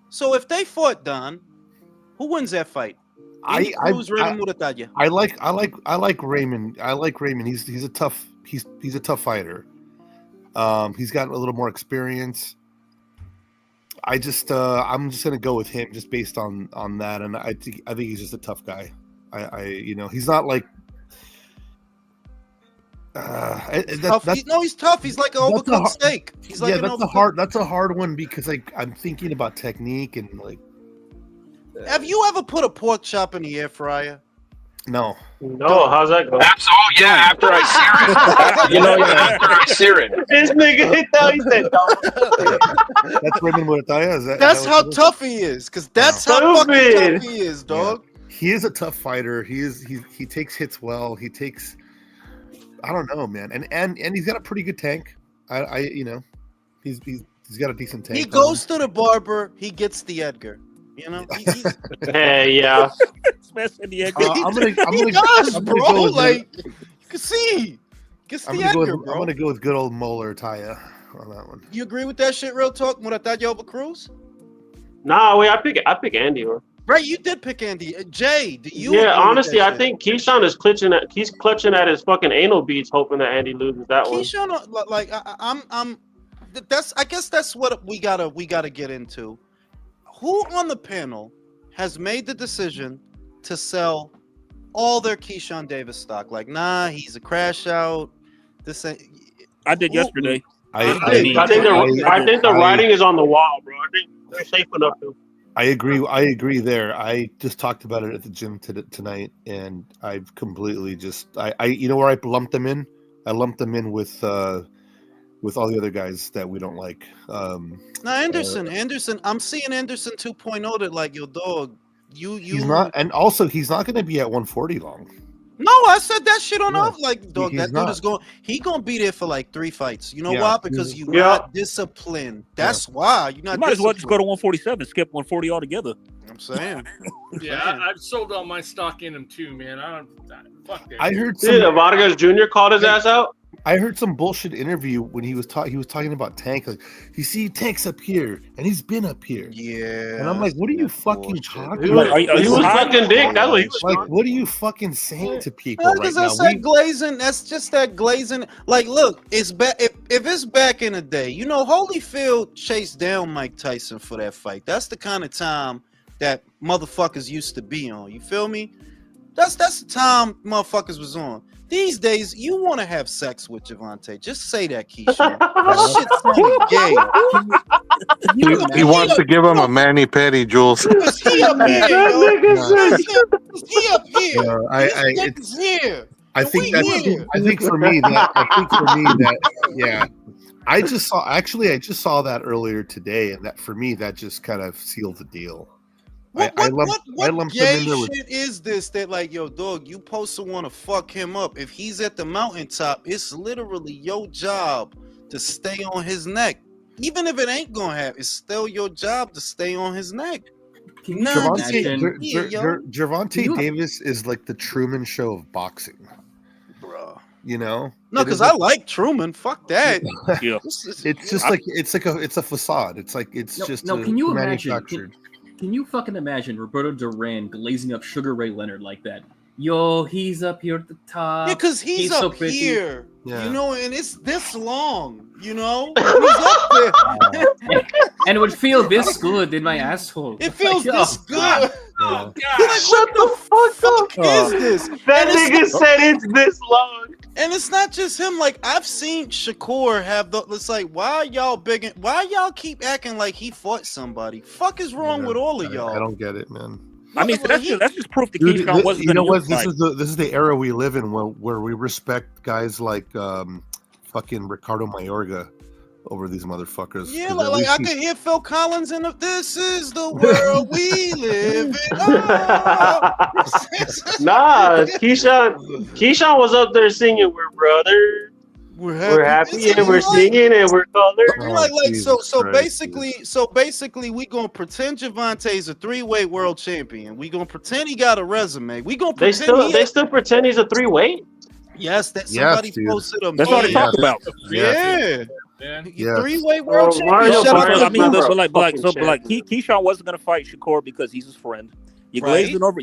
So if they fought Don, who wins that fight? Raymond Muratalla. I like Raymond. I like Raymond. He's a tough fighter. He's got a little more experience. I'm just gonna go with him just based on that, and I think he's just a tough guy. He's not like he's tough. He's like an overcooked steak. He's like that's a hard one because I'm thinking about technique and like. Have you ever put a pork chop in the air fryer? No. How's that go? After I sear it. After I sear it. This nigga hit that. He said, no. That's Raymond Muratalla. That's how tough he is. Because that's how fucking tough he is, dog. Yeah. He is a tough fighter. He takes hits well. He takes. I don't know, man. And he's got a pretty good tank. He's got a decent tank. He goes to the barber. He gets the Edgar. You know, hey, yeah. He does, bro. Like you can see, gets the Edgar, bro. I'm gonna go with good old Molar Taya on that one. You agree with that shit? Real talk, Muratalla over Cruz? Nah, wait. I pick Andy, bro. Right, you did pick Andy. Jay, do you? Yeah, honestly, I think Keyshawn is clutching at his fucking anal beads, hoping that Andy loses that one. Keyshawn, like I guess that's what we gotta get into. Who on the panel has made the decision to sell all their Keyshawn Davis stock? Like, nah, he's a crash out. This ain't. I did yesterday. I think the writing is on the wall, bro. I think they're safe enough to. I agree there. I just talked about it at the gym tonight, and I've completely just you know where I lumped them in? I lumped them in with all the other guys that we don't like. Now Anderson, I'm seeing Anderson 2.0 that like, yo, dog, you. He's not, and also he's not going to be at 140 long. No, I said that shit on off. Like, dog, He's that not. dude is going. He gonna be there for like 3 fights. You know Yeah. why? Because you not disciplined. That's why you're not. You might as well just go to 147, skip 140 altogether. I'm saying. Yeah, I've sold all my stock in him too, man. Fuck that. I heard Vargas Jr. called his ass out. I heard some bullshit interview when he was talking about Tank. Like, you see, Tank's up here, and he's been up here. Yeah. And I'm like, what are you fucking talking He about? was sucking dick. That's what he was Like, doing. what are you fucking saying to people right Because now? that's that glazing. That's just that glazing. Like, look, it's back. If it's back in the day, you know, Holyfield chased down Mike Tyson for that fight. That's the kind of time that motherfuckers used to be on. You feel me? That's the time motherfuckers was on. These days, you want to have sex with Javante. Just say that, Keyshawn. That shit sounded gay. He wants to give him a mani pedi, Jules. Is he up here, yo? Is he up here? It's here. I think for me that yeah. I just saw that earlier today, and that for me that just kind of sealed the deal. What lumped gay him in there with, shit is this that like, yo, dog, you supposed to want to fuck him up. If he's at the mountaintop, it's literally your job to stay on his neck. Even if it ain't gonna happen, it's still your job to stay on his neck. Gervonta Davis is like the Truman Show of boxing, bro. You know? No, because I like Truman. Fuck that. Yeah. It's just like it's a facade. It's like it's just can you imagine? manufactured. Can you fucking imagine Roberto Duran glazing up Sugar Ray Leonard like that? Yo, he's up here at the top. Yeah, because he's so up pretty. here. Yeah. You know, and it's this long, you know? He's up there. And it would feel this good in my asshole. It feels this good. God. Oh, God. Shut the fuck is this? That nigga said it's this long. And it's not just him. Like, I've seen Shakur have the. It's like, why y'all keep acting like he fought somebody? Fuck is wrong with all of y'all? I don't get it, man. I mean, that's just proof that Dude, Keyshawn wasn't. You know what? This This is the era we live in where we respect guys like fucking Ricardo Mayorga over these motherfuckers. Yeah, 'Cause at like least I could hear Phil Collins in the "This is the world we live in." Oh. Nah, Keyshawn was up there singing, "We're brothers, we're happy and we're singing and we're colored." Basically, we gonna pretend Javante's a 3-weight world champion. We gonna pretend he got a resume. We gonna They pretend still pretend he's a 3-weight. Yes, that somebody dude. posted a That's what they talk about. Yeah. Yes. 3-weight world champion. I mean, but like Keyshawn wasn't gonna fight Shakur because he's his friend. You glazed it over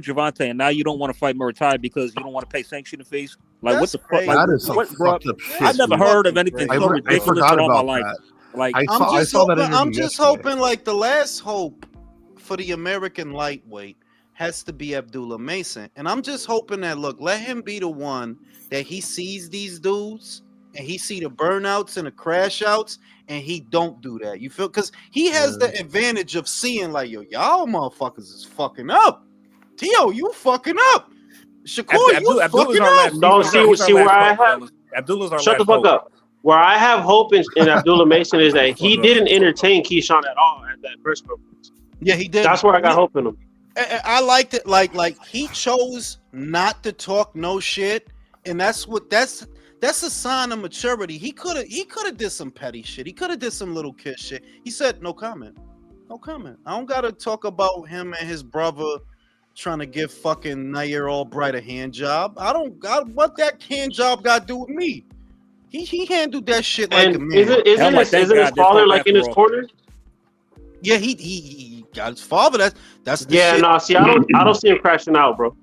Javante, and now you don't want to fight Murtai because you don't want to pay sanctioning fees. Like, what the fuck? Like, That is some what, bro? fucked up shit. I've never heard of anything so ridiculous in all my life. Like, I saw that interview I'm just hoping, like, the last hope for the American lightweight has to be Abdullah Mason, and I'm just hoping that let him be the one that he sees these dudes and he see the burnouts and the crash outs, and he don't do that. You feel? Because he has the advantage of seeing, like, yo, y'all motherfuckers is fucking up. Tio, you fucking up. Shakur, you fucking up. No, see where I have. Abdullah's our Shut the last fuck up. Where I have hope in Abdullah Mason is that he didn't entertain Keyshawn at all at that press conference. Yeah, he did. That's where I got hope in him. I liked it. Like he chose not to talk no shit, and that's a sign of maturity. He could have did some petty shit. He could have did some little kid shit. He said no comment. No comment. I don't gotta talk about him and his brother trying to give fucking Nair Albright a hand job. I don't got what that hand job got to do with me. He handled that shit like a man. Isn't his father like in his corner? Yeah, he got his father. That's the shit. No. See, I don't see him crashing out, bro.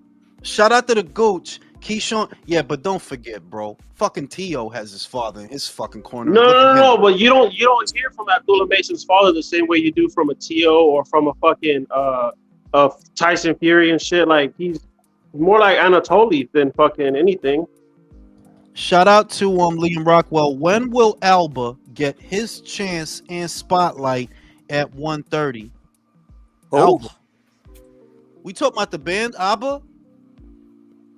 Shout out to the Gooch, Keyshawn. Yeah, but don't forget, bro. Fucking Tio has his father in his fucking corner. No. But you don't hear from Abdullah Mason's father the same way you do from a Tio or from a fucking Tyson Fury and shit. Like, he's more like Anatoly than fucking anything. Shout out to Liam Rockwell. When will Alba get his chance and spotlight at 130? Alba. We talking about the band ABBA?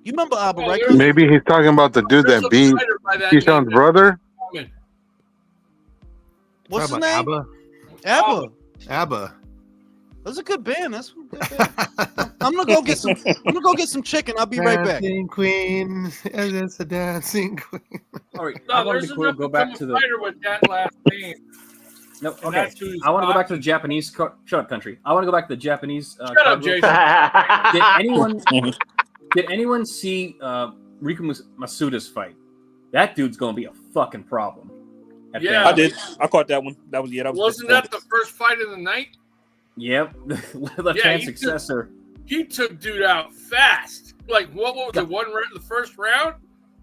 You remember ABBA, right? Maybe he's talking about the dude that beat Keyshawn's brother. What's his Talking name? about ABBA. That's a good band. That's a good band. I'm gonna go get some chicken. I'll be right back. Dancing Queen, it's a dancing queen. All right, No, I want there's to go back to the fighter with that last name. No, And okay. that's who he's I want to go back to talking. the Japanese. Shut up, country. I want to go back to the Japanese. Shut up, Jason. Did anyone see Riku Masuda's fight? that dude's gonna be a fucking problem. at Yeah. I bantamweight. did. I caught that one. That was Wasn't that the first fight of the night? Yep, left hand successor. He took dude out fast. Like what was it? The first round?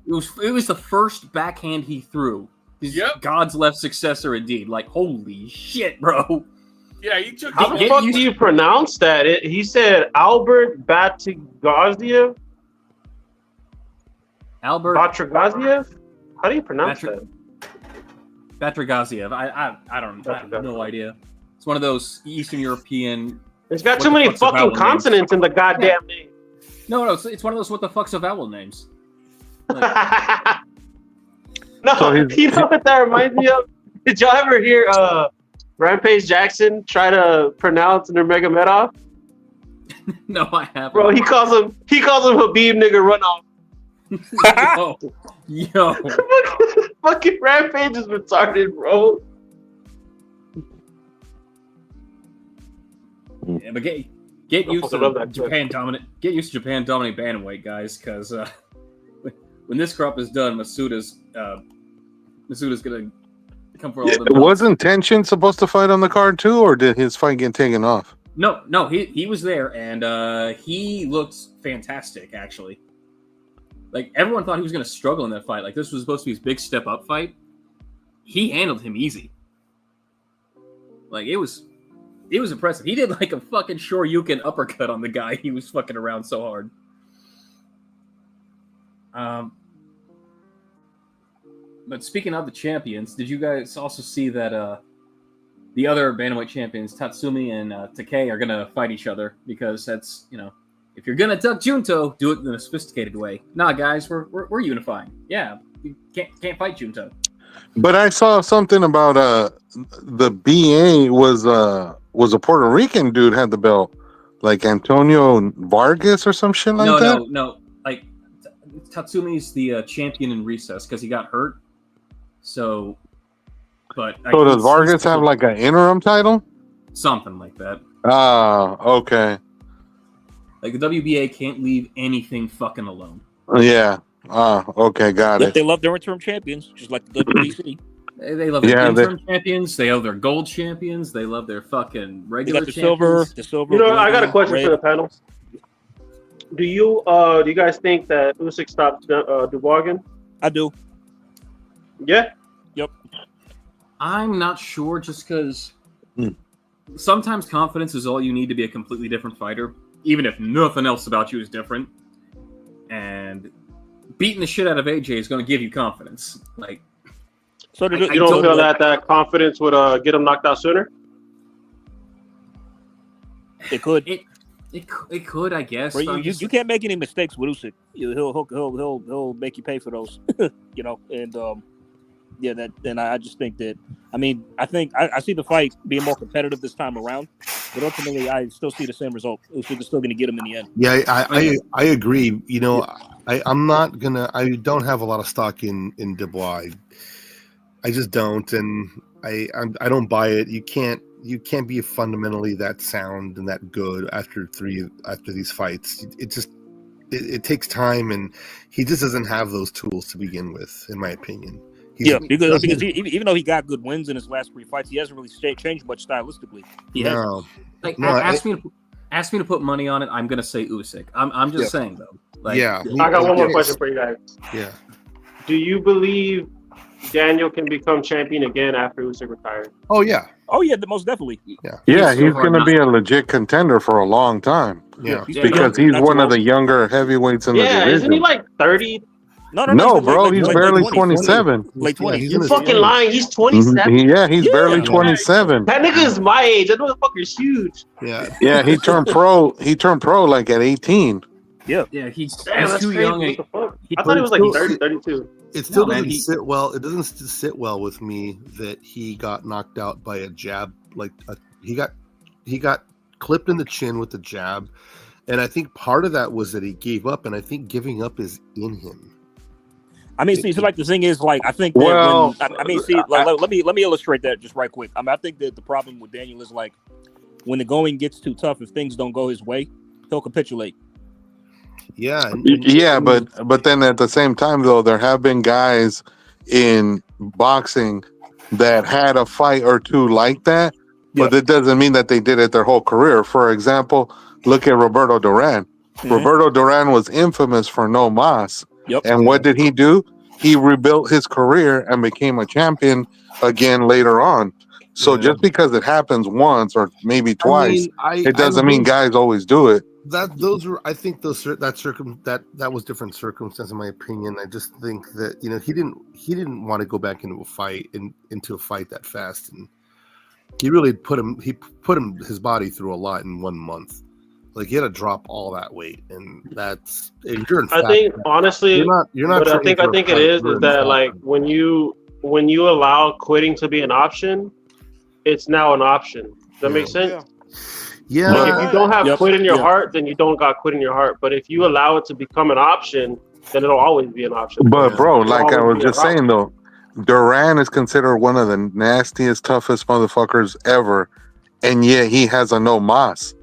It was the first backhand he threw. He's God's left successor indeed. Like holy shit, bro. Yeah, he took. How the fuck do you pronounce that? He said Albert Batigaziev. Albert Batragaziev? How do you pronounce that? Batragaziev. I have no idea. It's one of those Eastern European. It's got too many fucking consonants in the goddamn name. No, it's one of those what the fuck's a vowel names. No, you know what that reminds me of? Did y'all ever hear Rampage Jackson try to pronounce Nurmagomedov? No, I haven't. Bro, he calls him Habib nigga runoff. Yo. Fucking Rampage is retarded, bro. Yeah, but get used to Japan dominant. Get used to Japan dominant bantamweight, guys, because when this crop is done, Masuda's gonna come for all the. Wasn't Tenshin supposed to fight on the card too, or did his fight get taken off? No, he was there, and he looked fantastic, actually. Like, everyone thought he was going to struggle in that fight. Like, this was supposed to be his big step-up fight. He handled him easy. Like, it was impressive. He did, like, a fucking Shoryuken uppercut on the guy. He was fucking around so hard. But speaking of the champions, did you guys also see that the other bantamweight champions, Tatsumi and Takei, are going to fight each other? Because that's, if you're gonna duck Junto, do it in a sophisticated way. Nah, guys, we're unifying. Yeah, you can't fight Junto. But I saw something about the BA was a Puerto Rican dude had the belt, like Antonio Vargas or some shit like that. No. Like Tatsumi's the champion in recess because he got hurt. So, but so does Vargas have like an interim title? Something like that. Ah, okay. Like, the WBA can't leave anything fucking alone. Yeah. Okay, got it. They love their interim champions, just like the WBC. They love their interim champions. They love their gold champions. They love their fucking regular the champions. silver. I got a question for the panel. Do you guys think that Usyk stopped Dubois? I do. Yeah. Yep. I'm not sure, just because sometimes confidence is all you need to be a completely different fighter. Even if nothing else about you is different. And beating the shit out of AJ is going to give you confidence. Like, so you don't feel that confidence would get him knocked out sooner? It could. It could, I guess. You can't make any mistakes with Usyk. He'll make you pay for those. And I just think that. I see the fight being more competitive this time around, but ultimately I still see the same result. Usyk is still going to get him in the end. Yeah, I agree. I don't have a lot of stock in Dubois. I just don't, and I don't buy it. You can't be fundamentally that sound and that good after these fights. It takes time, and he just doesn't have those tools to begin with, in my opinion. Because even though he got good wins in his last 3 fights, he hasn't really changed much stylistically. Ask me to put money on it. I'm gonna say Usyk. I'm just saying though. Like, I got one more question for you guys. Yeah. Do you believe Daniel can become champion again after Usyk retires? Oh yeah, most definitely. Yeah, he's going to be a legit contender for a long time. Yeah, because he's one of the younger heavyweights in the division. Isn't he like 30? No, bro, he's barely 27. Late 20s. You're fucking lying. He's 27. Yeah, he's barely 27. That nigga is my age. That motherfucker's huge. Yeah, he turned pro. He turned pro like at 18. Yeah, he's that's too crazy. young. What the fuck? I thought he was like 30, 32. It still doesn't sit well. It doesn't sit well with me that he got knocked out by a jab. He got clipped in the chin with the jab, and I think part of that was that he gave up, and I think giving up is in him. The thing is, like, I think that let me illustrate that just right quick. I think that the problem with Daniel is, like, when the going gets too tough, if things don't go his way, he'll capitulate. Yeah, Yeah, but then at the same time though, there have been guys in boxing that had a fight or two like that, but it doesn't mean that they did it their whole career. For example, look at Roberto Duran. Roberto Duran was infamous for no mas. Yep. And what did he do? He rebuilt his career and became a champion again later on. So just because it happens once or maybe twice, it doesn't mean guys always do it. I think that was different circumstance in my opinion. I just think that he didn't want to go back into a fight that fast, and he really put his body through a lot in 1 month. Like he had to drop all that weight, and that's endurance. I think honestly, you're not. But I think it is that like when you allow quitting to be an option, it's now an option. Does that make sense? Yeah. Like if you don't have quit in your heart, then you don't got quit in your heart. But if you allow it to become an option, then it'll always be an option. But bro, It'll like I always was be just an saying though, Duran is considered one of the nastiest, toughest motherfuckers ever, and yet he has a no mas.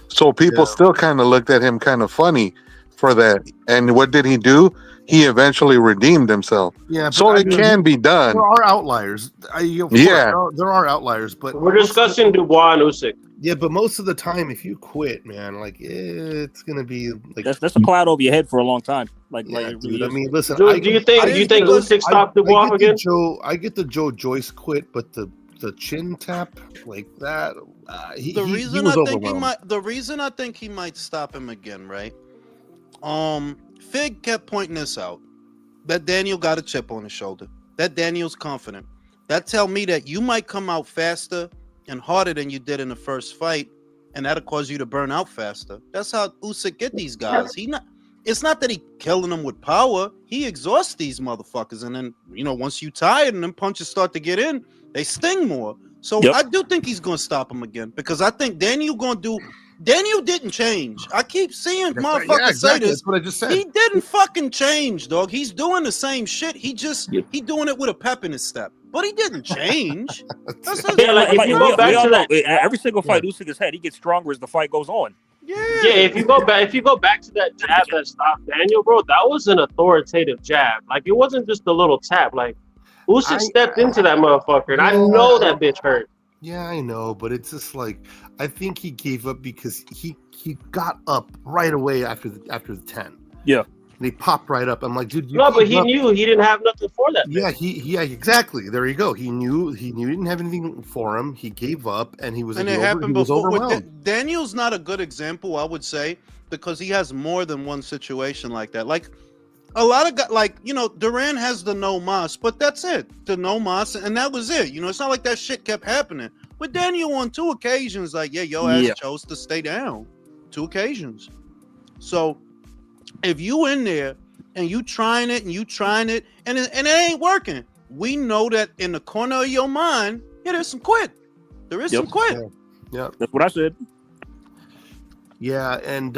So people still kind of looked at him kind of funny for that. And what did he do? He eventually redeemed himself. Yeah. So it can be done. There are outliers. There are outliers, but we're discussing Dubois and Usyk. Yeah, but most of the time, if you quit, man, like it's gonna be like that's a cloud over your head for a long time. Like it dude, really I is. mean, listen. Do you think Usyk stopped Dubois again? I get the Joe Joyce quit, but the chin tap like that. The reason I think he might stop him again, right? Fig kept pointing this out. That Daniel got a chip on his shoulder. That Daniel's confident. That tell me that you might come out faster and harder than you did in the first fight, and that'll cause you to burn out faster. That's how Usyk get these guys. It's not that he killing them with power. He exhausts these motherfuckers, and then once you tired and them punches start to get in, they sting more. So I do think he's gonna stop him again because I think Daniel didn't change. I keep seeing motherfuckers say this. That's what I just said. He didn't fucking change, dog. He's doing the same shit. He doing it with a pep in his step. But he didn't change. That's If you go back to that, every single fight Usyk has had, he gets stronger as the fight goes on. Yeah. If you go back to that jab that stopped Daniel, bro, that was an authoritative jab. Like it wasn't just a little tap. Like Usyk stepped into that motherfucker, and I know that bitch hurt. Yeah, I know, but it's just like I think he gave up because he got up right away after the 10. Yeah. And he popped right up. I'm like, dude, but he knew he didn't have nothing for that. Yeah, exactly. There you go. He knew he didn't have anything for him. He gave up, and he was. And it happened before. Daniel's not a good example, I would say, because he has more than one situation like that. Like a lot of guys, Duran has the no mas, but that's it. The no mas, and that was it. It's not like that shit kept happening. With Daniel on 2 occasions, your ass chose to stay down. 2 occasions. So if you in there and you trying it and it ain't working, we know that in the corner of your mind, there's some quit. There is some quit. Yeah, that's what I said. Yeah, and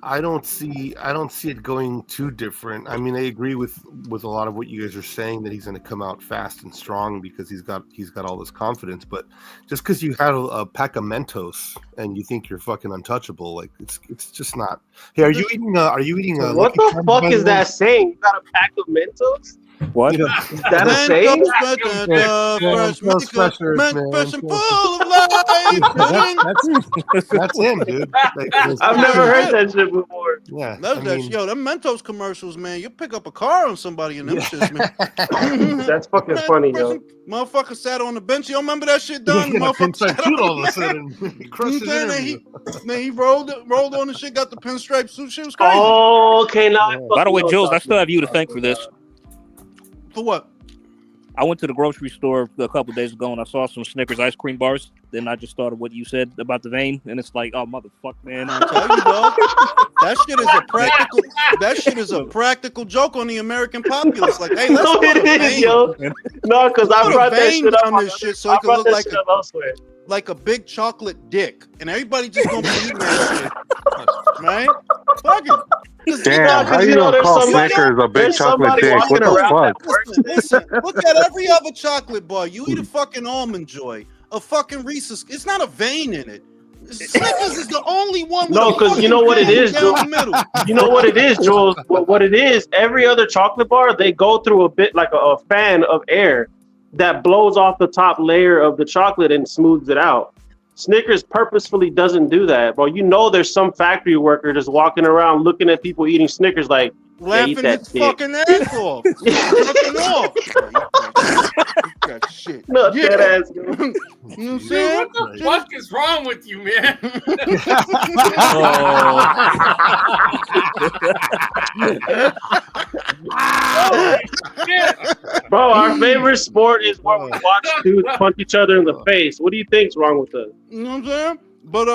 I don't see it going too different. I mean, I agree with a lot of what you guys are saying that he's going to come out fast and strong because he's got all this confidence. But just because you had a pack of Mentos and you think you're fucking untouchable, like it's just not. Hey, are you eating? What the fuck is that saying? You got a pack of Mentos? What? Is that a saying? Fresh and full of life. That's him, dude. I've never heard that shit before. Yeah, them Mentos commercials, man. You pick up a car on somebody in them shits, man. That's fucking funny, yo. Motherfucker sat on the bench. You don't remember that shit, Don? Motherfucker sat all of a sudden. He rolled on the shit, got the pinstripe suit. Shit was crazy. Oh, okay, now. By the way, Jules, I still have you to thank for this. For what? I went to the grocery store a couple days ago and I saw some Snickers ice cream bars. Then I just thought of what you said about the vein, and it's like, oh motherfucker, man! I tell you, dog, that shit is a practical joke on the American populace. Like, hey, let's put a vein, yo. No, because I brought that shit up on this shit so it can look like a big chocolate dick, and everybody just gonna be eating that shit, right? Fuck it. Damn, how you gonna call Snickers a big chocolate dick? What the fuck? Listen, look at every other chocolate bar. You eat a fucking Almond Joy, a fucking Reese's. It's not a vein in it. Snickers is the only one. No, because you know what it is, down Jules. the middle. You know what it is, Jules. What it is? Every other chocolate bar, they go through a bit like a fan of air that blows off the top layer of the chocolate and smooths it out. Snickers purposefully doesn't do that, bro. You know, there's some factory worker just walking around looking at people eating Snickers like, yeah, eat Laughing that his dick. fucking ass off. Jerking off. That shit. No, Yeah. dead ass. You know what I'm Dude, saying? what the fuck is wrong with you, man? Oh, shit. Bro, our favorite sport is where we watch dudes punch each other in the face. What do you think's wrong with us? You know what I'm saying? But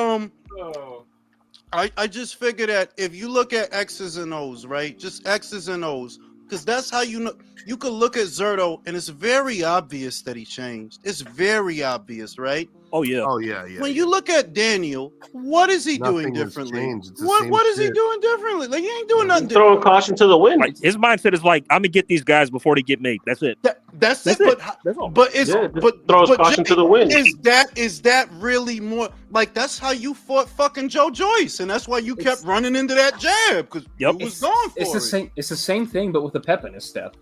I just figure that if you look at X's and O's, right? Just X's and O's, because that's how you know. You could look at Zerto, and it's very obvious that he changed. It's very obvious, right? Oh yeah. Oh yeah, yeah. When you look at Daniel, what is he doing Nothing has differently? changed. It's the What same what is he shit. doing differently? Like he ain't doing nothing. Throwing caution to the wind. Like, his mindset is like, I'm gonna get these guys before they get me. That's it. That's it. it. But That's all. but it's Yeah, just but throws but caution to Jimmy, the wind. Is that really more like that's how you fought fucking Joe Joyce, and that's why you kept running into that jab because you was going for It's the it. same. It's the same thing, but with a pep in his step.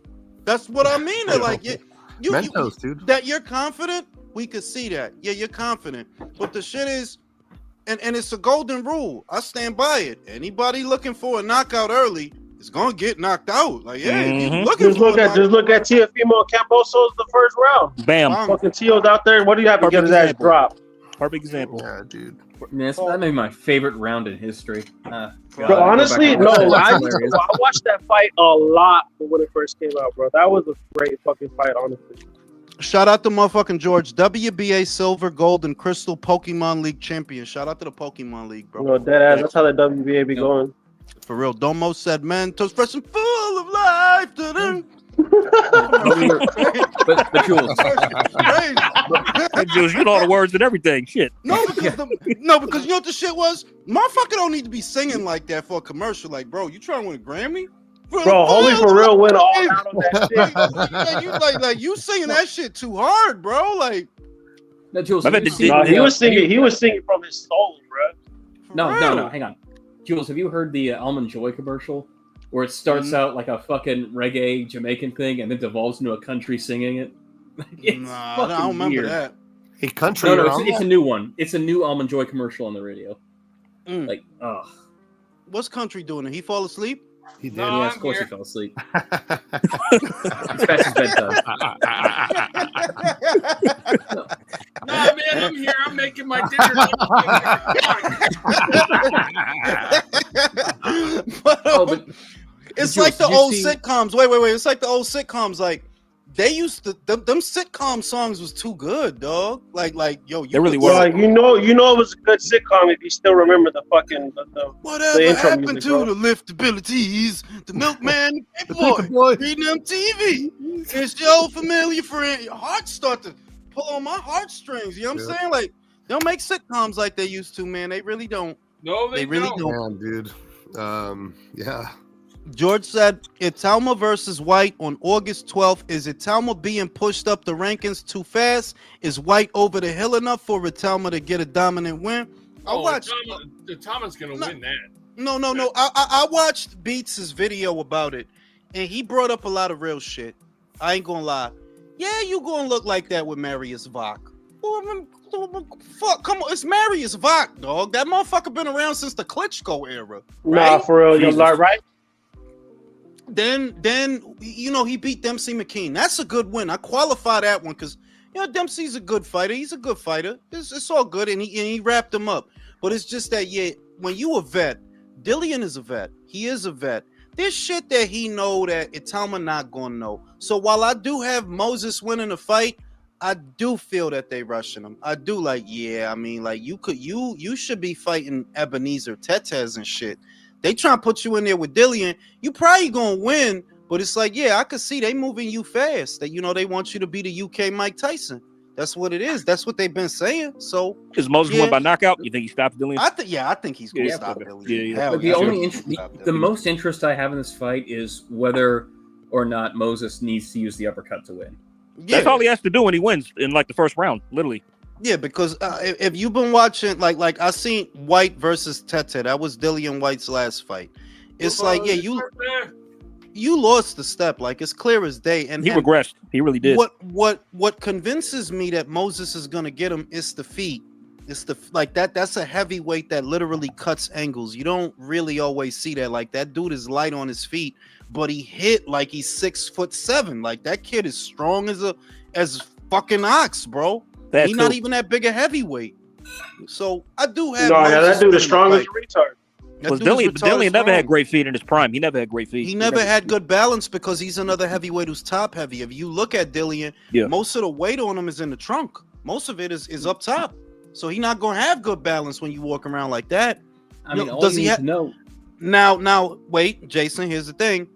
That's what I mean. They're like you Mentos, dude. that you're confident. We could see that. Yeah, you're confident. But the shit is, and it's a golden rule. I stand by it. Anybody looking for a knockout early is gonna get knocked out. Like, yeah, if you looking Just for look at Tiafimo Cambosos the first round. Bam. Fucking Tio's out there. What do you have to get his ass dropped? Perfect example. Yeah, dude. Man, that may be my favorite round in history. Bro, honestly, no. I watched that fight a lot when it first came out, bro. That was a great fucking fight, honestly. Shout out to motherfucking George, WBA Silver, Gold, and Crystal Pokemon League champion. Shout out to the Pokemon League, bro. No, dead ass. That's how the WBA be going. For real. Domo said, Mentos fresh and full of life. Da-dun. but Jules, Jules, you know all the words and everything. Shit. No, because you know what the shit was? Motherfucker don't need to be singing like that for a commercial. Like, bro, you trying to win a Grammy? Bro, homie for real went all out on that shit. like you singing that shit too hard, bro. Like, no, Jules, he was singing from his soul, bro. No, hang on. Jules, have you heard the Almond Joy commercial where it starts out like a fucking reggae Jamaican thing and then devolves into a country singing it? It's nah, fucking I don't remember weird. that. Hey, country. No, it's a new one. It's a new Almond Joy commercial on the radio. Like, ugh. What's country doing? Did he fall asleep? He did. Yeah, of course he fell asleep. It's past his bedtime. Nah, man, I'm here. I'm making my dinner. But it's like the old sitcoms. Wait. It's like the old sitcoms. Like they used to them sitcom songs was too good, dog. Like yo, they really were. Well, you know it was a good sitcom if you still remember the fucking whatever the intro happened music, to bro. the liftabilities, the milkman, the paper boy, reading them TV. It's your familiar friend. Your heart start to pull on my heartstrings. You know what I'm saying? Like they don't make sitcoms like they used to, man. They really don't. No, they really don't. Man, dude. Yeah. George said Italma versus White on August 12th. Is Italma being pushed up the rankings too fast? Is White over the hill enough for Italma to get a dominant win? Thomas gonna win that. No. I watched Beats' video about it, and he brought up a lot of real shit. I ain't gonna lie. Yeah, you gonna look like that with Marius Vach. Fuck, come on, it's Marius Vach, dog. That motherfucker been around since the Klitschko era. Right? Nah, for real, you're right. Then you know he beat Dempsey McKean. That's a good win. I qualify that one because you know Dempsey's a good fighter. He's a good fighter. It's all good, and he wrapped him up. But it's just that when you a vet, Dillian is a vet. He is a vet. There's shit that he know that Italma not gonna know. So while I do have Moses winning the fight, I do feel that they rushing him. I do I mean, like you should be fighting Ebenezer Tetez and shit. They trying to put you in there with Dillian. You probably gonna win, but it's like, yeah, I could see they moving you fast. That they want you to be the UK Mike Tyson. That's what it is. That's what they've been saying. So is Moses win by knockout? You think he stops Dillian? I think he's gonna stop Dillian. Yeah. But the most interest I have in this fight is whether or not Moses needs to use the uppercut to win. That's all he has to do when he wins in like the first round, literally. Yeah, because if you've been watching, like I seen White versus Tete, that was Dillian White's last fight. It's like, yeah, you lost the step, like it's clear as day. And he regressed. He really did. What convinces me that Moses is gonna get him is the feet. It's the like that's a heavyweight that literally cuts angles. You don't really always see that. Like that dude is light on his feet, but he hit like he's 6'7". Like that kid is strong as fucking ox, bro. He's not even that big a heavyweight. So I do have. No, yeah, that dude is strong as a retard. Because Dillian never had great feet in his prime. He never had great feet. He never had good balance because he's another heavyweight who's top heavy. If you look at Dillian, most of the weight on him is in the trunk. Most of it is up top. So he's not gonna have good balance when you walk around like that. I mean, does he have no? Now, wait, Jason. Here's the thing.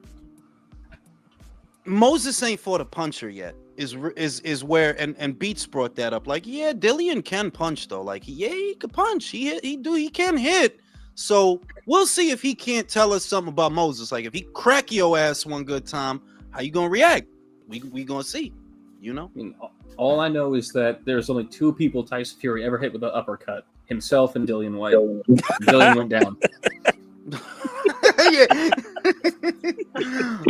Moses ain't fought a puncher yet. Is where and Beats brought that up. Like, yeah, Dillian can punch though. Like, yeah, he can punch. He can hit. So we'll see if he can't tell us something about Moses. Like, if he crack your ass one good time, how you gonna react? We gonna see. You know. I mean, all I know is that there's only two people Tyson Fury ever hit with an uppercut: himself and Dillian White. Dillian went down.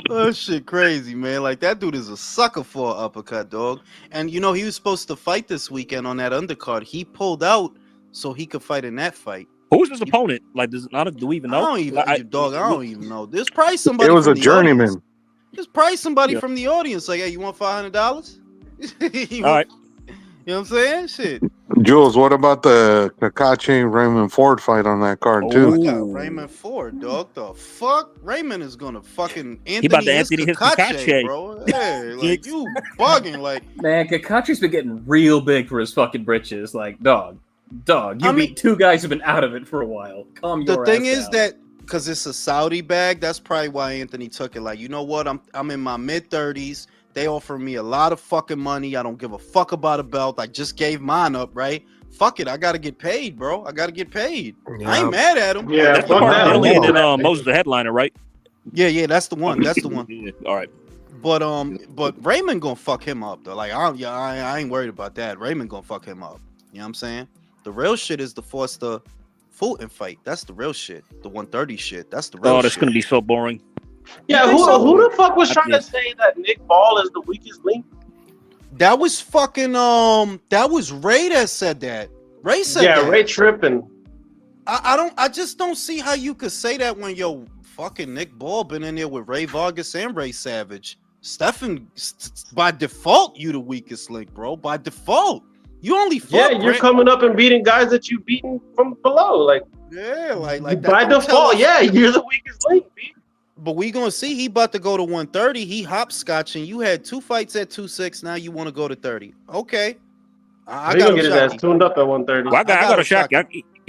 Oh shit, crazy, man. Like that dude is a sucker for an uppercut, dog. And you know he was supposed to fight this weekend on that undercard. He pulled out so he could fight in that fight. Who's his opponent? Like, do we even know? I don't even know. There's probably somebody. It was from a the journeyman. Audience. There's probably somebody from the audience. Like, hey, you want $500? All right. You know what I'm saying? Shit. Jules, what about the Kakashi Raymond Ford fight on that card too? I got Raymond Ford, dog. The fuck? Raymond is gonna fucking he about to Anthony his Kakashi, bro. Hey, like you bugging, like man. Kakashi's been getting real big for his fucking britches. Like, dog. You beat two guys who've been out of it for a while. Calm your ass The thing is down. that because it's a Saudi bag, that's probably why Anthony took it. Like, you know what? I'm in my mid-30s. They offer me a lot of fucking money. I don't give a fuck about a belt. I just gave mine up, right? Fuck it. I got to get paid, bro. I got to get paid. Yeah. I ain't mad at him. Yeah, that's the part Dillian and Moses the headliner, right? Yeah, that's the one. That's the one. Yeah, all right. But Raymond gonna fuck him up though. Like, I ain't worried about that. Raymond gonna fuck him up. You know what I'm saying? The real shit is the Foster Fulton fight. That's the real shit. The 130 shit. That's the real shit. That's gonna be so boring. Yeah, who the fuck was trying to say that Nick Ball is the weakest link? That was fucking that was Ray that said that. Ray said that. Yeah, Ray tripping. I just don't see how you could say that when yo fucking Nick Ball been in there with Ray Vargas and Ray Savage. Stephen, by default, you the weakest link, bro. By default. You only fought you're coming up and beating guys that you beaten from below. Like that by default, yeah, you're the weakest link, B. But we gonna see he about to go to 130. He hopscotching. You had 2 fights at 2-6. Now you want to go to 30. Okay. I got to get his ass tuned up at 130. Well, I got to shock you. I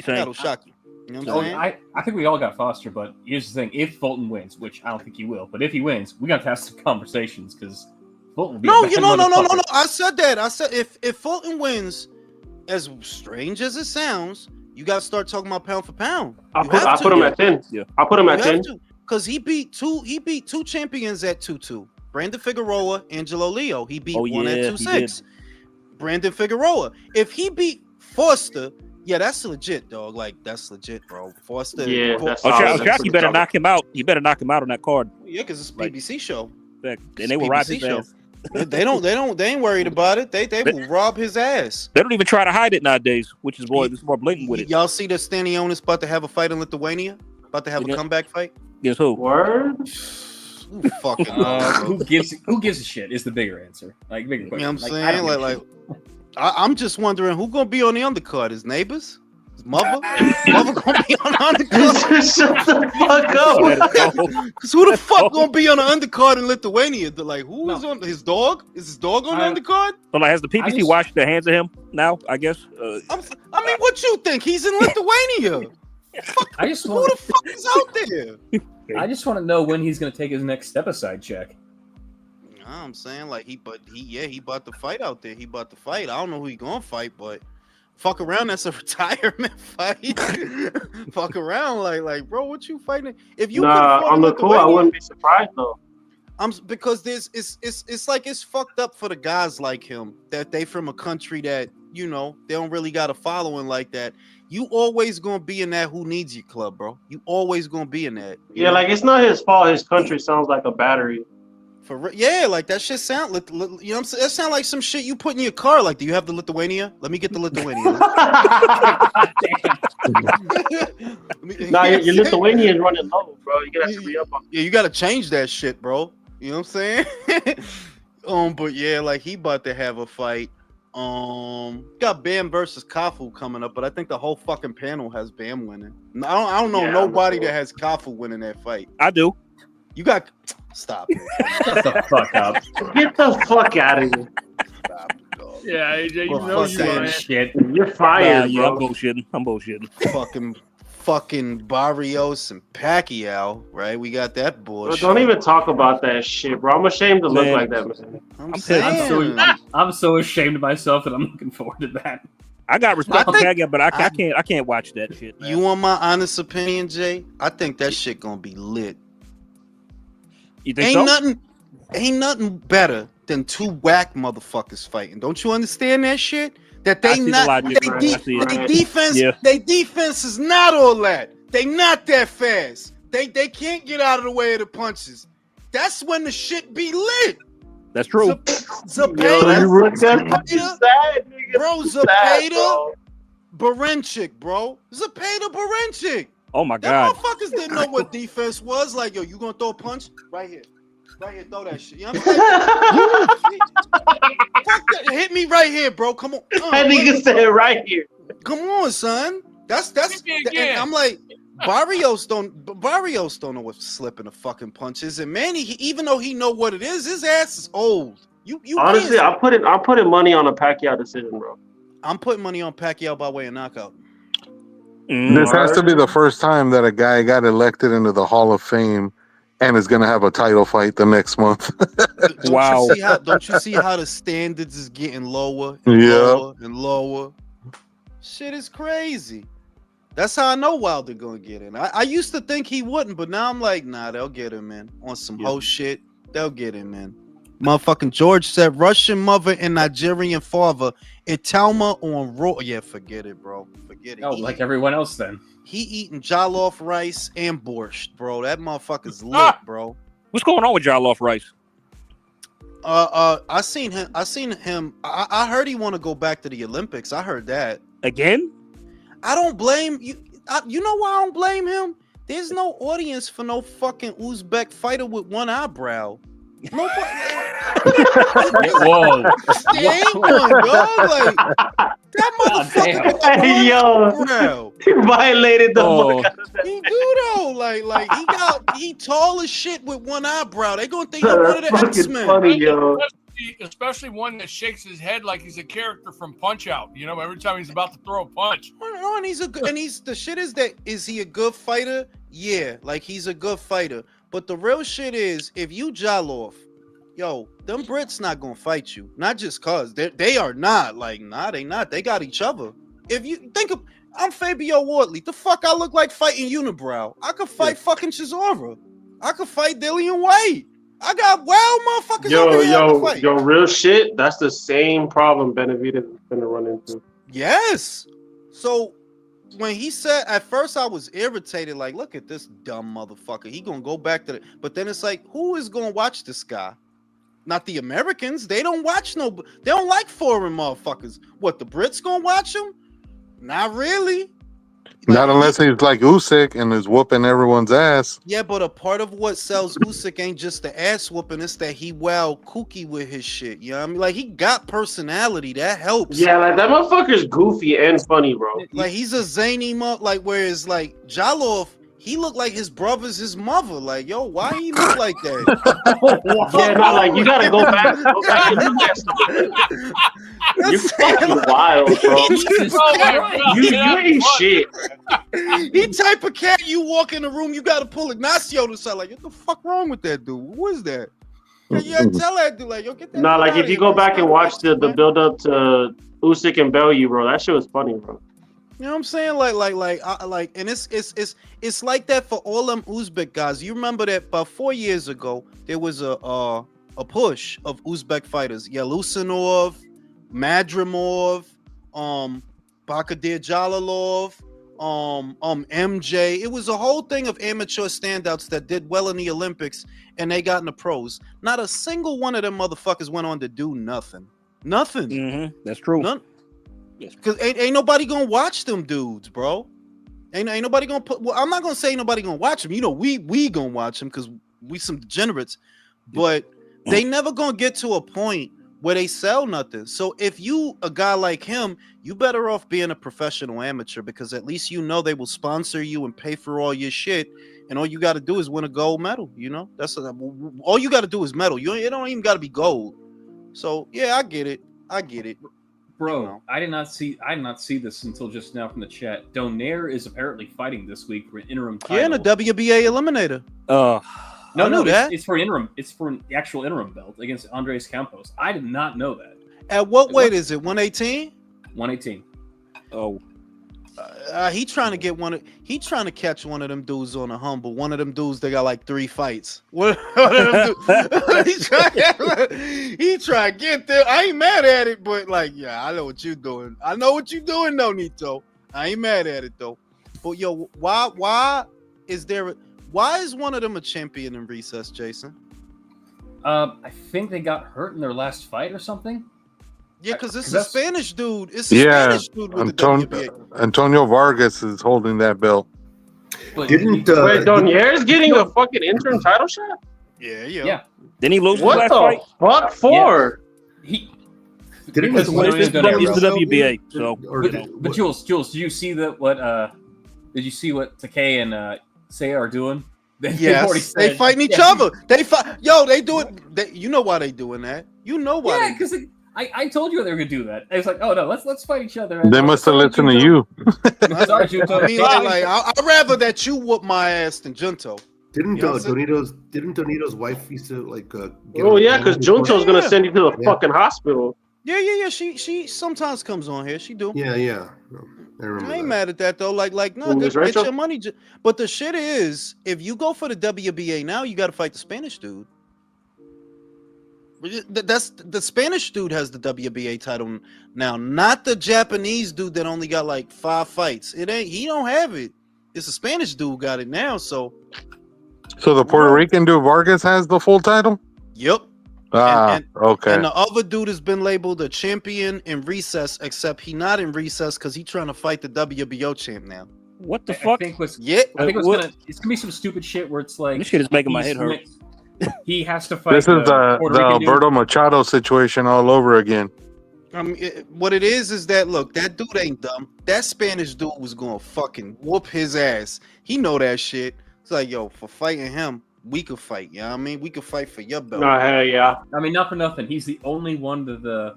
got to shock you. You know what I'm saying? I think we all got Foster, but here's the thing. If Fulton wins, which I don't think he will, but if he wins, we got to have some conversations because Fulton will be No. I said that. I said if Fulton wins, as strange as it sounds, you got to start talking about pound for pound. I put him at 10. Yeah. I put him at 10. Because he beat two champions at 2-2. Brandon Figueroa, Angelo Leo. He beat one at 2-6. Brandon Figueroa. If he beat Foster, yeah, that's legit, dog. Like, that's legit, bro. Foster. Yeah, Shaq, you better knock him out. You better knock him out on that card. Yeah, because it's a BBC show. And they will rob his ass. They ain't worried about it. They will rob his ass. They don't even try to hide it nowadays, which is more blatant with it. Y'all see that Stanionis about to have a fight in Lithuania? About to have a comeback fight? Guess who? Word? Who fucking who gives a shit is the bigger answer. Like, bigger question. You know what I'm saying? I'm just wondering who gonna be on the undercard. His neighbors? His mother? Mother gonna be on the undercard? Shut the fuck up. Because who the fuck gonna be on the undercard in Lithuania? Like, who is on his dog? Is his dog on the undercard? So, like, has the PBC washed their hands of him now? I guess. I mean, what you think? He's in Lithuania. Who the fuck is out there? I just want to know when he's going to take his next step-aside check. I'm saying, like, he about to fight out there. He about to fight. I don't know who he gonna fight, but fuck around, that's a retirement fight. Fuck around, like, bro, what you fighting? If you on the cool, I wouldn't be surprised though. Because it's like it's fucked up for the guys like him that they from a country that they don't really got a following like that. You always gonna be in that who needs you club, bro. You always gonna be in that. Yeah, like it's not his fault. His country sounds like a battery. Yeah, like that shit sound. You know what I'm saying? That sound like some shit you put in your car. Like, do you have the Lithuania? Let me get the Lithuania. Nah, your Lithuanian running low, bro. You gotta have to re-up on. Yeah, you gotta change that shit, bro. You know what I'm saying? But yeah, like he about to have a fight. Got Bam versus Kafu coming up, but I think the whole fucking panel has Bam winning. I don't know nobody that has Kafu winning that fight. I do. You got stop it. Shut the fuck up. Get the fuck out of here. Stop it, dog. Yeah, AJ, you Well, know fuck you that are. Shit. You're fired, Yeah, bro. I'm bullshitting. Fucking Barrios and Pacquiao, right? We got that bullshit. Don't even talk about that shit, bro. I'm ashamed to look like that, man. I'm so ashamed of myself, and I'm looking forward to that. I got respect for Pacquiao, but I can't watch that shit, man. You want my honest opinion, Jay? I think that shit gonna be lit. You think so? Ain't nothing better than two whack motherfuckers fighting. Don't you understand that shit? That they defense is not all that. They not that fast. They can't get out of the way of the punches. That's when the shit be lit. That's true. Zapata, bro, Zapata, Barenchik, bro. Zapata, Barenchik. Oh my Them god. motherfuckers didn't know what defense was. Like, yo, you gonna throw a punch? Right here. Right here, throw that shit. You know what I'm saying? Fuck that. Hit me right here, bro. Come on. That nigga said right here. Come on, son. That's and I'm like, Barrios don't know what's slipping the fucking punches. And Manny, even though he know what it is, his ass is old. You Honestly, I'm putting money on a Pacquiao decision, bro. I'm putting money on Pacquiao by way of knockout. This has to be the first time that a guy got elected into the Hall of Fame and is going to have a title fight the next month. Don't you see how the standards is getting lower and lower? Shit is crazy. That's how I know Wilder gonna get in. I used to think he wouldn't, but now I'm like, nah, they'll get him in on some whole shit. They'll get him in. Motherfucking George said Russian mother and Nigerian father. Italma on raw. Yeah, forget it, bro. Forget it. Oh, like everyone else then. He eating jollof rice and borscht, bro. That motherfucker's lit, bro. What's going on with jollof rice? I seen him. I heard he want to go back to the Olympics. I heard that. Again? I don't blame you. You know why I don't blame him? There's no audience for no fucking Uzbek fighter with one eyebrow. Nobody. Whoa. There ain't one, dog. Like that motherfucker. Hey, yo, you violated the fuck out of that. He do though. Like he tall as shit with one eyebrow. They gonna think he's one of the X-Men. Funny, yo. Especially one that shakes his head like he's a character from Punch Out. You know, every time he's about to throw a punch. And the shit is that is he a good fighter? Yeah, like he's a good fighter. But the real shit is if you jollof, yo, them Brits not gonna fight you. Not just cause they are not. Like, nah, they not. They got each other. If you think of I'm Fabio Wardley. The fuck I look like fighting Unibrow. I could fight fucking Chisora. I could fight Dillian White. I got wild motherfuckers over here to fight. Yo, real shit. That's the same problem Benavidez is gonna run into. Yes. So when he said, at first I was irritated, like, look at this dumb motherfucker. He gonna go back to the. But then it's like, who is gonna watch this guy? Not the Americans. They don't watch They don't like foreign motherfuckers. What, the Brits gonna watch him? Not really. Not unless he's like Usyk and is whooping everyone's ass. Yeah, but a part of what sells Usyk ain't just the ass whooping, it's that he wild kooky with his shit. You know what I mean? Like, he got personality. That helps. Yeah, like, that motherfucker's goofy and funny, bro. Like, he's a zany like, whereas, like, Jolov, he looked like his brother's his mother. Like, yo, why he look like that? Yeah, no, like, you gotta go back and look at stuff. You're fucking wild, bro. You ain't shit. He type of cat, you walk in the room, you gotta pull Ignacio to side. Like, what the fuck wrong with that dude? Who is that? Yeah, tell that dude, like, yo, get that. Nah, like, if you go back and watch the build up to Usyk and Bellew, bro, that shit was funny, bro. You know what I'm saying? And it's like that for all them Uzbek guys. You remember that about 4 years ago, there was a push of Uzbek fighters, Yelusinov, Madrimov, Bakadir Jalalov, MJ. It was a whole thing of amateur standouts that did well in the Olympics, and they got in the pros. Not a single one of them motherfuckers went on to do nothing. Nothing. Mm-hmm. That's true. None. Because ain't nobody gonna watch them dudes, bro. Ain't nobody gonna put. Well, I'm not gonna say ain't nobody gonna watch them. You know, we gonna watch them because we some degenerates. But they never gonna get to a point where they sell nothing. So if you a guy like him, you better off being a professional amateur because at least you know they will sponsor you and pay for all your shit. And all you got to do is win a gold medal. You know, that's all you got to do is medal. It don't even got to be gold. So yeah, I get it. Bro, You know. I did not see this until just now from the chat. Donaire is apparently fighting this week for an interim title. Yeah, in the WBA eliminator. No, that. it's for an interim. It's for an actual interim belt against Andres Campos. I did not know that. At what weight is it? 118? 118. Oh. He trying to get he trying to catch one of them dudes on a humble. One of them dudes that got like 3 fights. What of them dudes? he try to get there. I ain't mad at it, but like, yeah, I know what you're doing. I know what you're doing, though, Nito. I ain't mad at it though. But yo, why is one of them a champion in recess, Jason? I think they got hurt in their last fight or something. Yeah, because it's a Spanish dude. It's a Spanish dude with the WBA. Antonio Vargas is holding that belt. Wait, Donier's getting a fucking interim title shot? Yeah. Didn't he lose what his last the fight? fuck for? He didn't because it's the WBA. So, but Jules, did you see that? Did you see what Takei and Say are doing? Yes, they fighting each other. They fight. Yo, they do it. You know why they doing that? You know why? Yeah, because I told you they were gonna do that. I was like, oh no, let's fight each other. They must have listened to you. Sorry, Junto. I mean, I'd rather that you whoop my ass than Junto. Didn't Donito's wife used to like? Oh yeah, because Junto's gonna send you to the fucking hospital. Yeah. She sometimes comes on here. She do. Yeah. I ain't mad at that though. Like no, get your money. But the shit is, if you go for the WBA now, you got to fight the Spanish dude. That's the Spanish dude has the WBA title now, not the Japanese dude that only got like 5 fights. He don't have it. It's a Spanish dude got it now. So the Puerto Rican dude Vargas has the full title. Yep. Okay. And the other dude has been labeled a champion in recess, except he not in recess because he trying to fight the WBO champ now. What the fuck? I think it's What? gonna be some stupid shit where it's like This shit is making my head hurt. He has to fight. This is the Puerto Rican dude. Alberto Machado situation all over again. What it is that look, that dude ain't dumb. That Spanish dude was gonna fucking whoop his ass. He know that shit. It's like, yo, for fighting him, we could fight. You know what I mean? We could fight for your belt. No, hell yeah. I mean, not for nothing. He's the only one of the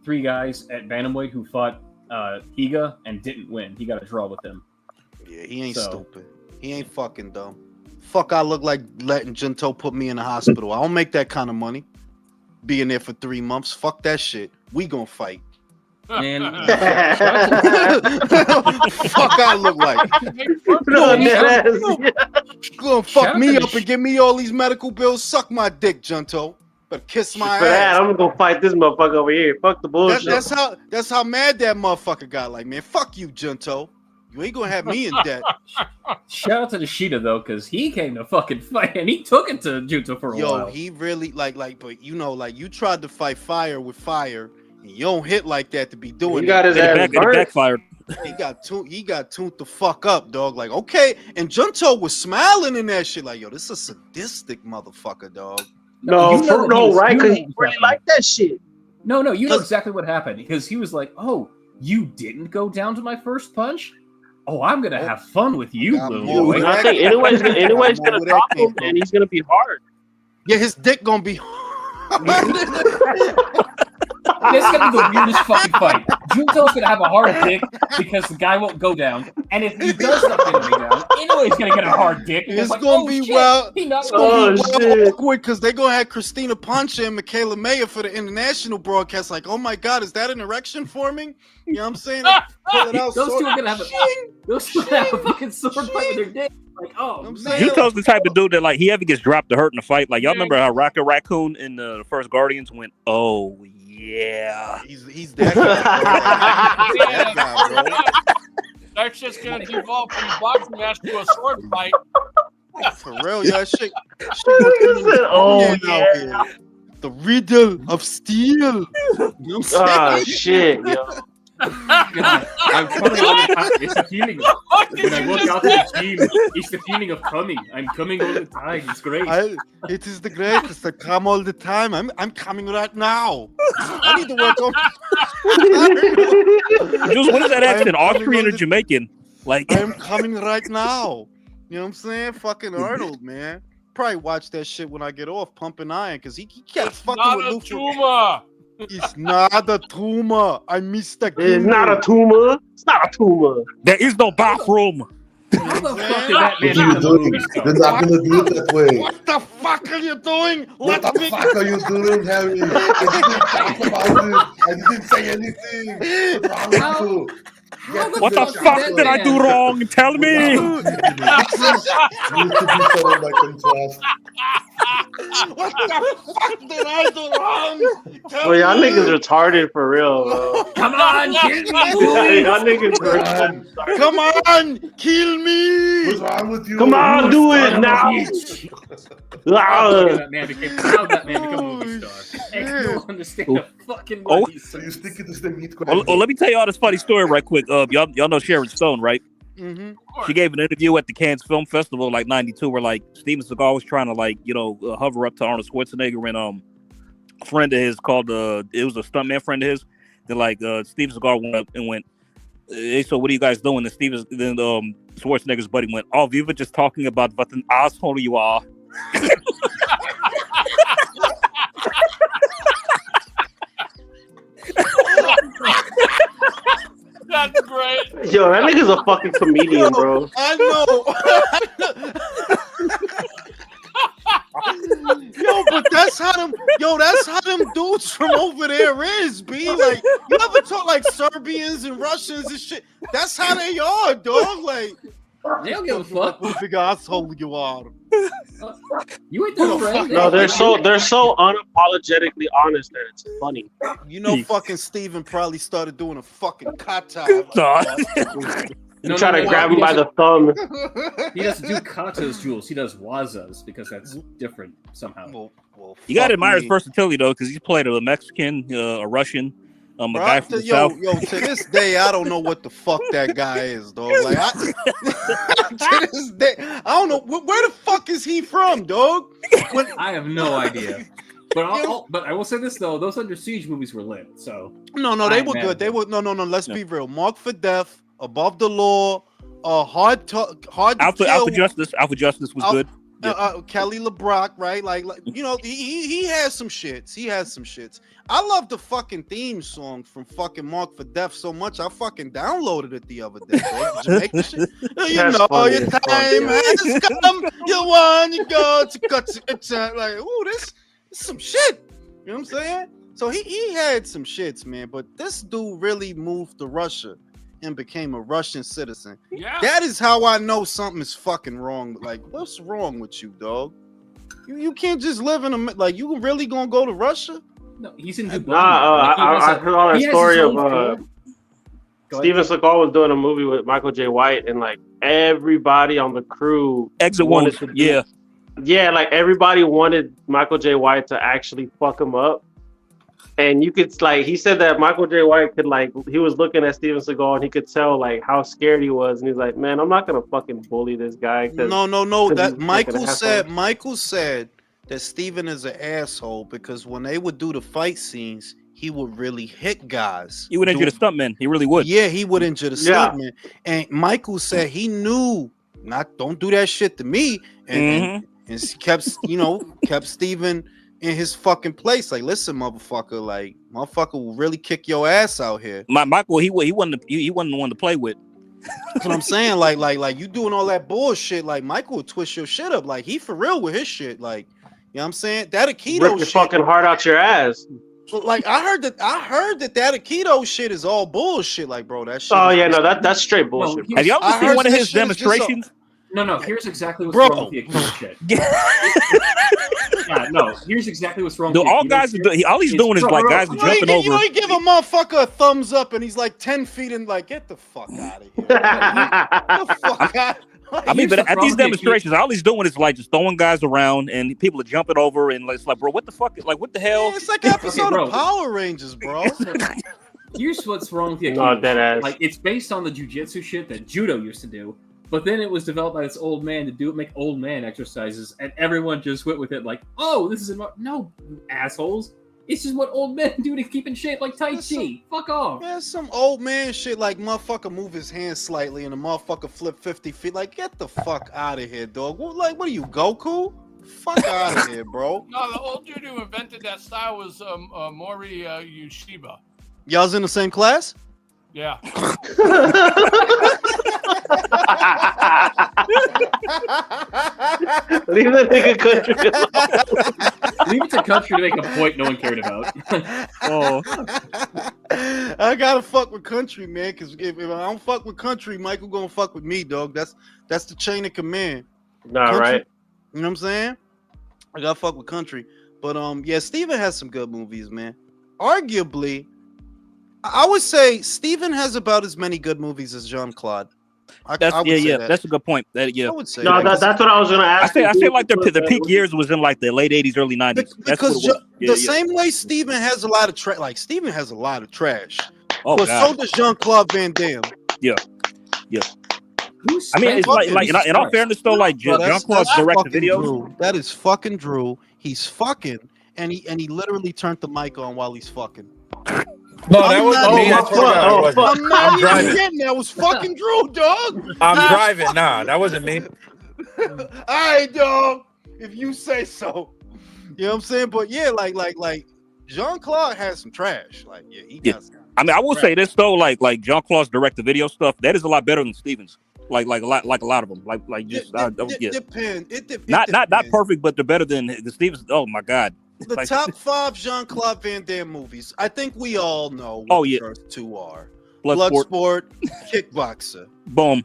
3 guys at bantamweight who fought Higa and didn't win. He got a draw with him. Yeah, he ain't stupid. He ain't fucking dumb. Fuck, I look like letting Junto put me in the hospital. I don't make that kind of money. Being there for 3 months. Fuck that shit. We gonna fight. And fuck, I look like. Gonna fuck me up and give me all these medical bills. Suck my dick, Junto. But kiss my For ass. that, I'm gonna fight this motherfucker over here. Fuck the bullshit. That's how mad that motherfucker got. Like, man, fuck you, Junto. You ain't gonna have me in debt. Shout out to Nishida though, because he came to fucking fight and he took it to Junto for a while. Yo, he really but you know, like you tried to fight fire with fire, and you don't hit like that to be doing. He got his ass backfired. He got tuned the fuck up, dog. Like, okay, and Junto was smiling in that shit. Like, yo, this is a sadistic motherfucker, dog. Right? Because he really liked that shit. No, you know exactly what happened because he was like, "Oh, you didn't go down to my first punch? Oh, I'm gonna have fun with you, little boy." I think anyway's gonna drop him, and he's gonna be hard. Yeah, his dick gonna be. This is gonna be the weirdest fucking fight. Junto's gonna have a hard dick because the guy won't go down, And if he does knock Inoue down, Inoue's gonna get a hard dick. It's like, gonna oh, be shit, well. he knocked It's gonna be me well down. awkward because they're gonna have Christina Pancha and Michaela Mayer for the international broadcast. Like, oh my God, is that an erection forming? You know what I'm saying? They pull it out, Those sword- two are gonna have a fucking sword fight with their dick. Like, oh man. Junto's the type of dude that like he ever gets dropped to hurt in a fight. Like y'all remember how Rocket Raccoon in the first Guardians went, "Oh yeah." He's that guy. Bro. That guy, bro. That's just gonna devolve from a boxing match to a sword fight. For real, yeah, shit. Oh, yeah. The riddle of steel. You know what I'm saying? Ah, shit, yo. God, I'm coming all the time. It's the feeling. When I work out in the gym, it's the feeling of coming. I'm coming all the time. It's great. It is the greatest. I come all the time. I'm coming right now. I need to work on. Jules, what is that accent? I am Austrian or Jamaican? Like I am coming right now. You know what I'm saying? Fucking Arnold, man. Probably watch that shit when I get off pumping iron because he kept fucking Not with a Lucha. tumor. It's not a tumor. I missed the It's not a tumor. It's not a tumor. There is no bathroom. How the fuck did that What man are you become a movie doing? star? You're not gonna do it that way. What the fuck are you doing? What the fuck are you doing, Harry? I didn't talk about it. I didn't say anything. What's wrong with you? What the fuck did I do wrong? Tell me. You used to be someone like contrast. What the fuck did I do wrong? Tell Well, y'all me. niggas retarded for real, bro. Come on, kill me, Y'all niggas retarded. Come on, kill me. What's wrong with you? Come on, do it now. How that man became a movie star? I don't understand a fucking Oh. what he So said. you stick it to the meat Oh, let me tell y'all this funny story right quick. Y'all know Sharon Stone, right? Mm-hmm. She gave an interview at the Cannes Film Festival like '92, where like Steven Seagal was trying to hover up to Arnold Schwarzenegger, and a friend of his called it was a stuntman friend of his. Then Steven Seagal went up and went, "Hey, so what are you guys doing?" And Schwarzenegger's buddy went, "Oh, we were just talking about what an asshole you are." That's great. Yo, that nigga's a fucking comedian, bro. I know. But that's how them dudes from over there is, B. Like, you ever talk like Serbians and Russians and shit? That's how they are, dog. Like, They don't give a fuck. what a big asshole you are. You ain't their friend. No, they're so unapologetically honest that it's funny. You know, fucking Steven probably started doing a fucking kata. You try to grab him by the thumb. He doesn't do katas, Jules. He does wazas because that's different somehow. You got to admire his versatility though, because he's played a Mexican, a Russian, a guy from the South. To this day, I don't know what the fuck that guy is, dog. Like, to this day, I don't know where the fuck is he from, dog. I have no idea. But I will say this though: those Under Siege movies were lit. So no, they were good. They were no. Let's be real. Mark for Death, Above the Law, hard to Alpha Justice. Alpha Justice was good. Kelly LeBrock, right? Like you know, he has some shits. He has some shits. I love the fucking theme song from fucking Mark for Death so much. I fucking downloaded it the other day. Right? Jamaican shit. You That's know, funny. your time has come. You want to go to cut to like, ooh, this is some shit. You know what I'm saying? So he had some shits, man. But this dude really moved to Russia and became a Russian citizen. Yeah. That is how I know something is fucking wrong. Like, what's wrong with you, dog? You can't just live in a like. You really gonna go to Russia? No, he's in Dubai. I heard all that story of Steven Seagal was doing a movie with Michael J. White, and like everybody on the crew wanted to like everybody wanted Michael J. White to actually fuck him up. And you could he said that Michael J. White could he was looking at Steven Seagal and he could tell like how scared he was, and he's like, man, I'm not gonna fucking bully this guy. No. That Michael said that Steven is an asshole because when they would do the fight scenes, he would really hit guys. He would injure the stuntman. He really would. Yeah, he would injure the stuntman. And Michael said he knew don't do that shit to me, and kept Steven in his fucking place. Like, listen, motherfucker, motherfucker will really kick your ass out here. Michael, he wasn't the one to play with. That's what I'm saying. Like you doing all that bullshit. Like Michael will twist your shit up. Like he for real with his shit. Like, you know what I'm saying? That Aikido Rip your shit. fucking heart out your ass. Like I heard that Aikido shit is all bullshit. Like, bro, that shit. Oh is yeah, no, that's straight bullshit. Have y'all I ever seen heard one of that his shit is just a- demonstrations? No. Here's exactly what's Bro. wrong with the Aikido shit. Yeah, no. Here's exactly what's wrong. Dude, with the all Aikido guys, shit. all he's doing is Bro, like bro, guys bro, jumping You over. know, he give a motherfucker a thumbs up, and he's like 10 feet in. Like, get the fuck out of here. Get the fuck out. I mean, but at these demonstrations, all he's doing is like just throwing guys around, and people are jumping over, and it's like, bro, what the fuck? Like, what the hell? It's like an episode bro. of Power Rangers, bro. Here's what's wrong with the No, Aikido. dead ass. Like, it's based on the jujitsu shit that judo used to do, but then it was developed by this old man to make old man exercises, and everyone just went with it like, oh, this is no, assholes. It's just what old men do to keep in shape, like Tai Chi. Fuck off. Yeah, some old man shit like motherfucker move his hand slightly and the motherfucker flip 50 feet. Like, get the fuck out of here, dog. What are you, Goku? Fuck out of here, bro. No, the old dude who invented that style was Mori Yoshiba. Y'all's in the same class? Yeah. Leave that nigga country alone. Leave it to country to make a point no one cared about. Oh, I gotta fuck with country, man. Cause if I don't fuck with country, Michael gonna fuck with me, dog. That's the chain of command. Nah, Country, right. You know what I'm saying? I gotta fuck with country. But yeah, Steven has some good movies, man. Arguably, I would say Steven has about as many good movies as Jean-Claude. I would say that. That's a good point. I would say No, that. that's what I was gonna ask. I feel like the peak years was in like the late '80s, early '90s. That's Because what it was. the same way Steven has a lot of trash, like Steven has a lot of trash. Oh, but God. so does Jean-Claude Van Damme. Yeah. I mean, it's like in all fairness though, like Bro, Jean-Claude's that's direct fucking videos. Drew. That is fucking Drew. He's fucking, and he literally turned the mic on while he's fucking. No, that wasn't me. I swear to God, it wasn't. I'm not I'm even driving. kidding. That was fucking Drew, dog. I'm driving. Nah, that wasn't me. All right, dog. If you say so. You know what I'm saying? But yeah, like Jean-Claude has some trash. Like, yeah, he got some. I mean, I will say this though, like Jean-Claude's direct-to-video stuff, that is a lot better than Steven's. Like a lot of them. Like just yeah. Depends. Not perfect, but they're better than the Stevens. Oh my God. The Like- top 5 Jean-Claude Van Damme movies. I think we all know what the first 2 are. Bloodsport, Kickboxer. Boom.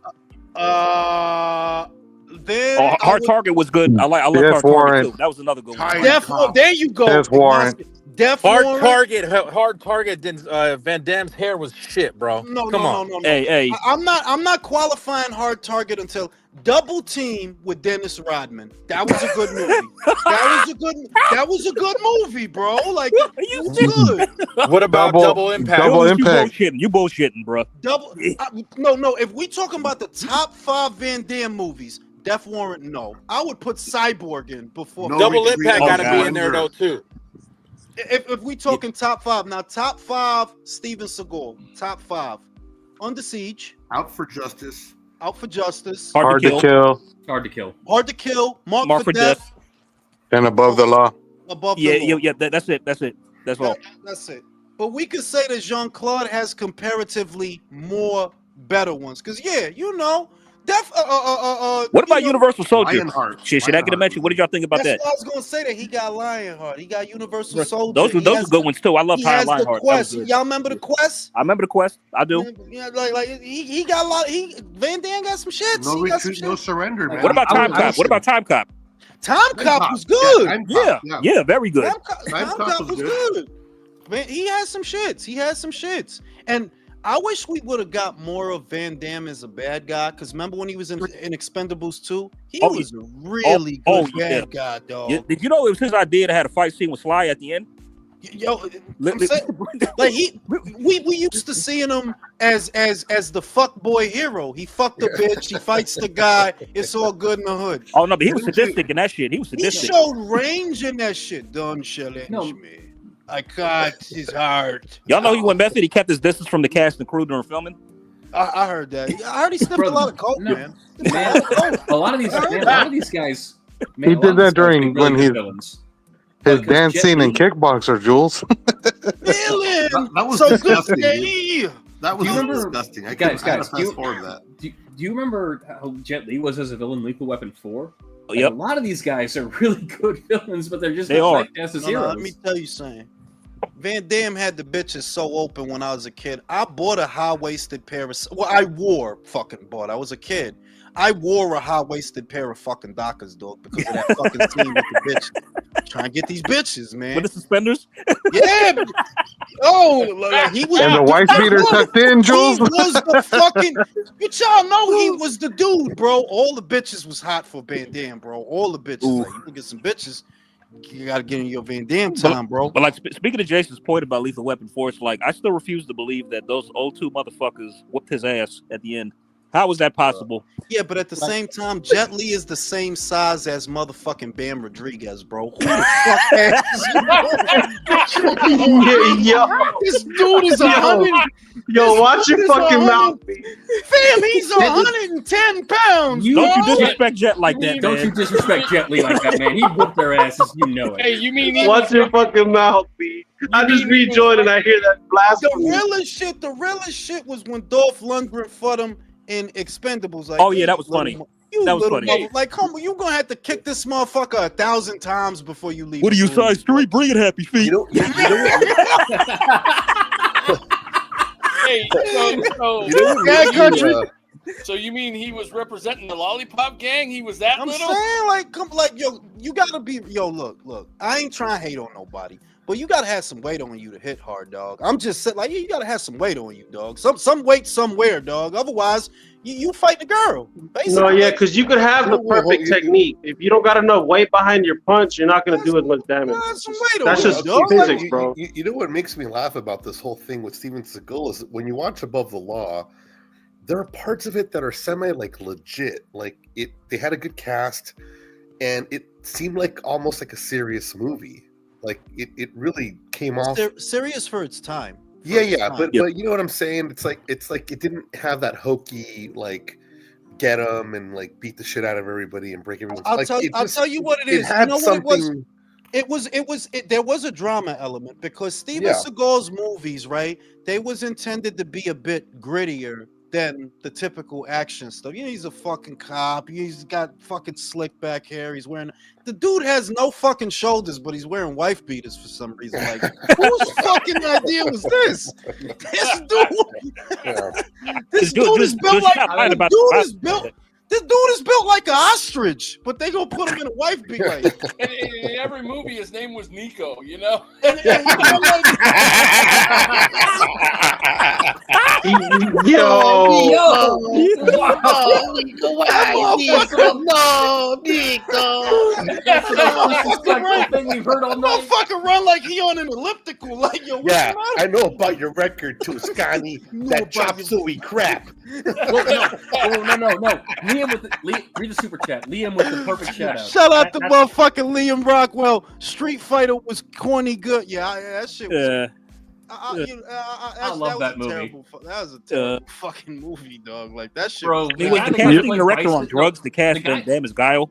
Then Hard Target was good. I love Death Hard Warrant. Target too. That was another good one. Death Warrant. There you go. Death Warrant. Death Hard Warrant. Target. Van Damme's hair was shit, bro. Come on. No. Hey. I'm not qualifying Hard Target until Double Team with Dennis Rodman. That was a good movie. That was a good movie, bro. Like, it was good. What about Double Impact? You bullshitting, bro. No. If we talking about the top 5 Van Damme movies, Death Warrant, no. I would put Cyborg in before. Double Impact got to be in there though too. If we talking top 5 now, top 5 Steven Seagal, top 5 Under Siege, Out for Justice, Hard to kill. Hard to Kill, Mark for Death, and Above the Law. Above the Law. Yeah. That's it. That's all. That's it. But we could say that Jean-Claude has comparatively more better ones, because What about Universal Soldier? Lionheart. Should I get a mention? What did y'all think about that's that? what I was gonna say, that he got Lionheart, he got Universal Soldier. Those were good ones too. I love He High has the Lionheart. Quest. Y'all remember the Quest? I remember the Quest. I do. Yeah, like he got a lot. Van Damme got some shits. No He got some retreat, no shit. surrender, man. What about Time Cop? What about Time Cop? Time Cop was good. Yeah, very good. Time Cop was good. Man, he has some shits. And I wish we would have got more of Van Damme as a bad guy, because remember when he was in Expendables 2? He was a really good bad guy, dog. Did you know it was his idea to have a fight scene with Sly at the end? Yo, I'm saying, like we used to seeing him as the fuck boy hero. He fucked the bitch, he fights the guy, it's all good in the hood. Oh no, but he was sadistic in that shit. He He showed range in that shit. Don't challenge me. I caught his heart. Y'all know he went method. He kept his distance from the cast and crew during filming. I heard that. I heard he sniffed a lot of coke, man. A lot of these guys. He did that during when his dance scene in Kickboxer, Jules. That was so disgusting, good. dude. That was Do you remember, disgusting. I guys, gotta do fast forward that. you remember how Jet Li was as a villain in Lethal Weapon 4? Like, Yep. a lot of these guys are really good villains, but they're just They not are. typecast as No, heroes. let me tell you something. Van Damme had the bitches so open when I was a kid. I bought a high-waisted pair of... Well, I was a kid. I wore a high-waisted pair of fucking Dockers, dog, because of that fucking scene with the bitches. Trying to get these bitches, man. With the suspenders? Yeah. Like he was... And the wife beater tucked in, Jules. He was the fucking... But y'all know he was the dude, bro. All the bitches was hot for Van Damme, bro. All the bitches. Like, you can get some bitches... You gotta get in your Van Damme time, bro. But like speaking of Jason's point about Lethal Weapon 4, it's like I still refuse to believe that those old two motherfuckers whooped his ass at the end. How was that possible? Yeah, but at the same time, Jet Li is the same size as motherfucking Bam Rodriguez, bro. Who the fuck Yo, this dude is 100. Yo, watch your fucking mouth. Fam, he's 110 pounds. Don't you bro. disrespect Jet like that, Don't man. you disrespect Jet Li like that, man. He whooped their asses, you know it. Hey, you mean he Watch your fucking mouth, B. I just rejoined and I hear that blasphemy. The realest shit was when Dolph Lundgren fought him in Expendables. Like, Oh yeah, that was funny. That was funny. Like, come on, you gonna have to kick this motherfucker 1,000 times before you leave. What are you, the room, size 3? Bring it, Happy Feet. You know Hey, so Bad country. So you mean he was representing the Lollipop Gang? He was that I'm little? saying, like, come, like, yo, you gotta be, yo, look. I ain't trying to hate on nobody, but you gotta have some weight on you to hit hard, dog. I'm just saying, like, you gotta have some weight on you, dog. Some weight somewhere, dog. Otherwise, you fight the girl. Basically. No, yeah, because you could have the perfect technique. If you don't got enough weight behind your punch, you're not gonna do as much damage. That's just physics, bro. You know what makes me laugh about this whole thing with Steven Seagal is when you watch Above the Law, there are parts of it that are semi like legit. Like they had a good cast, and it seemed like almost like a serious movie. Like it really came off serious for its time. Yeah, but you know what I'm saying? It's like it didn't have that hokey like get them and like beat the shit out of everybody and break everything. I'll tell you what it is. Had you know something. what it was? There was a drama element because Steven Seagal's movies, right? They was intended to be a bit grittier than the typical action stuff. You know, he's a fucking cop. He's got fucking slick back hair. He's wearing... The dude has no fucking shoulders, but he's wearing wife beaters for some reason. Like, whose fucking idea was this? This dude... This dude is built like... This dude is built like an ostrich, but they gonna put him in a wife beater. Like, And in every movie, his name was Nico, you know? Yo, Motherfucker run like he on an elliptical. Like, yo, Yeah, I know about your record too, Scotty. That chop suey crap. Well, no. Liam with read the super chat. Liam with the perfect shout out. Shout out to motherfucking Liam Rockwell. Street Fighter was corny good. Yeah, that shit was. I love that movie. That was a terrible fucking movie, dog. Like that shit. Bro, he was the casting director on Drugs. The cast Van Damme is Guile.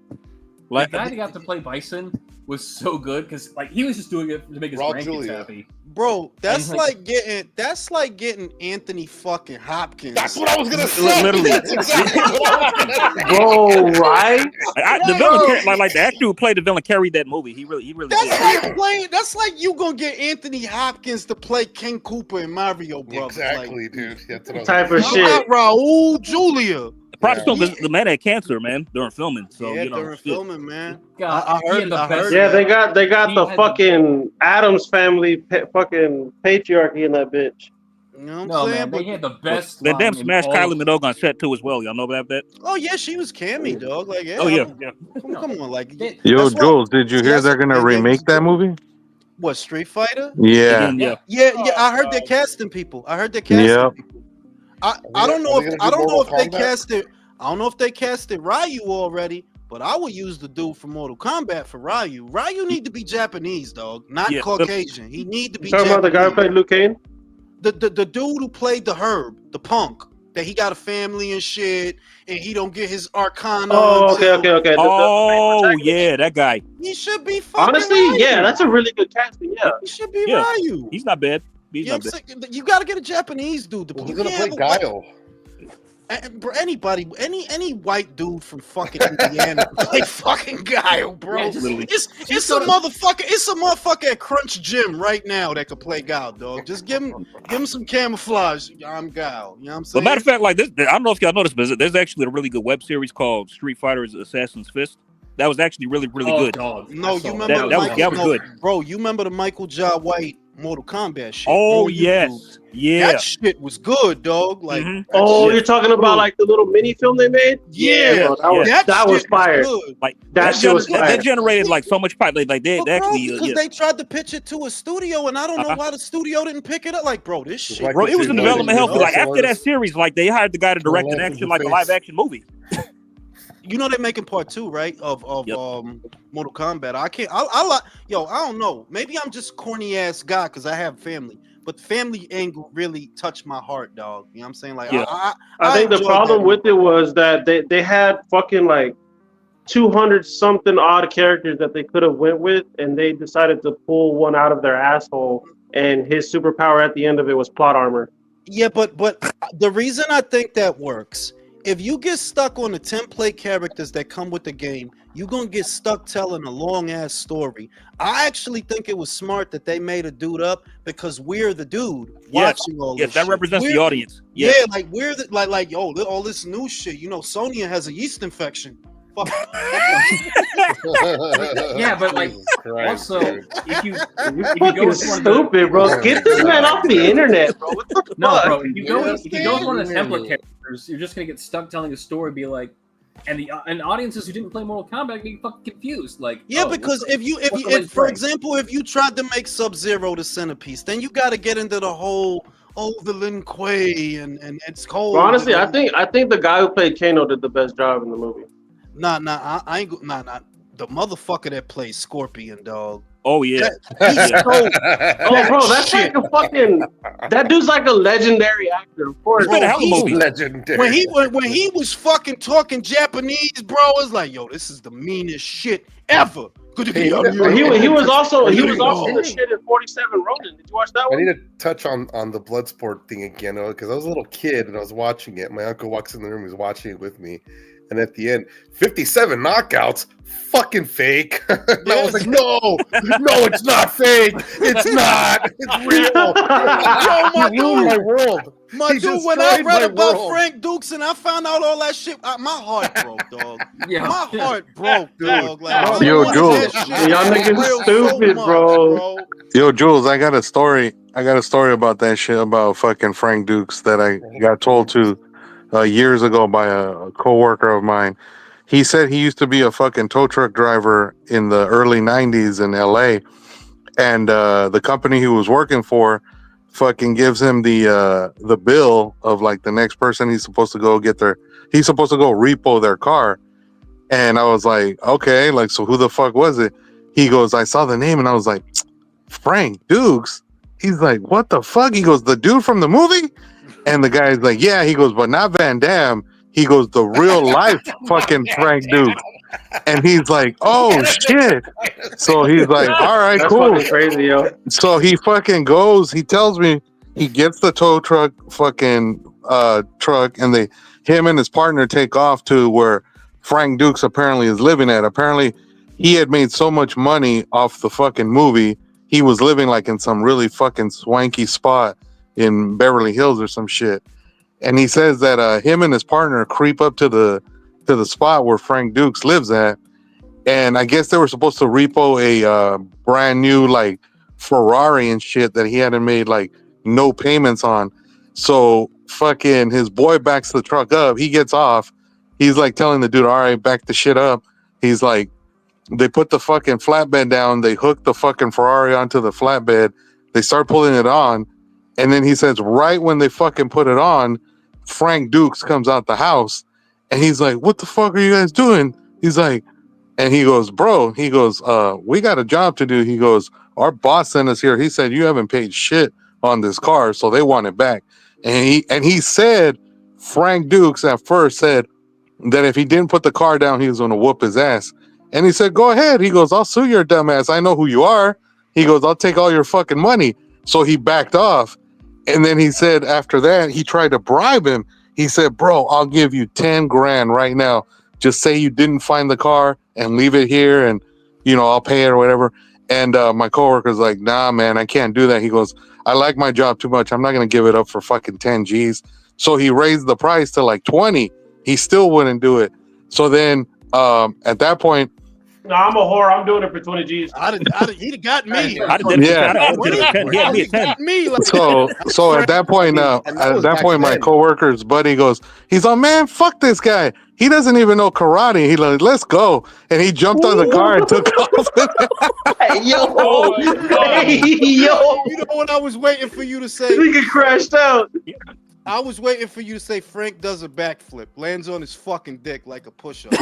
Like, the guy that got to play Bison was so good because like he was just doing it to make his grandkids happy. Bro, that's like getting Anthony fucking Hopkins. That's what I was gonna say. Literally. That's exactly what I was gonna say. Bro, right? The villain, like the actor who played the villain, carried that movie. He really did. That's like you gonna get Anthony Hopkins to play King Cooper in Mario Brothers. Exactly, dude. That's what Type of shit. Raul Julia. Props to him, the man had cancer, man, during filming. So yeah, you know, during filming, man. God, I heard. Yeah, they got the fucking Addams family fucking patriarchy in that bitch. You know what I'm No, saying? man, they had the best. Van Damme line in smashed all Kylie of- Minogue on set too as well. Y'all know about that? Oh yeah, she was Cammy, dog. Like yeah. Oh yeah. Come on, like Yo, that's why- Jules, did you hear they're gonna Van Damme remake that movie? What, Street Fighter? Yeah. Yeah. I heard they're casting people. I don't know if they casted. I don't know if they casted Ryu already, but I would use the dude from Mortal Kombat for Ryu. Ryu need to be Japanese, dog, not Caucasian. He need to be. Talking about the guy who played Liu Kang? The dude who played the Herb, the punk. that he got a family and shit, and he don't get his Arcana. Oh, okay. Oh yeah, that guy. He should be fucking Honestly, yeah, Ryu. that's a really good casting. Yeah, He should be Yeah. Ryu. He's not bad. He's You know not what I'm bad. saying? You got to get a Japanese dude to play. Who's You gonna can't play have a Guile? Bro, anybody, any white dude from fucking Indiana can play fucking Guile, bro. Yeah, just- Literally. It's a motherfucker. It's a motherfucker at Crunch Gym right now that could play Guile, dog. Just give him some camouflage. I'm Guile. You know what I'm But saying? matter of fact, like this, I don't know if y'all noticed, but there's actually a really good web series called Street Fighter's Assassin's Fist. That was actually really good. Dog. No, I you saw remember That was no, good. bro. You remember the Michael J. White Mortal Kombat shit? Oh on YouTube? yes, yeah. That shit was good, dog. Like, Mhm. Oh, Yeah. you're talking about like the little mini film they made? yeah, bro, that was that that was shit fire. good. Like That shit was that fire. generated like so much pipe. Like they But bro, actually because they tried to pitch it to a studio, and I don't know why the studio didn't pick it up. Like, bro, this shit. like bro, the it was in same development way hell. they Like did after that artists. series, like they hired the guy to direct an Laugh in action, your like a face. live action movie. You know they're making part 2, right? Of Yep. Mortal Kombat. I can't. I like. Yo, I don't know. Maybe I'm just corny ass guy because I have family. But the family angle really touched my heart, dog. You know what I'm saying? Like, Yeah. I think the enjoyed problem that with it was that they had fucking like 200 something odd characters that they could have went with, and they decided to pull one out of their asshole. And his superpower at the end of it was plot armor. Yeah, but the reason I think that works, if you get stuck on the template characters that come with the game, you're gonna get stuck telling a long ass story. I actually think it was smart that they made a dude up because we're the dude Yes, watching all yes, this that shit. represents the We're- audience. Yeah, Yes. like we're the, like yo, all this new shit. You know, Sonya has a yeast infection. Fuck. Yeah, but like Jesus Christ, also dude. if you You if you go fucking with one of the, stupid, bro. Get this man off the internet, bro. What the no, fuck? bro, if you go with one of the Yeah. template characters, you're just gonna get stuck telling a story, be like, and audiences who didn't play Mortal Kombat get fucking confused. Like, Yeah, oh, because what's if the right for play? example, if you tried to make Sub-Zero the centerpiece, then you got to get into the whole the Lin Kuei and it's cold. But honestly, I and- think the guy who played Kano did the best job in the movie. Nah, I ain't nah. The motherfucker that plays Scorpion, dog. Oh yeah. He's so Oh, bro, that's shit. like a fucking. That dude's like a legendary actor, of course. It's been a hell of a he's movie. Legendary. when he was fucking talking Japanese, bro, it's like, yo, this is the meanest shit ever. Good to be on Bro, he was also Good to the know. shit in 47 Ronin. Did you watch that I one? need to touch on the Bloodsport thing again, because I was a little kid and I was watching it. My uncle walks in the room, he's watching it with me, and at the end, 57 knockouts, fucking fake. And I was like, no, it's not fake. It's not. It's real. Yo, my He ruined my dude. world. My He dude, when I destroyed read my about world. Frank Dukes and I found out all that shit, my heart broke, dog. Yeah. My heart broke, dog. Like, Yo, I wanted Jules. that shit Y'all to be niggas real stupid, much, bro. Yo, Jules, I got a story about that shit about fucking Frank Dukes that I got told to years ago by a coworker of mine. He said he used to be a fucking tow truck driver in the early 90s in LA, and the company he was working for fucking gives him the bill of like the next person he's supposed to go repo their car. And I was like, okay, like, so who the fuck was it? He goes, I saw the name and I was like, Frank Dukes. He's like, what the fuck? He goes, the dude from the movie? And the guy's like, yeah. He goes, but not Van Damme. He goes, the real life fucking Frank Dukes. And he's like, oh shit. So he's like, all right, That's cool. fucking crazy, yo. So he fucking goes, he tells me he gets the tow truck fucking truck, and him and his partner take off to where Frank Dukes apparently is living at. Apparently he had made so much money off the fucking movie, he was living like in some really fucking swanky spot in Beverly Hills or some shit. And he says that him and his partner creep up to the spot where Frank Dukes lives at, and I guess they were supposed to repo a brand new like Ferrari and shit that he hadn't made like no payments on. So fucking his boy backs the truck up. He gets off. He's like telling the dude, all right, back the shit up. He's like, they put the fucking flatbed down. They hook the fucking Ferrari onto the flatbed. They start pulling it on. And then he says, right when they fucking put it on, Frank Dukes comes out the house. And he's like, what the fuck are you guys doing? He's like, and he goes, bro, he goes, we got a job to do. He goes, our boss sent us here. He said, you haven't paid shit on this car, so they want it back. And he said Frank Dukes at first said that if he didn't put the car down, he was going to whoop his ass. And he said, go ahead. He goes, I'll sue your dumb ass. I know who you are. He goes, I'll take all your fucking money. So he backed off. And then he said after that, he tried to bribe him. He said, bro, I'll give you 10 grand right now. Just say you didn't find the car and leave it here and, I'll pay it or whatever. And my coworker's like, nah, man, I can't do that. He goes, I like my job too much. I'm not going to give it up for fucking 10 G's. So he raised the price to like 20. He still wouldn't do it. So then at that point, No, I'm a whore. I'm doing it for 20 G's. He'd have got me. I'd have did it. Yeah. I'd have did it for 10. He had me at 10. Me. Like, So at that point, my coworker's buddy goes, he's like, man, fuck this guy. He doesn't even know karate. He like, let's go. And he jumped on the car and took off. Yo. You know what I was waiting for you to say? Nigga crashed out. I was waiting for you to say Frank does a backflip, lands on his fucking dick like a push-up. Well,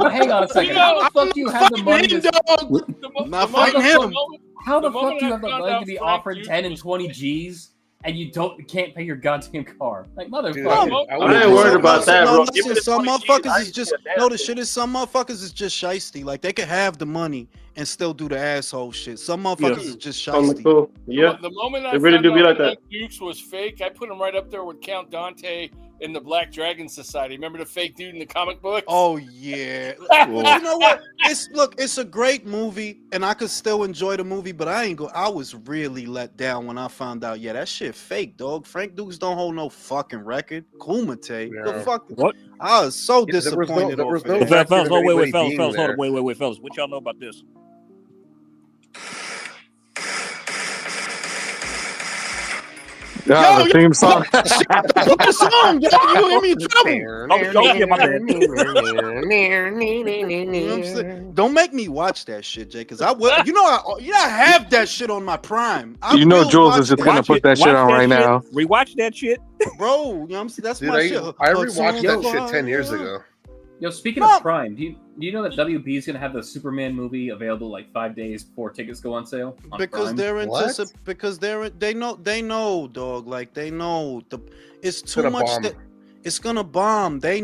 hang on a second. How the fuck do you have the money Not fighting him. How the fuck do you have the money to be offered 10 and 20 G's and you can't pay your goddamn car? Like, motherfucker. I ain't worried about that, bro. Some motherfuckers is just the shit is some motherfuckers is just shiesty. Like they could have the money and still do the asshole shit. Some motherfuckers is just shiesty. Cool. Yeah. The moment I really do be like that. Dukes was fake, I put him right up there with Count Dante in the Black Dragon Society. Remember the fake dude in the comic book? Oh yeah. You know what? It's a great movie, and I could still enjoy the movie, but I was really let down when I found out. Yeah, that shit fake, dog. Frank Dukes don't hold no fucking record. Kumite, the fuck. What? I was so disappointed. Fellas, wait, fellas. What y'all know about this? Yeah, the theme song. Put the song, yo. You hear me in trouble. Don't make me watch that shit, Jay, because I will. I have that shit on my Prime. Jules is just gonna put that shit on right now. Rewatch that shit, bro. That's my shit. I rewatched that shit 10 years ago. Yo, speaking of Prime, do you know that WB is gonna have the Superman movie available like 5 days before tickets go on sale? Because they know, dog. Like they know it's too much. It's gonna bomb. They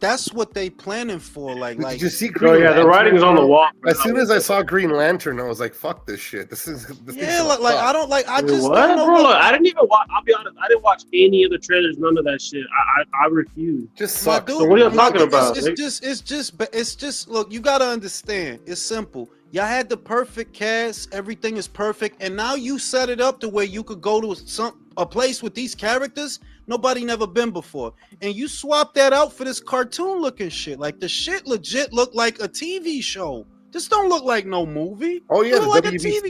that's what they planning for. Like did you see Green Lantern? The writing's on the wall. As soon as I saw Green Lantern, I was like, "Fuck this shit." I just what, bro? Look, I didn't even watch. I'll be honest. I didn't watch any of the trailers. None of that shit. I refuse. Just sucks. So what are you talking about? It's just. Look, you gotta understand. It's simple. Y'all had the perfect cast. Everything is perfect, and now you set it up to where you could go to a place with these characters nobody never been before, and you swap that out for this cartoon looking shit. Like the shit legit look like a TV show. This don't look like no movie. Oh yeah, the WC.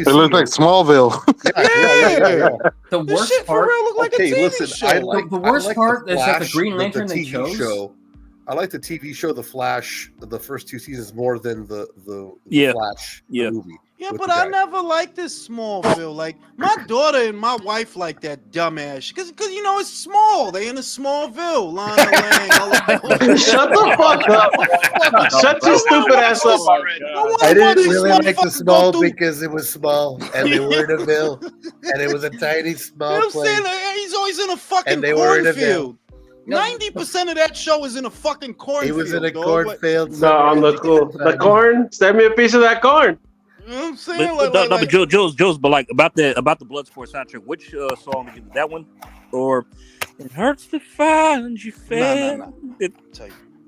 It looks like Smallville. Yeah. The worst part. Look like a TV show. The worst part is that the Green Lantern they chose. Show. I like the TV show The Flash, the first 2 seasons more than the Flash movie. Yeah, but I never liked this Smallville. Like my daughter and my wife like that dumbass because it's small. They in a Smallville. Shut the fuck up. Shut your stupid ass up already. I didn't really like the small because it was small and they were in a ville and it was a tiny small place. He's always in a fucking cornfield. 90% of that show is in a fucking cornfield. He was in a cornfield. No, on the corn. Send me a piece of that corn. You know what I'm saying? But Jules, but like about the Bloodsport soundtrack, which song did you do? That one, or it hurts to find you fair? No.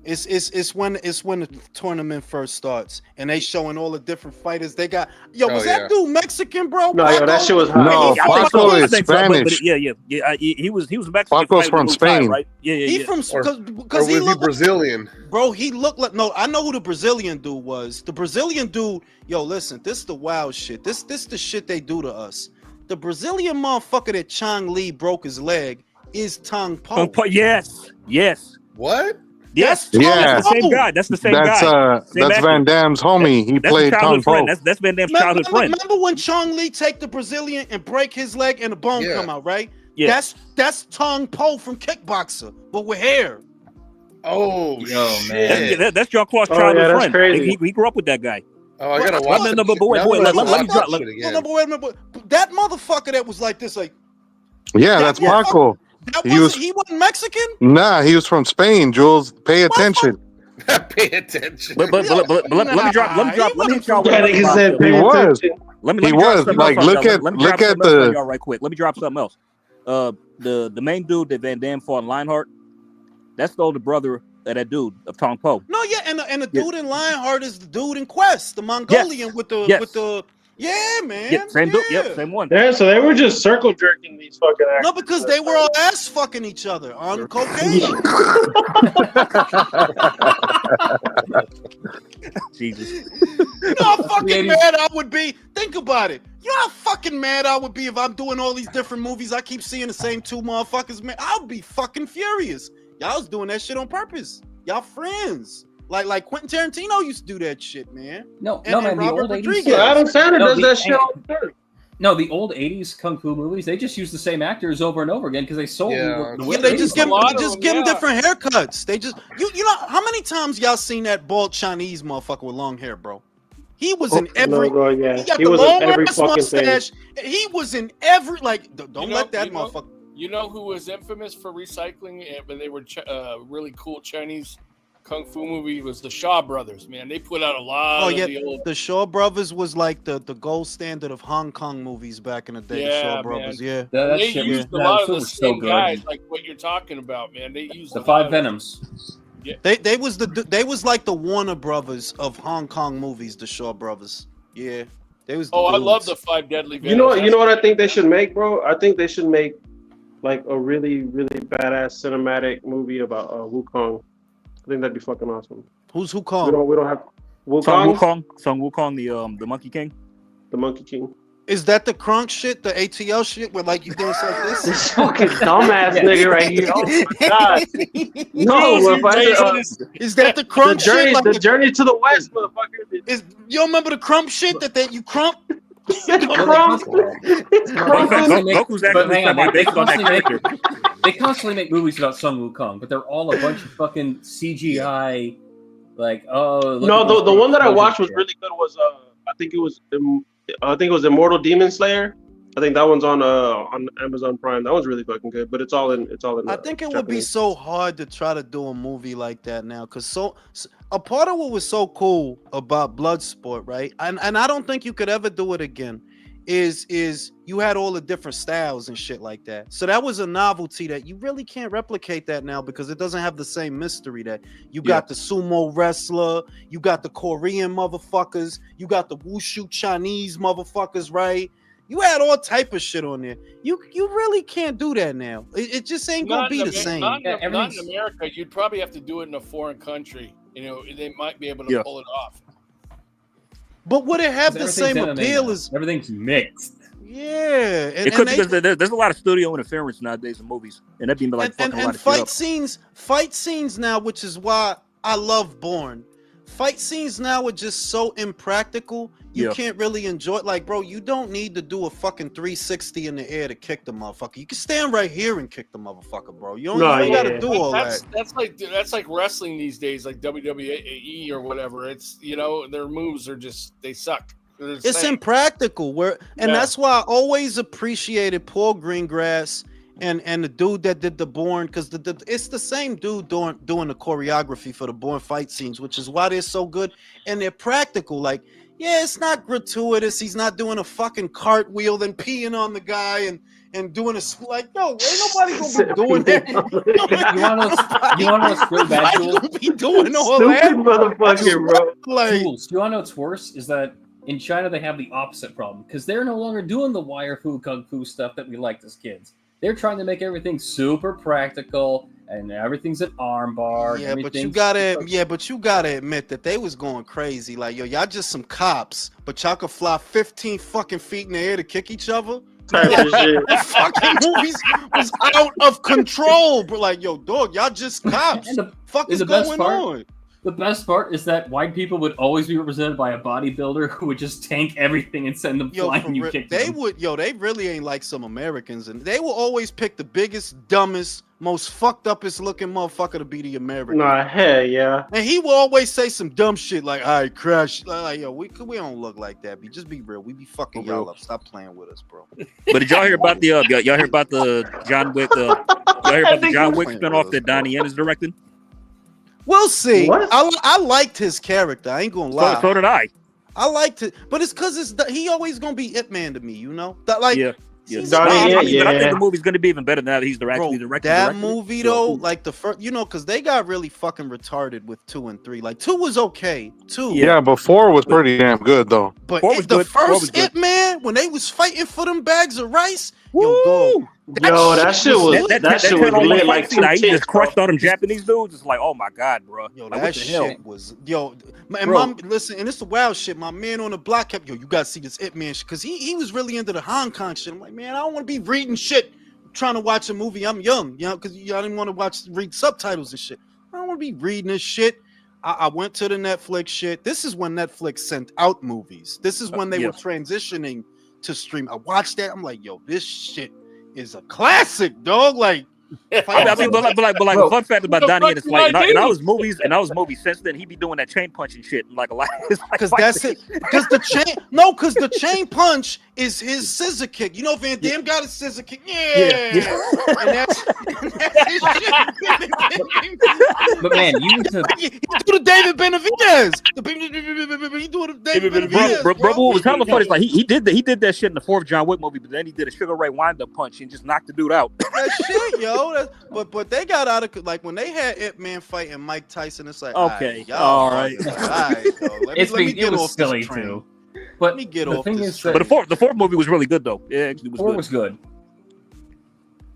It's when the tournament first starts and they showing all the different fighters they got. Was that dude Mexican, bro? No, that shit was hot. No, Paco is Spanish. He was Mexican. Paco's from Spain, right? Yeah. He from because he looked Brazilian. Bro, he looked like I know who the Brazilian dude was. The Brazilian dude, listen, this is the wild shit. This the shit they do to us. The Brazilian motherfucker that Chang Lee broke his leg is Tong Po. Yes. What? Yes, that's the same guy. That's the same guy. That's Van Damme's homie. He played Tong Po. That's Van Damme's childhood friend. Remember when Chong Lee take the Brazilian and break his leg and the bone come out, right? Yeah. That's Tong Po from Kickboxer, but with hair. Oh, man. That's John Claw's childhood friend. Crazy. He grew up with that guy. Oh, I gotta watch it. Let me drop. That motherfucker that was like this, like. Yeah, that's Paco. He wasn't Mexican. Nah, he was from Spain. Jules, pay attention. Pay attention. But let me hit y'all with That nigga said He pay was. attention. Let me He drop was. something Like, else on look y'all. at Let me drop look at something else on the. y'all right quick. Let me drop something else. The main dude that Van Damme fought in Lionheart, that's the older brother of that dude of Tong Po. No, yeah, and the dude in Lionheart is the dude in Quest, the Mongolian with the yeah, man. Yeah, same dude. Yep, same one. Yeah, so they were just circle jerking these fucking actors. No, because they were all ass fucking each other on cocaine. Jesus. You know how fucking mad I would be? Think about it. You know how fucking mad I would be if I'm doing all these different movies. I keep seeing the same two motherfuckers, man. I'll be fucking furious. Y'all was doing that shit on purpose. Y'all friends. Like Quentin Tarantino used to do that shit, man. No, And man, Robert the old Rodriguez. 80s. Adam Sandler does that shit all the time. No, the old '80s kung fu movies, they just use the same actors over and over again because they sold. They just give them different haircuts. They just you know how many times y'all seen that bald Chinese motherfucker with long hair, bro? He was in every. No, bro, yeah. He got He the was in long every ass fucking thing. mustache. He was in every Don't let that motherfucker. You know who was infamous for recycling it when they were really cool Chinese kung fu movie was the Shaw Brothers, man. They put out a lot of the old. The Shaw Brothers was like the gold standard of Hong Kong movies back in the day. The Shaw Brothers, man. yeah. They used a lot of the same guys, like what you're talking about, man. They used the Five Venoms. Yeah. They was like the Warner Brothers of Hong Kong movies. The Shaw Brothers, yeah. They was. I love the Five Deadly Venoms. You know what I think they should make, bro? I think they should make like a really, really badass cinematic movie about Wukong. I think that'd be fucking awesome. Who's Wukong? We don't have Song Wukong, the Monkey King. The Monkey King. Is that the crunk shit, the ATL shit, where like you doing like this? This fucking dumbass nigga right here. Oh my god! No, is that the crunk shit? Like the journey to the west, motherfucker. You don't remember the crump shit that you crump? Goku's actually based on that character. They constantly make movies about Sun Wukong, but they're all a bunch of fucking CGI. Like, no, the one that I watched was really good. Was I think it was Immortal Demon Slayer. I think that one's on Amazon Prime. That one's really fucking good, but it's all in. I think it would be so hard to try to do a movie like that now, because a part of what was so cool about Bloodsport, right? And I don't think you could ever do it again. Is you had all the different styles and shit like that. So that was a novelty that you really can't replicate that now because it doesn't have the same mystery that you got the sumo wrestler, you got the Korean motherfuckers, you got the wushu Chinese motherfuckers, right? You had all type of shit on there. You really can't do that now. It just ain't gonna be the same. Not in America. You'd probably have to do it in a foreign country. You know, they might be able to pull it off. But would it have the same appeal as everything's mixed? Yeah, it could because there's a lot of studio interference nowadays in movies, and that'd be like fucking a lot of fight scenes now, which is why I love Bourne. Fight scenes now are just so impractical. You can't really enjoy it. Like, bro, you don't need to do a fucking 360 in the air to kick the motherfucker. You can stand right here and kick the motherfucker, bro. You don't gotta do all that. That's like wrestling these days, like WWE or whatever. It's their moves are just they suck. It's impractical. That's why I always appreciated Paul Greengrass and the dude that did the Bourne, because it's the same dude doing the choreography for the Bourne fight scenes, which is why they're so good and they're practical. Like, yeah, it's not gratuitous. He's not doing a fucking cartwheel, then peeing on the guy and doing a like, no, ain't nobody gonna be doing that. You want to know what's real bad, Jules? Gonna be doing all Stupid that, motherfucker, bro. Like, Jules, do you want to know what's worse? Is that in China they have the opposite problem because they're no longer doing the wire fu kung fu stuff that we liked as kids. They're trying to make everything super practical and everything's an arm bar. Yeah, but you gotta admit that they was going crazy. Like, yo, y'all just some cops, but y'all could fly 15 fucking feet in the air to kick each other. The fucking movies was out of control, bro. Like, yo, dog, y'all just cops. Fuck is going on? The best part is that white people would always be represented by a bodybuilder who would just tank everything and send them flying. And you kick they them. would, they really ain't like some Americans, and they will always pick the biggest, dumbest, most fucked upest looking motherfucker to be the American. Nah, hell yeah. And he will always say some dumb shit like, "I crash." Like, yo, we don't look like that. Just be real. We be fucking y'all up. Stop playing with us, bro. But did y'all hear about the y'all hear about the John Wick y'all hear about the John Wick spinoff that Donnie Yen is directing? We'll see. What? I liked his character. I ain't gonna lie. So did I. I liked it, but it's because he always gonna be Ip Man to me, you know. Yeah. But I think the movie's gonna be even better now that he's actually directing. That movie though, like the first, because they got really fucking retarded with 2 and 3. Like 2 was okay, 2. Yeah, but 4 was pretty damn good though. But the first Ip Man, when they was fighting for them bags of rice, yo, dog. That shit was lit like 2 He just crushed all them Japanese dudes. It's like, oh my god, bro. Yo, like, that shit was and listen, and it's the wild shit. My man on the block kept, you gotta see this Ip Man shit, because he was really into the Hong Kong shit. I'm like, man, I don't want to be reading shit trying to watch a movie. I'm young, because I didn't want to read subtitles and shit. I don't want to be reading this shit. I went to the Netflix shit. This is when Netflix sent out movies. This is when they were transitioning to stream. I watched that. I'm like, yo, this shit is a classic, dog. Like, but fun fact about Donnie Yen is like, in all his movies since then, he be doing that chain punching shit like a lot. Because that's it. Because the chain punch is his scissor kick. You know, Van Damme got a scissor kick. Yeah. And that's his shit. But man, you do the David Benavidez. He do the David Benavidez. Bro, what was hella funny is like he did that shit in the 4th John Wick movie, but then he did a Sugar Ray wind-up punch and just knocked the dude out. That shit, yo. But they got out of, like, when they had Ip Man fighting Mike Tyson. It's like, okay, all right. Let me get off silly this train. too. But let me get off this train. But the fourth movie was really good though. Yeah, actually, 4 was good.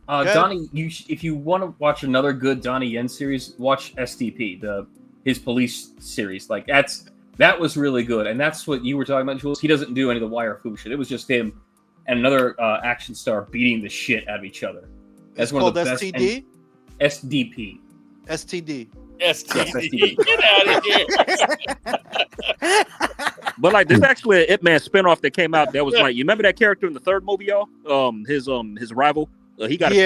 Donnie, if you want to watch another good Donnie Yen series, watch STP, his police series. Like that was really good, and that's what you were talking about, Jules. He doesn't do any of the wire fu shit. It was just him and another action star beating the shit out of each other. That's one of the best. STD? SDP. STD. STD. Get out of here. But like, there's actually an Ip Man spinoff that came out that was like, you remember that character in the 3rd movie, y'all? His rival. He got the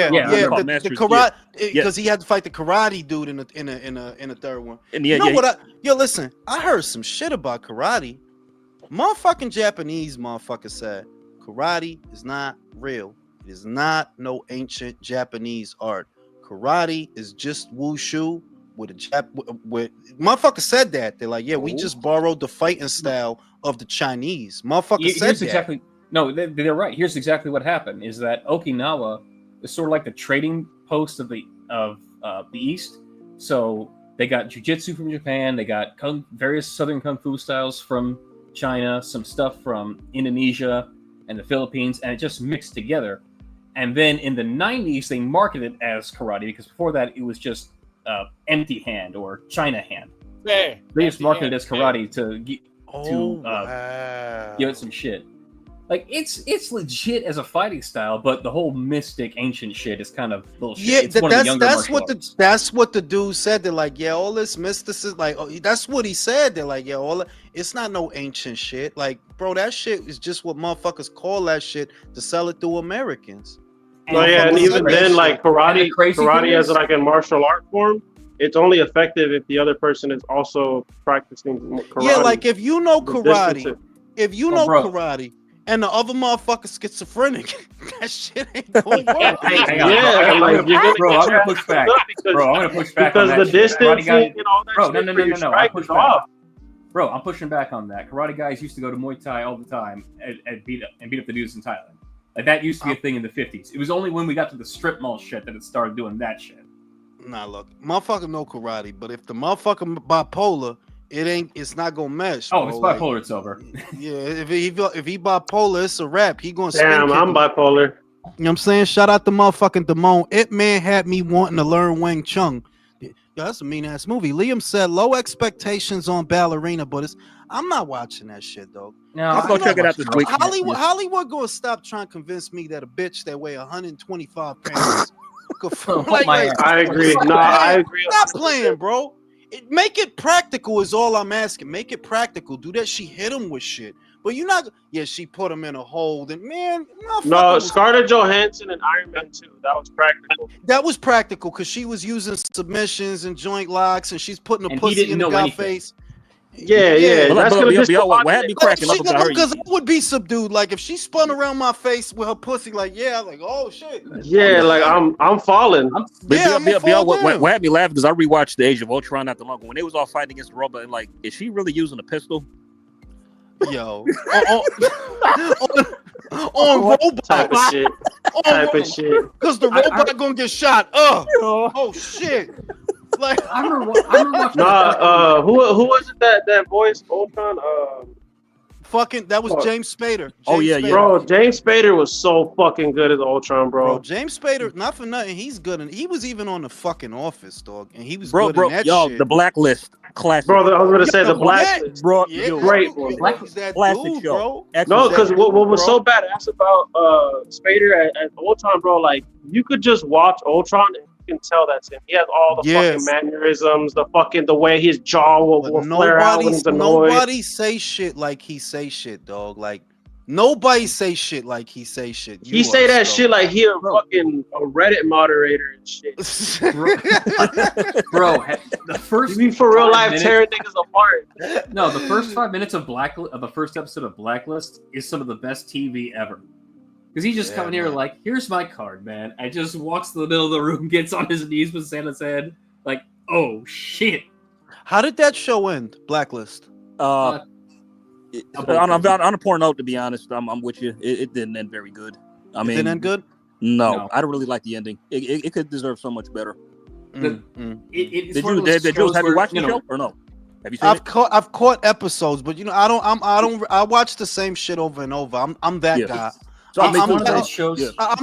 karate, because Yeah. he had to fight the karate dude in the 3rd one. And listen, I heard some shit about karate. Motherfucking Japanese motherfucker said karate is not real. It is not no ancient Japanese art. Karate is just wushu with motherfucker said that. They're like, yeah, we just borrowed the fighting style of the Chinese. Motherfucker said that. They're right. Here's exactly what happened: is that Okinawa is sort of like the trading post of the East. So they got jujitsu from Japan, they got various Southern Kung Fu styles from China, some stuff from Indonesia and the Philippines, and it just mixed together. And then in the 90s, they marketed it as karate, because before that, it was just empty hand or China hand. Fair. They just marketed it as karate to wow. give it some shit. Like, it's legit as a fighting style, but the whole mystic ancient shit is kind of bullshit. Yeah, it's one of the younger that's what the dude said. They're like, yeah, all this mysticism, like, that's what he said. They're like, yeah, it's not no ancient shit. Like, bro, that shit is just what motherfuckers call that shit to sell it to Americans. And even then, like, karate as like a martial art form, it's only effective if the other person is also practicing karate. Yeah, like if you know karate, karate, and the other motherfucker schizophrenic, that shit ain't going to work. I'm gonna push back. Bro, I'm gonna push back because on that the distance and all that bro, shit. No. I push back. Bro, I'm pushing back on that. Karate guys used to go to Muay Thai all the time and beat up the dudes in Thailand. Like, that used to be a thing in the 50s. It was only when we got to the strip mall shit that it started doing that shit. Nah, look, motherfucker know karate, but if the motherfucker bipolar, it's not gonna mesh. Oh, if it's bipolar, it's over. Yeah, if he bipolar, it's a wrap. He gonna Damn, I'm bipolar. You know what I'm saying? Shout out to motherfucking Damone. Ip Man had me wanting to learn Wing Chun. Yo, that's a mean ass movie. Liam said low expectations on Ballerina, but I'm not watching that shit though. No, I'm gonna check it out this week. Hollywood gonna stop trying to convince me that a bitch that weigh 125 pounds. I agree. No, I agree. Stop playing, bro. Make it practical is all I'm asking. Make it practical. Do that. She hit him with shit. But you're not. Yeah, she put him in a hold. And man, No, Scarlett Johansson and Iron Man 2. That was practical. that was practical because she was using submissions and joint locks, and she's putting a And he pussy didn't in the know guy's anything. face. Yeah. That's gonna what had me cracking up about her. Because I would be subdued. Like if she spun around my face with her pussy, like oh shit. Yeah, like I'm falling. What had me laughing is I rewatched the Age of Ultron not too long ago when they was all fighting against the robot. And like, is she really using a pistol? Yo, on robot type of shit. Because the robot gonna get shot. Oh shit. Like I remember watching. Who was it that voiced Ultron? That was James Spader. Bro, James Spader was so fucking good as Ultron, bro. James Spader, not for nothing, he's good, and he was even on the fucking Office, dog, and he was Bro, good in that shit. The Blacklist, classic. Bro, I was gonna say the Blacklist, bro. Great, bro. Classic show. No, because what was so badass about Spader at Ultron, bro, like you could just watch Ultron and you can tell that's him. He has all the fucking mannerisms, the way his jaw will flare out when he's annoyed. Nobody say shit like he say shit, dog. Like nobody say shit like he say shit. He say that shit like he a fucking a Reddit moderator and shit. Bro, the first you be for real life tearing niggas apart. No, the first 5 minutes of the first episode of Blacklist is some of the best TV ever. Because he just come in here like, here's my card, man. I just walks to the middle of the room, gets on his knees with Santa's head, like, oh shit. How did that show end? Blacklist. On a poor note, to be honest, I'm with you. It didn't end very good. I mean, didn't end good? No, I don't really like the ending. It could deserve so much better. Mm. Did you have you watched the show or no? Have you seen I've caught episodes, but I watch the same shit over and over. I'm that guy. So I'm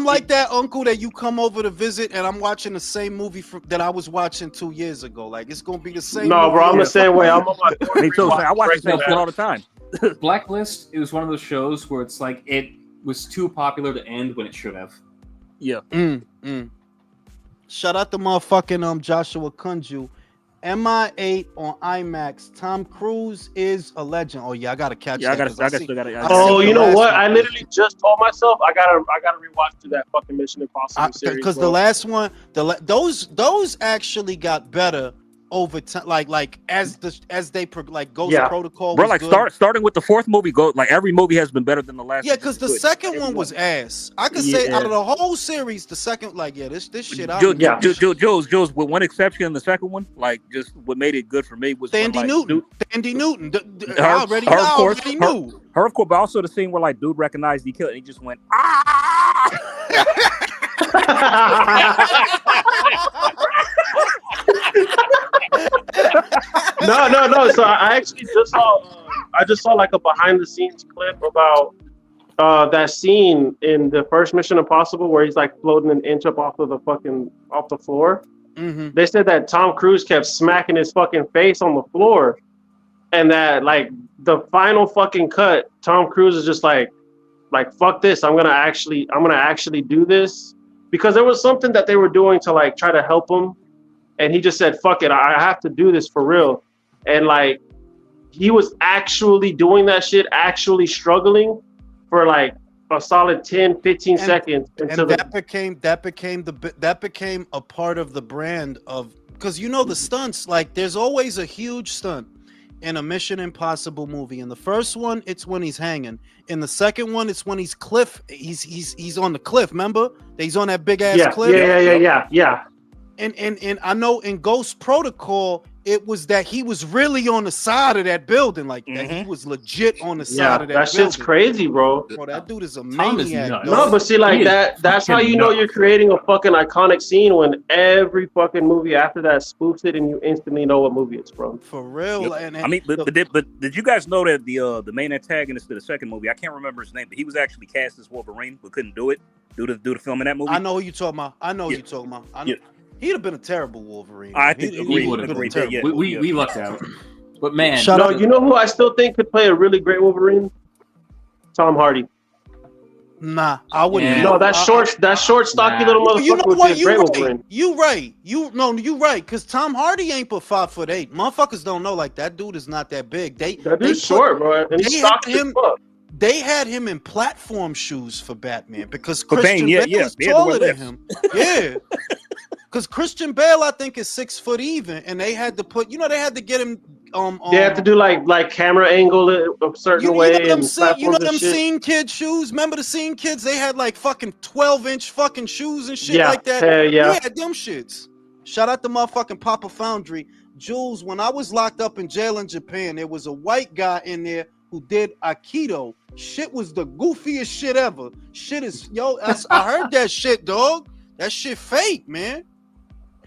like that uncle that you come over to visit, and I'm watching the same movie that I was watching 2 years ago. Like it's gonna be the same. No, bro, I'm the same way. I'm on my. Me too. I watch the same shit all the time. Blacklist. It was one of those shows where it's like it was too popular to end when it should have. Yeah. Shout out to motherfucking Joshua Kunju. MI8 on IMAX. Tom Cruise is a legend. Oh yeah, I gotta catch that. Oh, you know what? I literally just told myself I gotta rewatch to that fucking Mission Impossible series. Because the last one, those actually got better over time. Like as they Ghost Protocol. Bro, like starting with the fourth movie, every movie has been better than the last. Yeah, because the second one was ass. I could say out of the whole series, the second, this shit. Jules, with one exception, the second one, just what made it good for me was Sandy Newton. I already knew. Her, of course, but also the scene where dude recognized he killed, and he just went ah. No. So I actually just saw like a behind the scenes clip about that scene in the first Mission Impossible where he's like floating an inch up off the floor. Mm-hmm. They said that Tom Cruise kept smacking his fucking face on the floor, and that like the final fucking cut, Tom Cruise is just like fuck this, I'm gonna actually do this, because there was something that they were doing to like try to help him. And he just said, fuck it, I have to do this for real. And like, he was actually doing that shit, actually struggling for like a solid 10, 15 seconds. And that became a part of the brand of, because the stunts, like there's always a huge stunt in a Mission Impossible movie. In the first one, it's when he's hanging. In the second one, it's when he's on the cliff, remember? He's on that big ass cliff. Yeah. And I know in Ghost Protocol, it was that he was really on the side of that building, like that. He was legit on the side of that building. That shit's crazy, bro. Bro, that dude is a maniac. No, but see, like that's how you know you're creating a fucking iconic scene, when every fucking movie after that spoofs it and you instantly know what movie it's from. For real. Yep. But did you guys know that the main antagonist of the second movie, I can't remember his name, but he was actually cast as Wolverine, but couldn't do it due to filming that movie? I know who you're talking about. I know. He'd have been a terrible Wolverine. I think he would have been terrible. We lucked out. But man, you know who I still think could play a really great Wolverine? Tom Hardy. Nah, I wouldn't. Yeah. No, that short, stocky little motherfucker You know with what? the You Grable right. grin. You right. You right. Cause Tom Hardy ain't but 5'8". Motherfuckers don't know like that dude is not that big. That dude's short, bro, and he's they had stocky as him. fuck. They had him in platform shoes for Batman because For Christian Bane, Bale yeah, is they had to wear taller than lifts. him. Yeah. Because Christian Bale, I think, is 6 foot even, and they had to put, they had to get him. They have to do like camera angle it a certain way and platforms and shit. Scene Kid shoes? Remember the Scene Kids? They had like fucking 12-inch fucking shoes and shit Yeah, like that. hell yeah. He had them shits. Shout out to motherfucking Papa Foundry. Jules, when I was locked up in jail in Japan, there was a white guy in there who did Aikido. Shit was the goofiest shit ever. Shit is, I heard that shit, dog. That shit fake, man.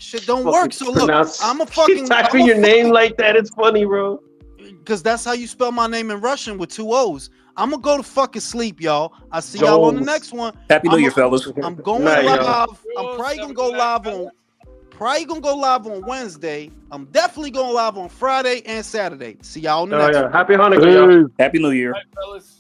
Shit don't work. So look, I'm a fucking typing your name like that. It's funny, bro. Because that's how you spell my name in Russian with 2 O's. I'm gonna go to fucking sleep, y'all. I'll see y'all on the next one. Happy New Year, fellas. I'm going Night, live. y'all. I'm probably gonna go live on Wednesday. I'm definitely going live on Friday and Saturday. See y'all on the next one. Happy Hanukkah, y'all. Happy New Year. All right, fellas.